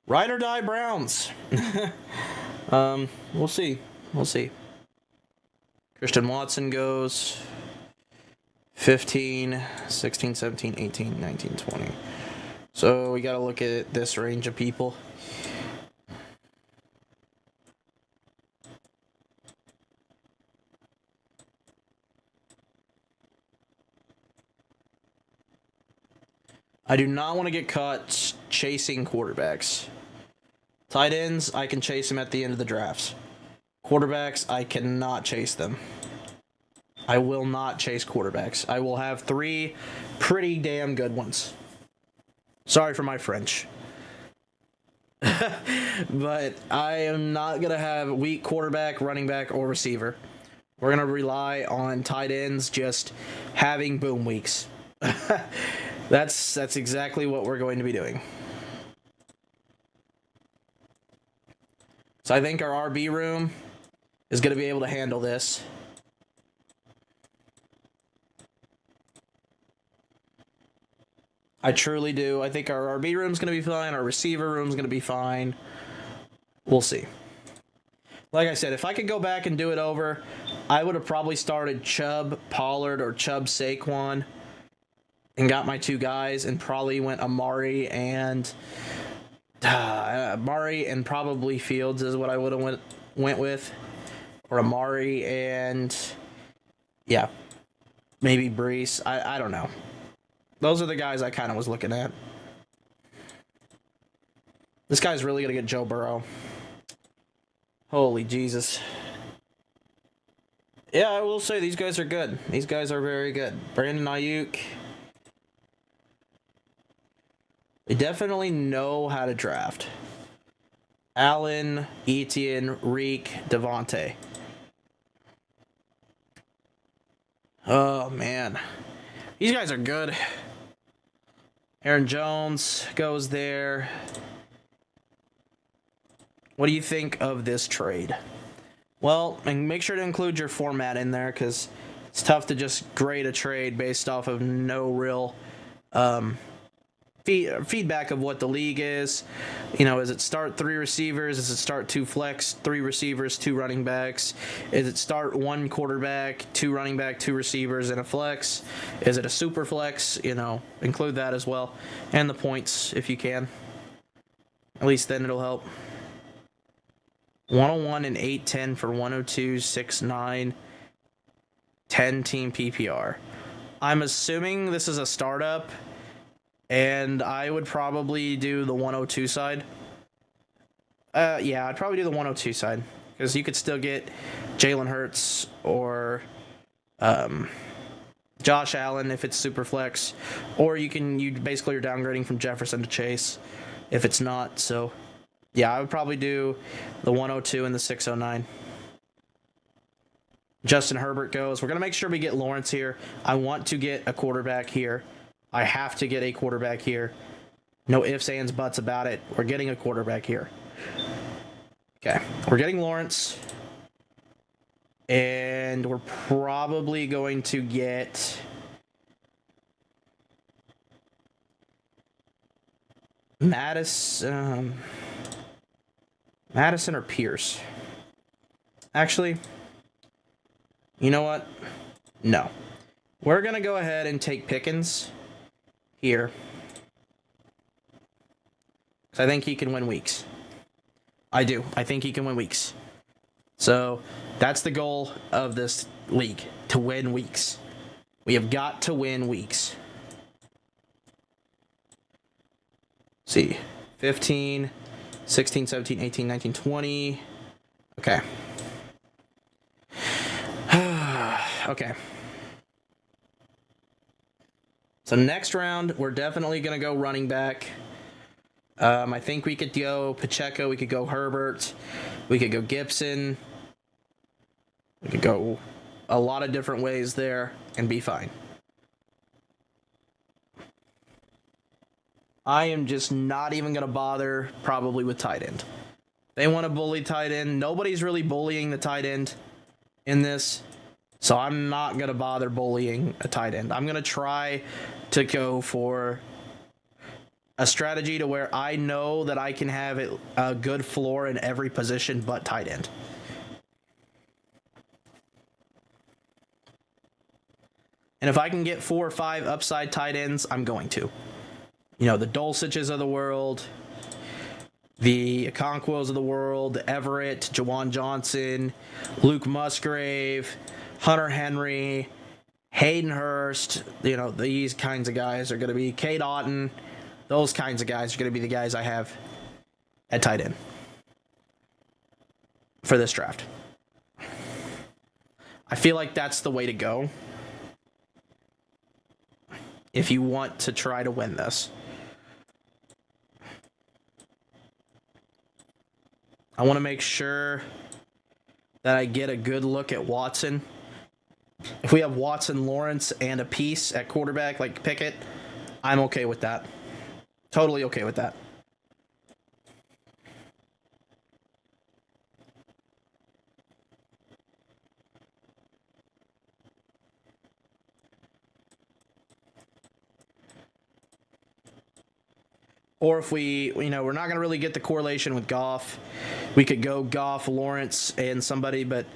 A: ride or die Browns. We'll see. We'll see. Christian Watson goes 15, 16, 17, 18, 19, 20. So we got to look at this range of people. I do not want to get caught chasing quarterbacks. Tight ends, I can chase them at the end of the drafts. Quarterbacks, I cannot chase them. I will not chase quarterbacks. I will have 3 pretty damn good ones. Sorry for my French. But I am not going to have weak quarterback, running back, or receiver. We're going to rely on tight ends just having boom weeks. That's exactly what we're going to be doing. So I think our RB room is going to be able to handle this. I truly do. I think our RB room's going to be fine. Our receiver room's going to be fine. We'll see. Like I said, if I could go back and do it over, I would have probably started Chubb Pollard or Chubb Saquon and got my two guys and probably went Amari and probably Fields is what I would have went with. Or Amari and yeah, maybe Brees. I don't know. Those are the guys I kind of was looking at. This guy's really going to get Joe Burrow. Holy Jesus. Yeah, I will say these guys are good. These guys are very good. Brandon Ayuk. They definitely know how to draft. Allen, Etienne, Reek, Devontae. Oh, man. These guys are good. Aaron Jones goes there. What do you think of this trade? Well, and make sure to include your format in there because it's tough to just grade a trade based off of no real feedback of what the league is. You know, is it start 3 receivers? Is it start 2 flex, 3 receivers, 2 running backs? Is it start 1 quarterback, 2 running back, 2 receivers, and a flex? Is it a super flex? You know, include that as well. And the points if you can. At least then it'll help. 101 and 810 for 102, 6-9, 10 team PPR. I'm assuming this is a startup, and I would probably do the 102 side. Yeah, I'd probably do the 102 side, because you could still get Jalen Hurts or Josh Allen if it's super flex, or you basically are downgrading from Jefferson to Chase if it's not, so... Yeah, I would probably do the 102 and the 609. Justin Herbert goes. We're going to make sure we get Lawrence here. I want to get a quarterback here. I have to get a quarterback here. No ifs, ands, buts about it. We're getting a quarterback here. Okay, we're getting Lawrence. And we're probably going to get... Madison or Pierce? Actually, you know what? No. We're going to go ahead and take Pickens here. Because I think he can win weeks. I do. I think he can win weeks. So, that's the goal of this league. To win weeks. We have got to win weeks. Let's see. 15... 16, 17, 18, 19, 20. Okay. Okay. So next round, we're definitely going to go running back. I think we could go Pacheco. We could go Herbert. We could go Gibson. We could go a lot of different ways there and be fine. I am just not even going to bother probably with tight end. They want to bully tight end. Nobody's really bullying the tight end in this. So I'm not going to bother bullying a tight end. I'm going to try to go for a strategy to where I know that I can have a good floor in every position but tight end. And if I can get 4 or 5 upside tight ends, I'm going to. You know, the Dulciches of the world, the Okonkwo's of the world, Everett, Jawan Johnson, Luke Musgrave, Hunter Henry, Hayden Hurst. You know, these kinds of guys are going to be Cade Otton. Those kinds of guys are going to be the guys I have at tight end for this draft. I feel like that's the way to go if you want to try to win this. I want to make sure that I get a good look at Watson. If we have Watson, Lawrence, and a piece at quarterback like Pickett, I'm okay with that. Totally okay with that. Or if we, we're not going to really get the correlation with Goff, we could go Goff, Lawrence, and somebody, but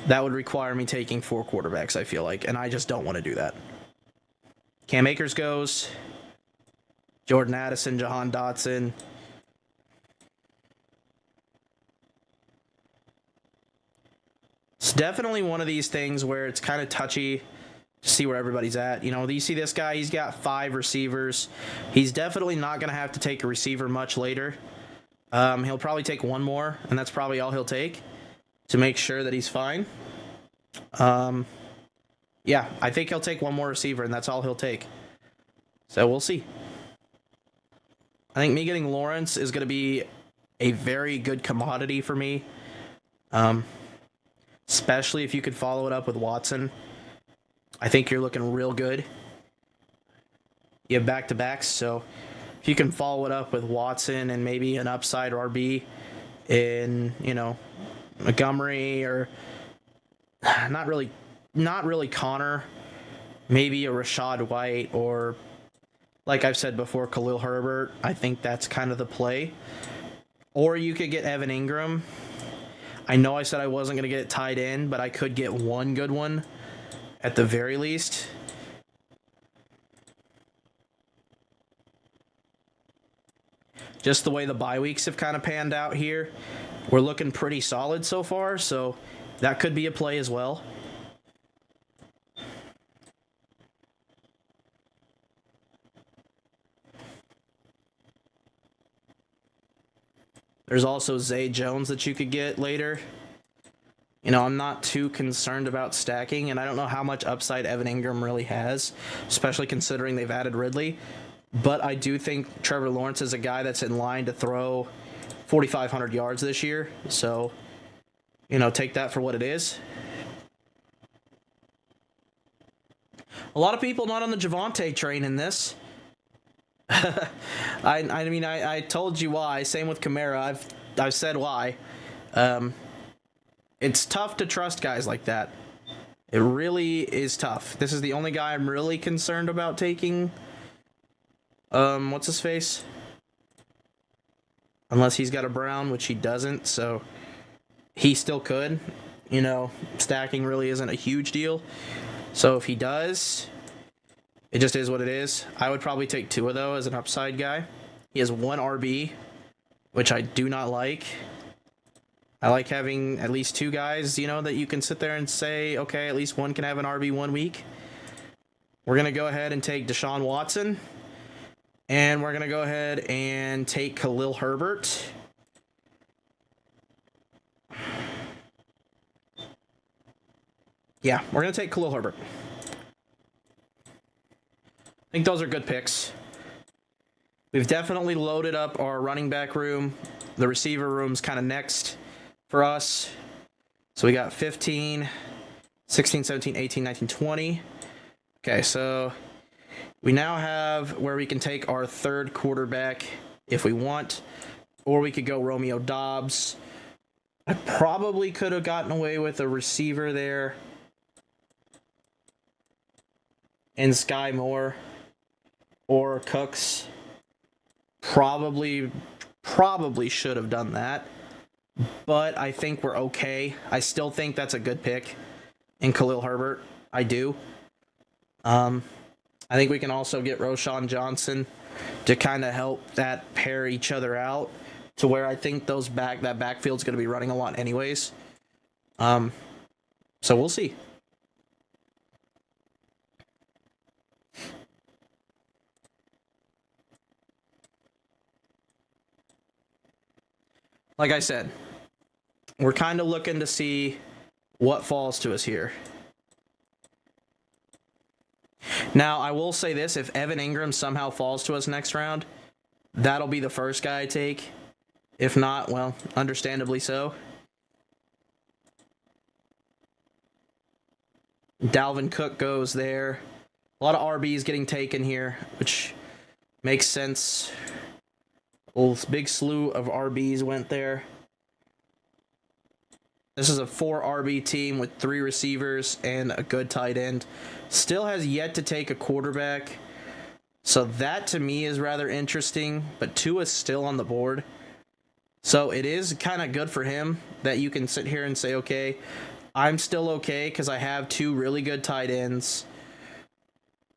A: that would require me taking 4 quarterbacks, I feel like, and I just don't want to do that. Cam Akers goes, Jordan Addison, Jahan Dotson. It's definitely one of these things where it's kind of touchy to see where everybody's at. You see this guy, he's got 5 receivers. He's definitely not going to have to take a receiver much later. He'll probably take 1 more, and that's probably all he'll take to make sure that he's fine. Yeah, I think he'll take 1 more receiver, and that's all he'll take. So we'll see. I think me getting Lawrence is going to be a very good commodity for me. Especially if you could follow it up with Watson. I think you're looking real good. You have back-to-backs, so if you can follow it up with Watson and maybe an upside RB in, Montgomery or not really Connor, maybe a Rashad White or, like I've said before, Khalil Herbert. I think that's kind of the play. Or you could get Evan Ingram. I know I said I wasn't going to get it tied in, but I could get 1 good one at the very least. Just the way the bye weeks have kind of panned out here, we're looking pretty solid so far, so that could be a play as well. There's also Zay Jones that you could get later. I'm not too concerned about stacking, and I don't know how much upside Evan Ingram really has, especially considering they've added Ridley. But I do think Trevor Lawrence is a guy that's in line to throw 4,500 yards this year. So, take that for what it is. A lot of people not on the Javonte train in this. I told you why. Same with Kamara. I've said why. It's tough to trust guys like that. It really is tough. This is the only guy I'm really concerned about taking. What's his face? Unless he's got a Brown, which he doesn't, so he still could. Stacking really isn't a huge deal. So if he does, it just is what it is. I would probably take Tua, though, as an upside guy. He has 1 RB, which I do not like. I like having at least 2 guys, that you can sit there and say, okay, at least one can have an RB 1 week. We're going to go ahead and take Deshaun Watson. And we're going to go ahead and take Khalil Herbert. Yeah, we're going to take Khalil Herbert. I think those are good picks. We've definitely loaded up our running back room. The receiver room's kind of next for us. So we got 15, 16, 17, 18, 19, 20. Okay, so we now have where we can take our 3rd quarterback if we want, or we could go Romeo Doubs. I probably could have gotten away with a receiver there and Sky Moore or Cooks. Probably should have done that, but I think we're okay. I still think that's a good pick in Khalil Herbert. I do. I think we can also get Roshan Johnson to kind of help that pair each other out to where I think that backfield's going to be running a lot anyways. So we'll see. Like I said, we're kind of looking to see what falls to us here. Now, I will say this, if Evan Ingram somehow falls to us next round, that'll be the first guy I take. If not, well, understandably so. Dalvin Cook goes there. A lot of RBs getting taken here, which makes sense. A big slew of RBs went there. This is a 4 RB team with 3 receivers and a good tight end. Still has yet to take a quarterback. So that to me is rather interesting, but Tua is still on the board. So it is kind of good for him that you can sit here and say, okay, I'm still okay because I have 2 really good tight ends.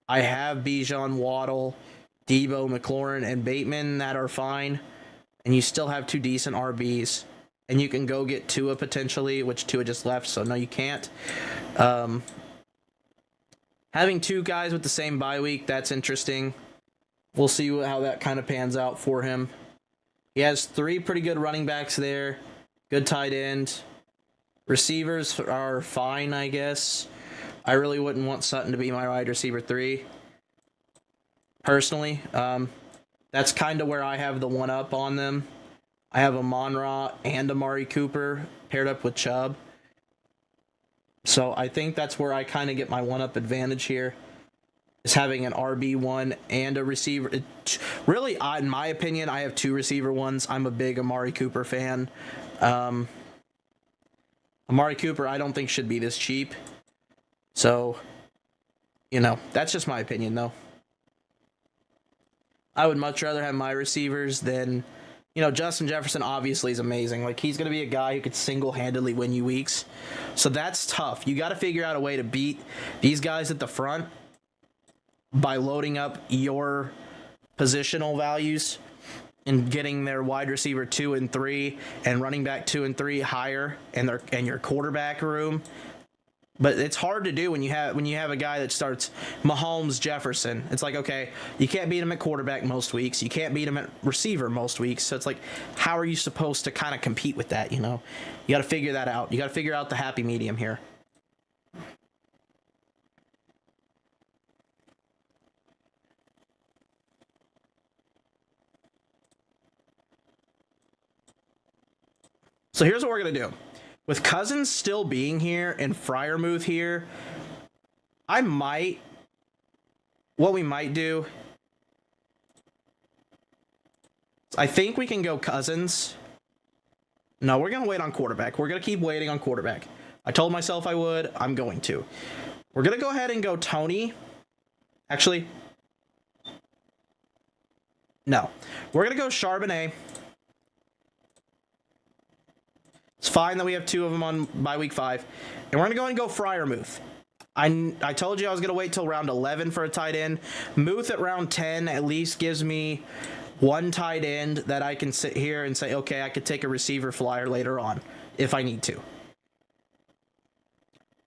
A: I have Bijan, Waddle, Debo, McLaurin, and Bateman that are fine. And you still have 2 decent RBs. And you can go get Tua potentially, which Tua just left, so no, you can't. Having 2 guys with the same bye week, that's interesting. We'll see how that kind of pans out for him. He has 3 pretty good running backs there. Good tight end. Receivers are fine, I guess. I really wouldn't want Sutton to be my wide receiver 3. Personally. That's kind of where I have the one up on them. I have Amon-Ra and Amari Cooper paired up with Chubb. So I think that's where I kind of get my one-up advantage here, is having an RB1 and a receiver. Really, in my opinion, I have 2 receiver ones. I'm a big Amari Cooper fan. Amari Cooper, I don't think should be this cheap. So, that's just my opinion, though. I would much rather have my receivers than... Justin Jefferson obviously is amazing. Like, he's going to be a guy who could single-handedly win you weeks. So that's tough. You got to figure out a way to beat these guys at the front by loading up your positional values and getting their wide receiver 2 and 3 and running back 2 and 3 higher and your quarterback room. But it's hard to do when you have a guy that starts Mahomes, Jefferson. It's like, okay, you can't beat him at quarterback most weeks. You can't beat him at receiver most weeks. So it's like, how are you supposed to kind of compete with that, You got to figure that out. You got to figure out the happy medium here. So here's what we're going to do. With Cousins still being here and Freiermuth here, what we might do, I think we can go Cousins. No, we're going to wait on quarterback. We're going to keep waiting on quarterback. I told myself I would. I'm going to. We're going to go ahead and go Tony. Actually, no. We're going to go Charbonnet. It's fine that we have 2 of them on by week 5. And we're going to go ahead and go Freiermuth. I told you I was going to wait till round 11 for a tight end. Muth at round 10 at least gives me 1 tight end that I can sit here and say, okay, I could take a receiver flyer later on if I need to.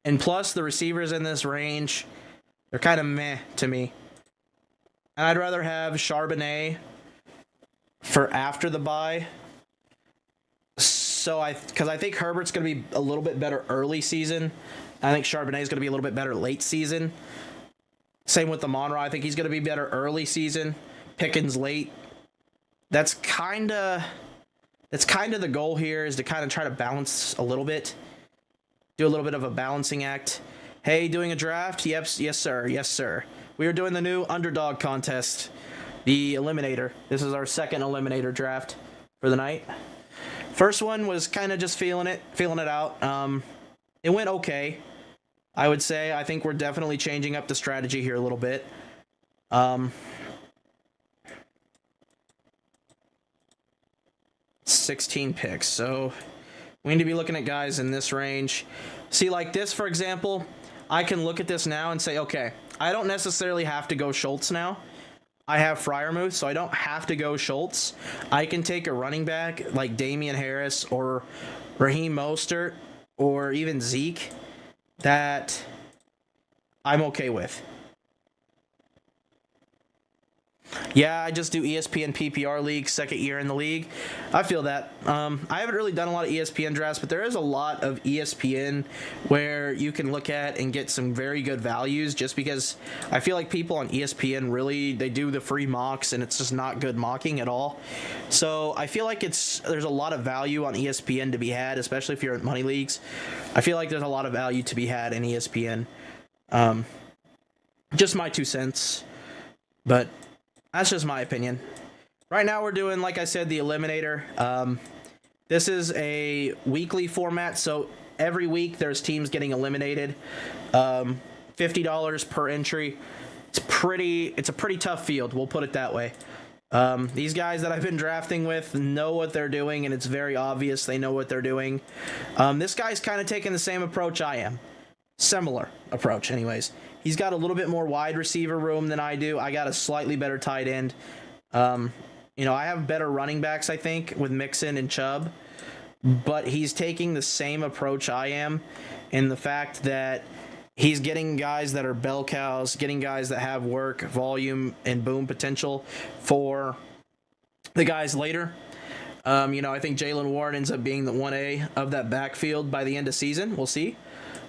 A: And plus, the receivers in this range, they're kind of meh to me. And I'd rather have Charbonnet for after the bye. Because I think Herbert's going to be a little bit better early season. I think Charbonnet is going to be a little bit better late season. Same with the Amon-Ra. I think he's going to be better early season. Pickens late. That's kind of the goal here, is to kind of try to balance a little bit. Do a little bit of a balancing act. Hey, doing a draft? Yep, yes, sir. Yes, sir. We are doing the new Underdog contest. The Eliminator. This is our second Eliminator draft for the night. First one was kind of just feeling it out. It went okay, I would say. I think we're definitely changing up the strategy here a little bit. 16 picks, so we need to be looking at guys in this range. See, like this, for example, I can look at this now and say, okay, I don't necessarily have to go Schultz now. I have Freiermuth, so I don't have to go Schultz. I can take a running back like Damian Harris or Raheem Mostert or even Zeke that I'm okay with. Yeah, I just do ESPN PPR league, second year in the league. I feel that. I haven't really done a lot of ESPN drafts, but there is a lot of ESPN where you can look at and get some very good values, just because I feel like people on ESPN really, they do the free mocks and it's just not good mocking at all. So I feel like there's a lot of value on ESPN to be had, especially if you're in money leagues. I feel like there's a lot of value to be had in ESPN. Just my 2 cents, but that's just my opinion. Right now we're doing, like I said, the Eliminator. This is a weekly format, so every week there's teams getting eliminated. $50 per entry. It's a pretty tough field, we'll put it that way. These guys that I've been drafting with know what they're doing, and it's very obvious they know what they're doing. This guy's kind of taking the same approach I am. Similar approach, anyways. He's got a little bit more wide receiver room than I do. I got a slightly better tight end. I have better running backs, I think, with Mixon and Chubb. But he's taking the same approach I am, in the fact that he's getting guys that are bell cows, getting guys that have work, volume, and boom potential for the guys later. I think Jalen Warren ends up being the 1A of that backfield by the end of season. We'll see.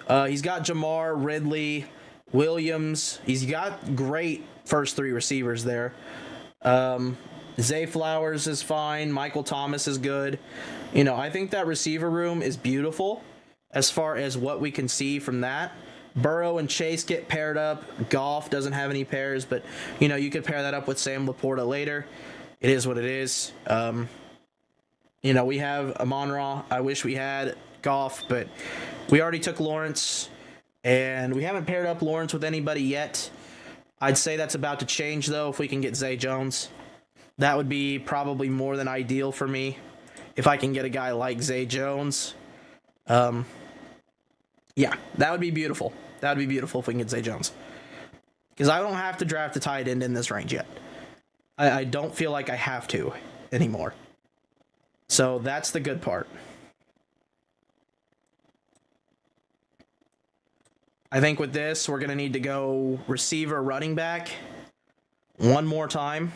A: He's got Jamar, Ridley, Williams. He's got great first 3 receivers there. Zay Flowers is fine. Michael Thomas is good. I think that receiver room is beautiful as far as what we can see from that. Burrow and Chase get paired up. Goff doesn't have any pairs, but, you could pair that up with Sam Laporta later. It is what it is. We have Amon-Ra. I wish we had Goff, but we already took Lawrence, and we haven't paired up Lawrence with anybody yet. I'd say that's about to change, though, if we can get Zay Jones. That would be probably more than ideal for me, if I can get a guy like Zay Jones. Yeah, that would be beautiful. That would be beautiful if we can get Zay Jones. Because I don't have to draft a tight end in this range yet. I don't feel like I have to anymore. So that's the good part. I think with this, we're going to need to go receiver, running back one more time.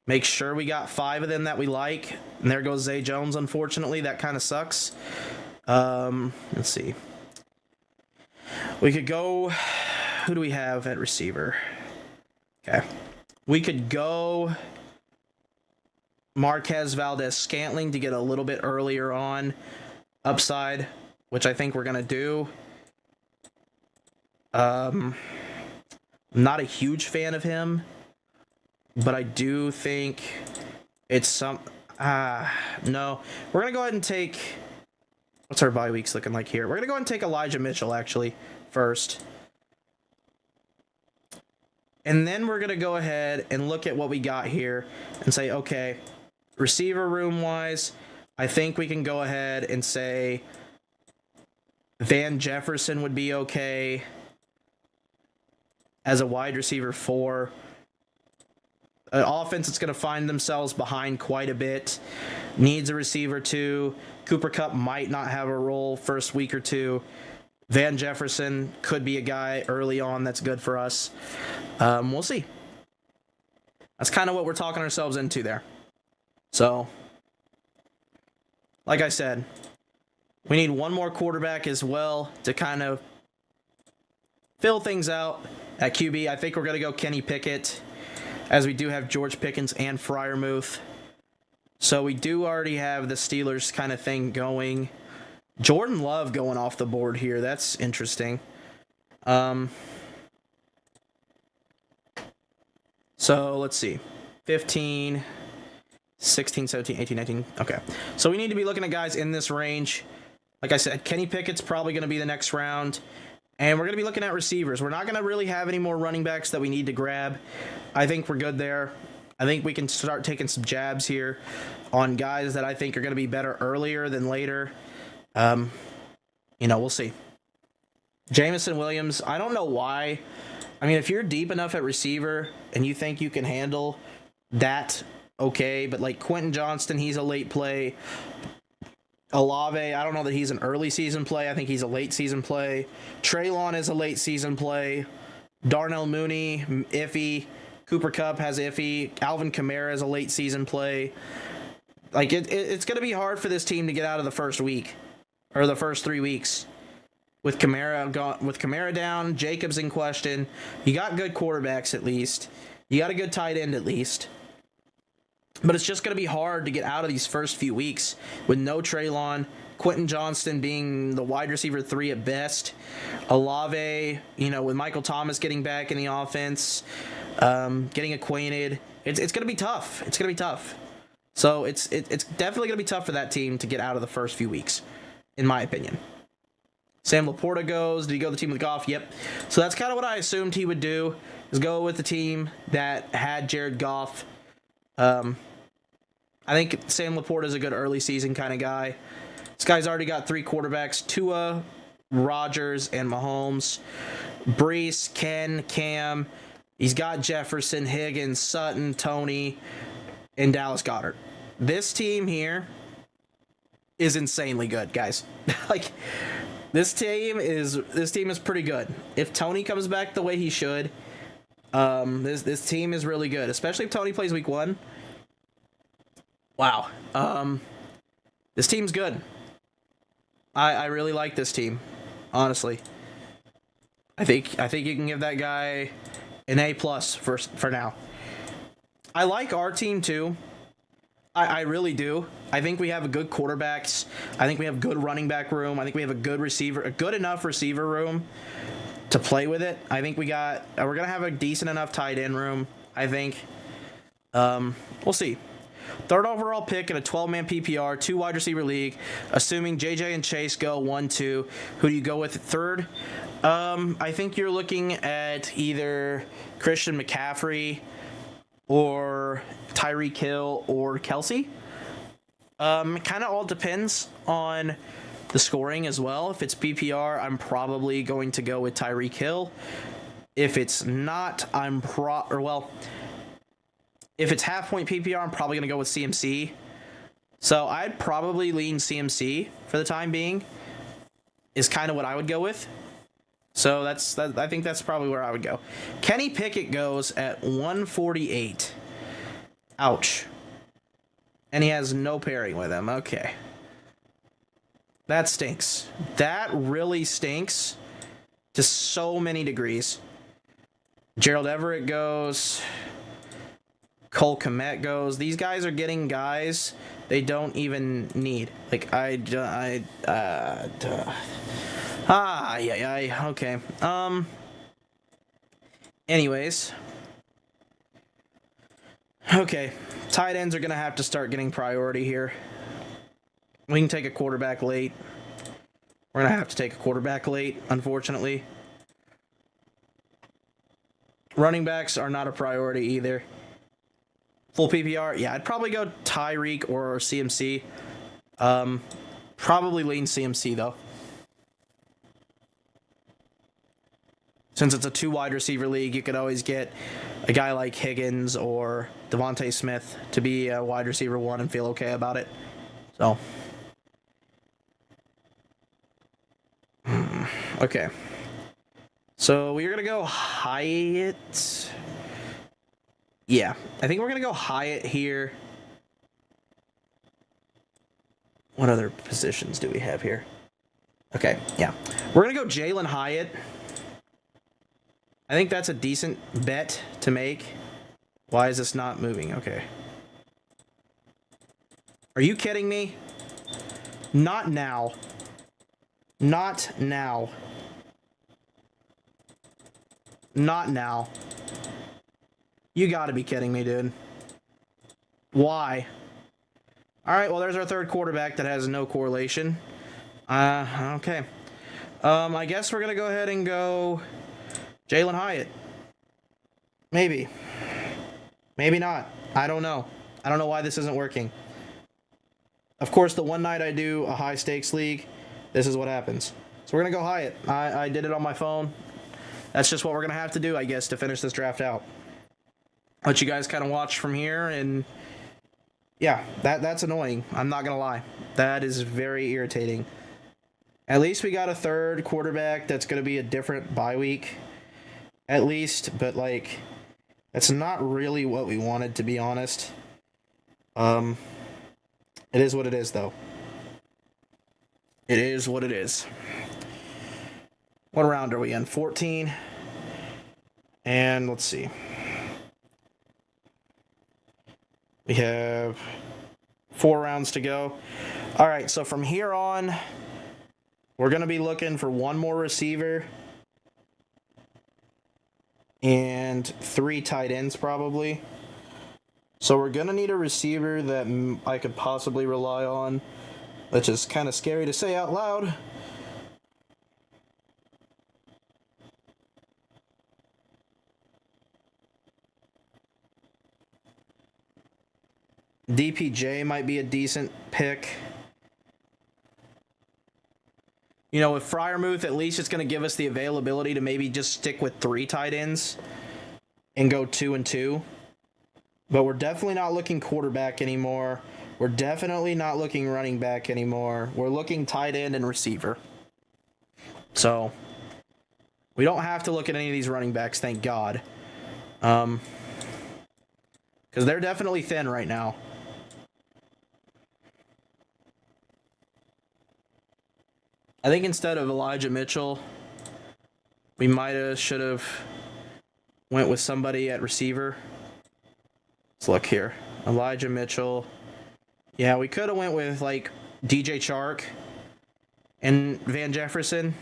A: Make sure we got 5 of them that we like. And there goes Zay Jones, unfortunately. That kind of sucks. Let's see. We could go... Who do we have at receiver? Okay. We could go Marquez Valdez-Scantling to get a little bit earlier on upside, which I think we're going to do. Not a huge fan of him, but I do think it's some... no. We're going to go ahead and take... What's our bye weeks looking like here? We're going to go ahead and take Elijah Mitchell, actually, first. And then we're going to go ahead and look at what we got here and say, okay, receiver room-wise, I think we can go ahead and say Van Jefferson would be okay as a wide receiver 4. An offense that's going to find themselves behind quite a bit. Needs a receiver 2. Cooper Kupp might not have a role first week or 2. Van Jefferson could be a guy early on that's good for us. We'll see. That's kind of what we're talking ourselves into there. So, like I said, we need one more quarterback as well to kind of fill things out at QB. I think we're going to go Kenny Pickett, as we do have George Pickens and Freiermuth. So we do already have the Steelers kind of thing going. Jordan Love going off the board here. That's interesting. So let's see. 15, 16, 17, 18, 19. Okay. So we need to be looking at guys in this range. Like I said, Kenny Pickett's probably going to be the next round. And we're going to be looking at receivers. We're not going to really have any more running backs that we need to grab. I think we're good there. I think we can start taking some jabs here on guys that I think are going to be better earlier than later. We'll see. Jameson Williams, I don't know why. I mean, if you're deep enough at receiver and you think you can handle that, okay. But like Quentin Johnston, he's a late play. Olave, I don't know that he's an early season play. I think he's a late season play. Treylon is a late season play. Darnell Mooney, iffy. Cooper Kupp has iffy. Alvin Kamara is a late season play. Like it's going to be hard for this team to get out of the first week or the first 3 weeks with Kamara down, Jacobs in question. You got good quarterbacks at least. You got a good tight end at least. But it's just going to be hard to get out of these first few weeks with no Treylon, Quentin Johnston being the wide receiver 3 at best. Olave, with Michael Thomas getting back in the offense, getting acquainted. It's going to be tough. It's going to be tough. So it's definitely going to be tough for that team to get out of the first few weeks, in my opinion. Sam Laporta goes. Did he go to the team with Goff? Yep. So that's kind of what I assumed he would do, is go with the team that had Jared Goff. I think Sam Laporta is a good early season kind of guy. This guy's already got 3 quarterbacks: Tua, Rodgers, and Mahomes. Brees, Ken, Cam. He's got Jefferson, Higgins, Sutton, Tony, and Dallas Goedert. This team here is insanely good, guys. This team is pretty good. If Tony comes back the way he should, this team is really good, especially if Tony plays week 1. Wow. This team's good. I really like this team, honestly. I think you can give that guy an A+ for now. I like our team too. I really do. I think we have good quarterbacks. I think we have good running back room. I think we have a good enough receiver room to play with it. I think we're gonna have a decent enough tight end room, I think. We'll see. 3rd overall pick in a 12-man PPR, 2 wide receiver league, assuming JJ and Chase go 1-2. Who do you go with at 3rd? I think you're looking at either Christian McCaffrey or Tyreek Hill or Kelsey. Kind of all depends on the scoring as well. If it's PPR, I'm probably going to go with Tyreek Hill. If it's not, if it's half-point PPR, I'm probably going to go with CMC. So I'd probably lean CMC for the time being, is kind of what I would go with. So I think that's probably where I would go. Kenny Pickett goes at 148. Ouch. And he has no pairing with him. Okay. That stinks. That really stinks to so many degrees. Gerald Everett goes. Cole Kmet goes. These guys are getting guys they don't even need. Okay. Anyways. Okay. Tight ends are going to have to start getting priority here. We can take a quarterback late. We're going to have to take a quarterback late, unfortunately. Running backs are not a priority either. Full PPR? Yeah, I'd probably go Tyreek or CMC. Probably lean CMC, though. Since it's a 2 wide receiver league, you could always get a guy like Higgins or Devontae Smith to be a wide receiver 1 and feel okay about it. So. Okay. So we're going to go Hyatt. Yeah, I think we're going to go Hyatt here. What other positions do we have here? Okay, yeah. We're going to go Jalen Hyatt. I think that's a decent bet to make. Why is this not moving? Okay. Are you kidding me? Not now. Not now. Not now. You gotta be kidding me, dude. Why? Alright, well, there's our 3rd quarterback that has no correlation. Okay. I guess we're gonna go ahead and go Jalen Hyatt. Maybe. Maybe not. I don't know. I don't know why this isn't working. Of course, the one night I do a high-stakes league, this is what happens. So we're gonna go Hyatt. I did it on my phone. That's just what we're gonna have to do, I guess, to finish this draft out. Let you guys kind of watch from here, and yeah, that's annoying. I'm not gonna lie. That is very irritating. At least we got a 3rd quarterback that's gonna be a different bye week. At least, but that's not really what we wanted, to be honest. It is what it is, though. It is what it is. What round are we in? 14. And let's see. We have 4 rounds to go. All right, so from here on, we're going to be looking for one more receiver and 3 tight ends probably. So we're going to need a receiver that I could possibly rely on, which is kind of scary to say out loud. DPJ might be a decent pick. You know, with Freiermuth, at least it's going to give us the availability to maybe just stick with 3 tight ends and go 2 and 2. But we're definitely not looking quarterback anymore. We're definitely not looking running back anymore. We're looking tight end and receiver. So, we don't have to look at any of these running backs, thank God. Because they're definitely thin right now. I think instead of Elijah Mitchell, we should have went with somebody at receiver. Let's look here. Elijah Mitchell. Yeah, we could have went with like DJ Chark and Van Jefferson.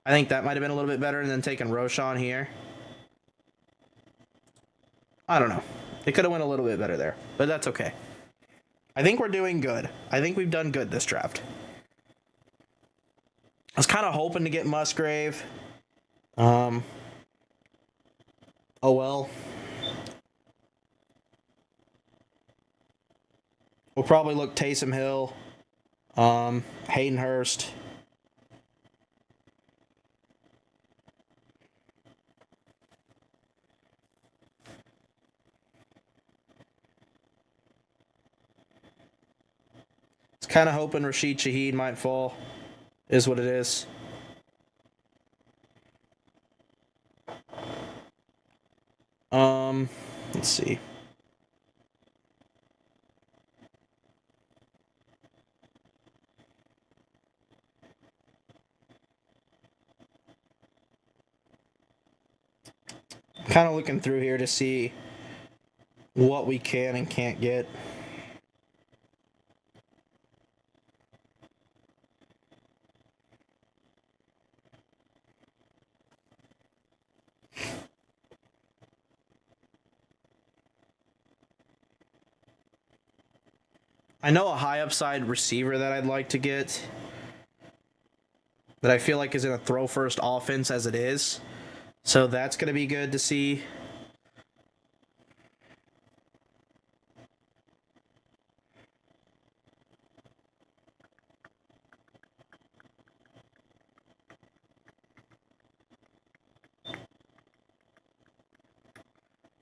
A: I think that might have been a little bit better than taking Roschon here. I don't know. They could have went a little bit better there, but that's okay. I think we're doing good. I think we've done good this draft. I was kind of hoping to get Musgrave. Oh well. We'll probably look Taysom Hill, Hayden Hurst. It's kind of hoping Rashid Shaheed might fall. Is what it is. Let's see. Kind of looking through here to see what we can and can't get. I know a high upside receiver that I'd like to get that I feel like is in a throw first offense as it is. So that's going to be good to see.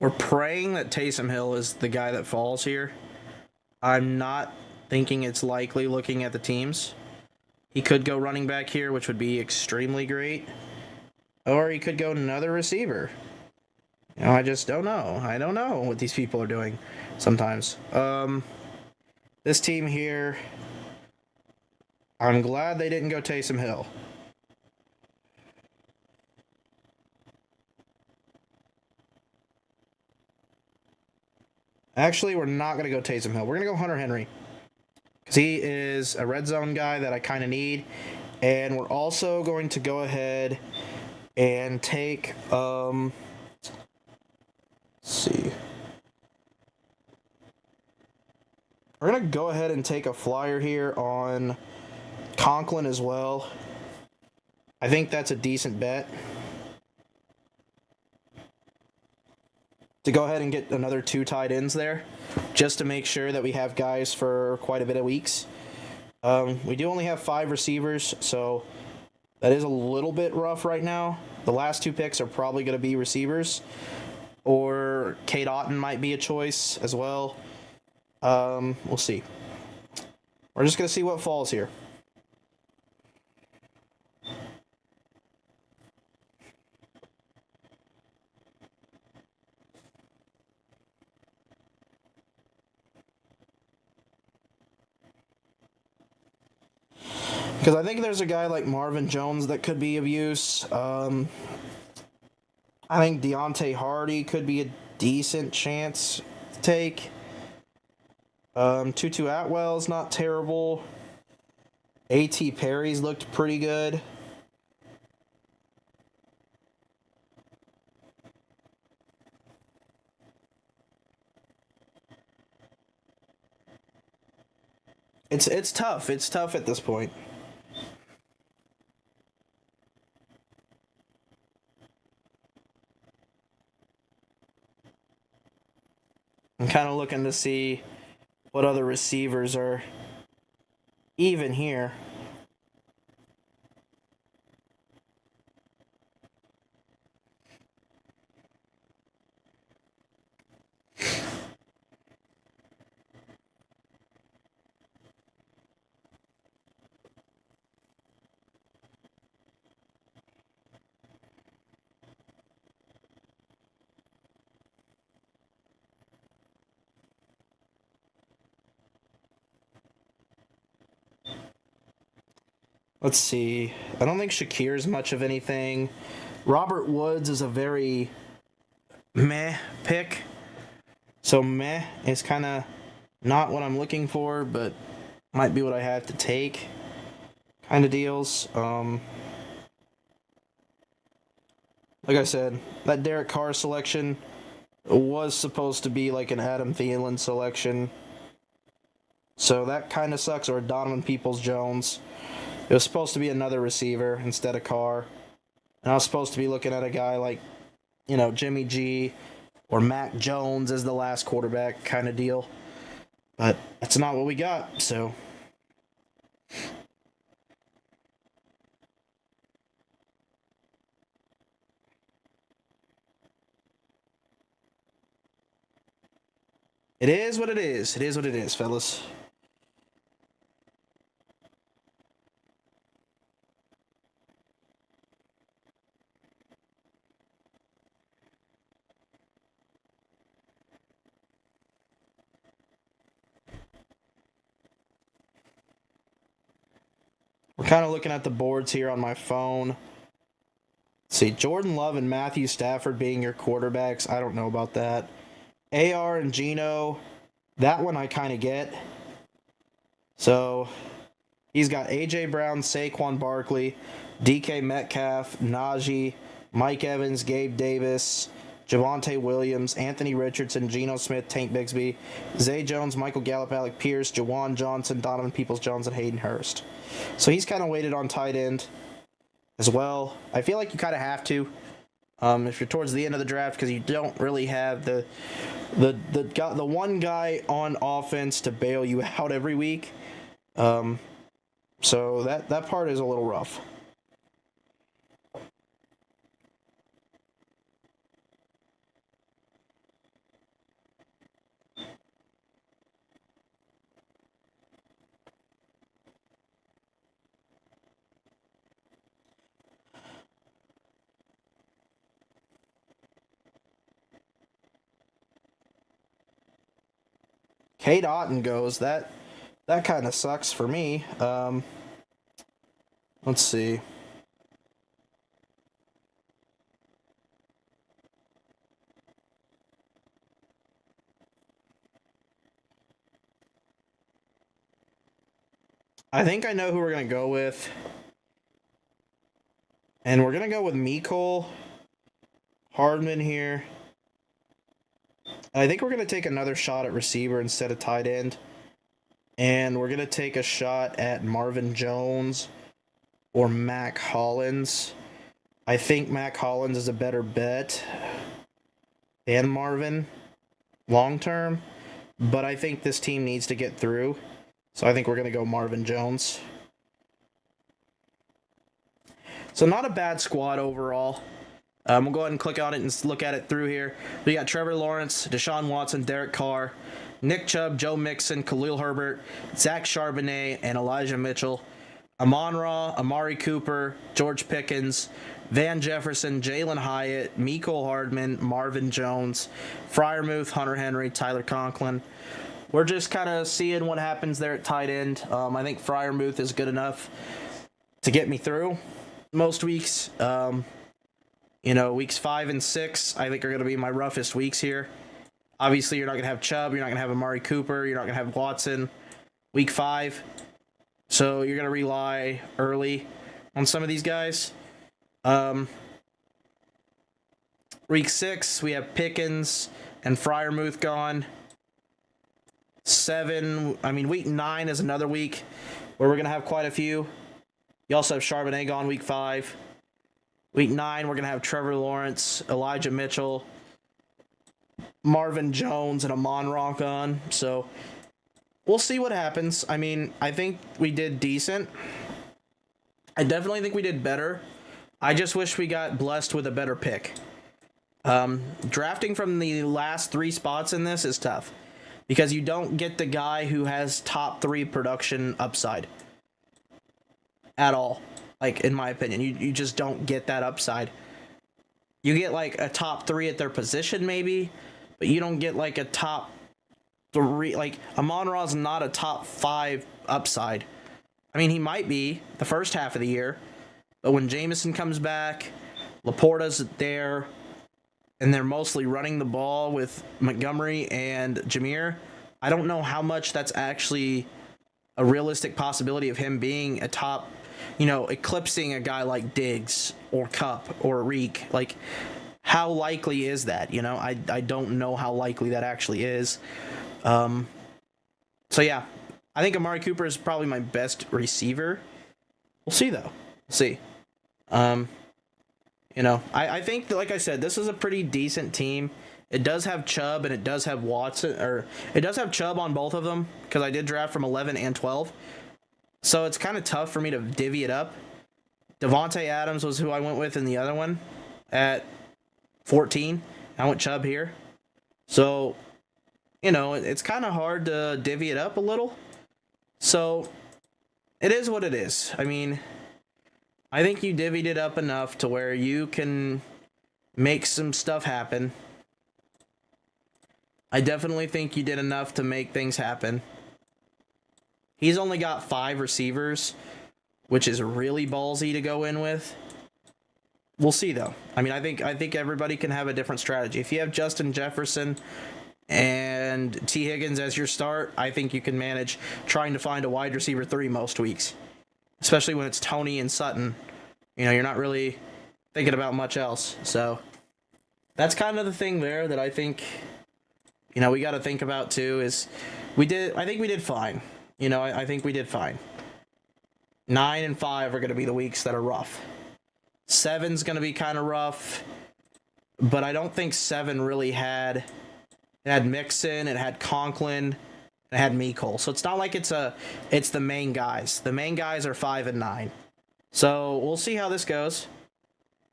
A: We're praying that Taysom Hill is the guy that falls here. I'm not thinking it's likely looking at the teams. He could go running back here, which would be extremely great. Or he could go another receiver. You know, I just don't know. I don't know what these people are doing sometimes. This team here, I'm glad they didn't go Taysom Hill. Actually, we're not going to go Taysom Hill. We're going to go Hunter Henry. Because he is a red zone guy that I kind of need. And we're also going to go ahead and take, let's see. We're going to go ahead and take a flyer here on Conklin as well. I think that's a decent bet. To go ahead and get another 2 tight ends there, just to make sure that we have guys for quite a bit of weeks. We do only have 5 receivers, so that is a little bit rough right now. The last 2 picks are probably going to be receivers, or Kate Otten might be a choice as well. We'll see. We're just going to see what falls here. Because I think there's a guy like Marvin Jones that could be of use. I think Deontay Hardy could be a decent chance to take. Tutu Atwell's not terrible. A.T. Perry's looked pretty good. It's tough. It's tough at this point. I'm kind of looking to see what other receivers are even here. Let's see. I don't think Shakir's much of anything. Robert Woods is a very meh pick. So meh is kind of not what I'm looking for, but might be what I have to take kind of deals. Like I said, that Derek Carr selection was supposed to be like an Adam Thielen selection. So that kind of sucks. Or Donovan Peoples-Jones. It was supposed to be another receiver instead of Carr. And I was supposed to be looking at a guy like, Jimmy G or Mac Jones as the last quarterback kind of deal. But that's not what we got, so. It is what it is. It is what it is, fellas. We're kind of looking at the boards here on my phone. Let's see, Jordan Love and Matthew Stafford being your quarterbacks. I don't know about that. AR and Geno, that one I kind of get. So, he's got A.J. Brown, Saquon Barkley, DK Metcalf, Najee, Mike Evans, Gabe Davis, Javonte Williams, Anthony Richardson, Geno Smith, Tank Bigsby, Zay Jones, Michael Gallup, Alec Pierce, Jawan Johnson, Donovan Peoples-Jones, and Hayden Hurst. So he's kind of weighted on tight end as well. I feel like you kind of have to if you're towards the end of the draft because you don't really have the one guy on offense to bail you out every week. So that part is a little rough. Kate Otten goes. That kind of sucks for me. Let's see. I think I know who we're going to go with. And we're going to go with Mecole Hardman here. I think we're going to take another shot at receiver instead of tight end. And we're going to take a shot at Marvin Jones or Mac Hollins. I think Mac Hollins is a better bet than Marvin long term. But I think this team needs to get through. So I think we're going to go Marvin Jones. So not a bad squad overall. We'll go ahead and click on it and look at it through here. We got Trevor Lawrence, Deshaun Watson, Derek Carr, Nick Chubb, Joe Mixon, Khalil Herbert, Zach Charbonnet, and Elijah Mitchell. Amon-Ra, Amari Cooper, George Pickens, Van Jefferson, Jalen Hyatt, Mecole Hardman, Marvin Jones, Freiermuth, Hunter Henry, Tyler Conklin. We're just kind of seeing what happens there at tight end. I think Freiermuth is good enough to get me through most weeks. Weeks 5 and 6, I think are going to be my roughest weeks here. Obviously, you're not going to have Chubb. You're not going to have Amari Cooper. You're not going to have Watson week 5. So you're going to rely early on some of these guys. Week 6, we have Pickens and Freiermuth gone. Week 9 is another week where we're going to have quite a few. You also have Charbonnet gone week 5. Week 9, we're going to have Trevor Lawrence, Elijah Mitchell, Marvin Jones, and Amon Ra gone. So we'll see what happens. I mean, I think we did decent. I definitely think we did better. I just wish we got blessed with a better pick. Drafting from the last 3 spots in this is tough because you don't get the guy who has top 3 production upside at all. Like, in my opinion, you just don't get that upside. You get like a top 3 at their position maybe, but you don't get like a top 3. Like, Amon Ra's not a top 5 upside. I mean, he might be the first half of the year, but when Jameson comes back, Laporta's there, and they're mostly running the ball with Montgomery and Jameer, I don't know how much that's actually a realistic possibility of him being a top, eclipsing a guy like Diggs or Kupp or Reek. Like, how likely is that? I don't know how likely that actually is. So yeah, I think Amari Cooper is probably my best receiver. We'll see though. We'll see. I think that, like I said, this is a pretty decent team. It does have Chubb and it does have Watson, or it does have Chubb on both of them because I did draft from 11 and 12. So it's kind of tough for me to divvy it up. Devontae Adams was who I went with in the other one at 14. I went Chubb here. So, it's kind of hard to divvy it up a little. So it is what it is. I mean, I think you divvied it up enough to where you can make some stuff happen. I definitely think you did enough to make things happen. He's only got 5 receivers, which is really ballsy to go in with. We'll see, though. I mean, I think everybody can have a different strategy. If you have Justin Jefferson and T. Higgins as your start, I think you can manage trying to find a wide receiver 3 most weeks, especially when it's Tony and Sutton. You're not really thinking about much else. So that's kind of the thing there that I think, we got to think about too, is I think we did fine. I think we did fine. 9 and 5 are going to be the weeks that are rough. 7's going to be kind of rough, but I don't think 7 really had Mixon, it had Conklin, it had Mecole. So it's not like it's the main guys. The main guys are 5 and 9. So we'll see how this goes.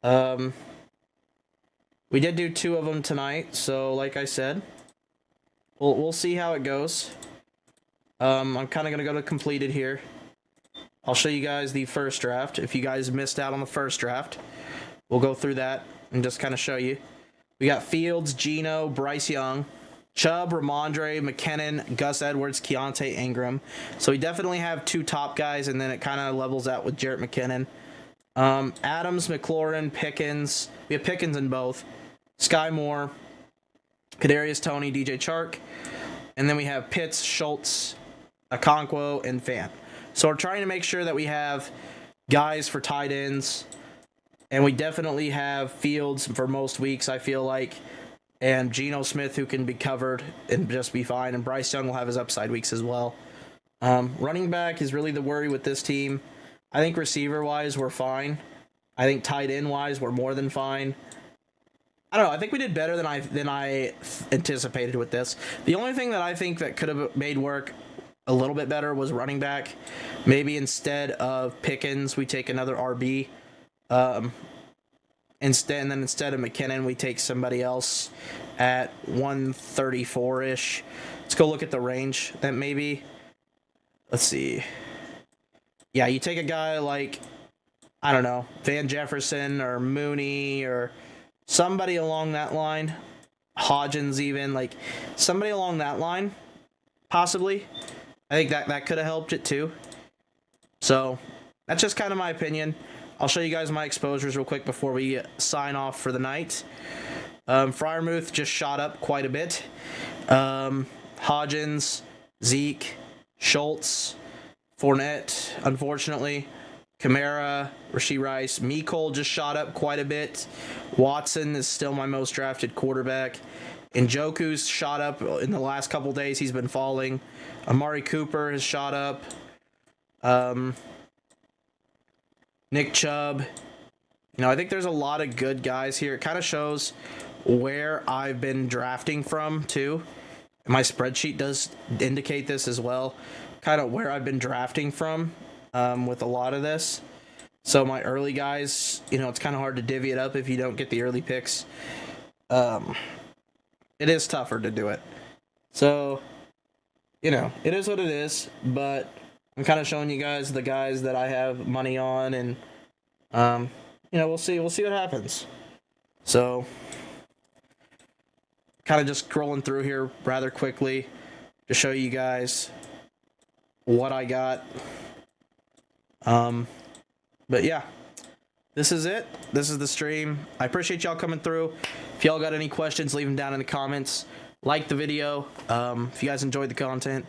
A: We did do 2 of them tonight, so like I said, we'll see how it goes. I'm kind of going to go to completed here. I'll show you guys the first draft. If you guys missed out on the first draft, we'll go through that and just kind of show you. We got Fields, Geno, Bryce Young, Chubb, Ramondre, McKinnon, Gus Edwards, Keontae Ingram. So we definitely have 2 top guys, and then it kind of levels out with Jarrett McKinnon. Adams, McLaurin, Pickens. We have Pickens in both. Sky Moore, Kadarius Toney, DJ Chark. And then we have Pitts, Schultz, Okonkwo, and Fant. So we're trying to make sure that we have guys for tight ends. And we definitely have Fields for most weeks, I feel like. And Geno Smith, who can be covered and just be fine. And Bryce Young will have his upside weeks as well. Running back is really the worry with this team. I think receiver-wise, we're fine. I think tight end-wise, we're more than fine. I don't know. I think we did better than I anticipated with this. The only thing that I think that could have made work a little bit better was running back. Maybe instead of Pickens, we take another RB. Instead of McKinnon, we take somebody else at 134-ish. Let's go look at the range. That maybe, let's see. Yeah, you take a guy like, I don't know, Van Jefferson or Mooney or somebody along that line. Hodgins even, like somebody along that line, possibly. I think that could have helped it too. So that's just kind of my opinion. I'll show you guys my exposures real quick before we sign off for the night. Fryermuth just shot up quite a bit. Hodgins, Zeke, Schultz, Fournette, unfortunately. Kamara, Rashee Rice, Mecole just shot up quite a bit. Watson is still my most drafted quarterback. Njoku's shot up in the last couple days. He's been falling. Amari Cooper has shot up. Nick Chubb. You know, I think there's a lot of good guys here. It kind of shows where I've been drafting from, too. My spreadsheet does indicate this as well. Kind of where I've been drafting from with a lot of this. So my early guys, you know, it's kind of hard to divvy it up if you don't get the early picks. It is tougher to do it. So, you know, it is what it is. But I'm kind of showing you guys the guys that I have money on. And, you know, we'll see what happens. So, kind of just scrolling through here rather quickly to show you guys what I got. But yeah, this is it. This is the stream. I appreciate y'all coming through. If y'all got any questions, leave them down in the comments. Like the video. If you guys enjoyed the content,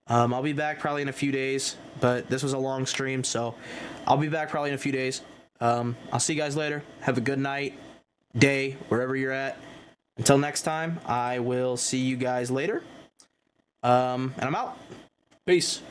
A: I'll be back probably in a few days, but this was a long stream, so I'll be back probably in a few days. I'll see you guys later. Have a good night, day, wherever you're at. Until next time, I will see you guys later. And I'm out. Peace.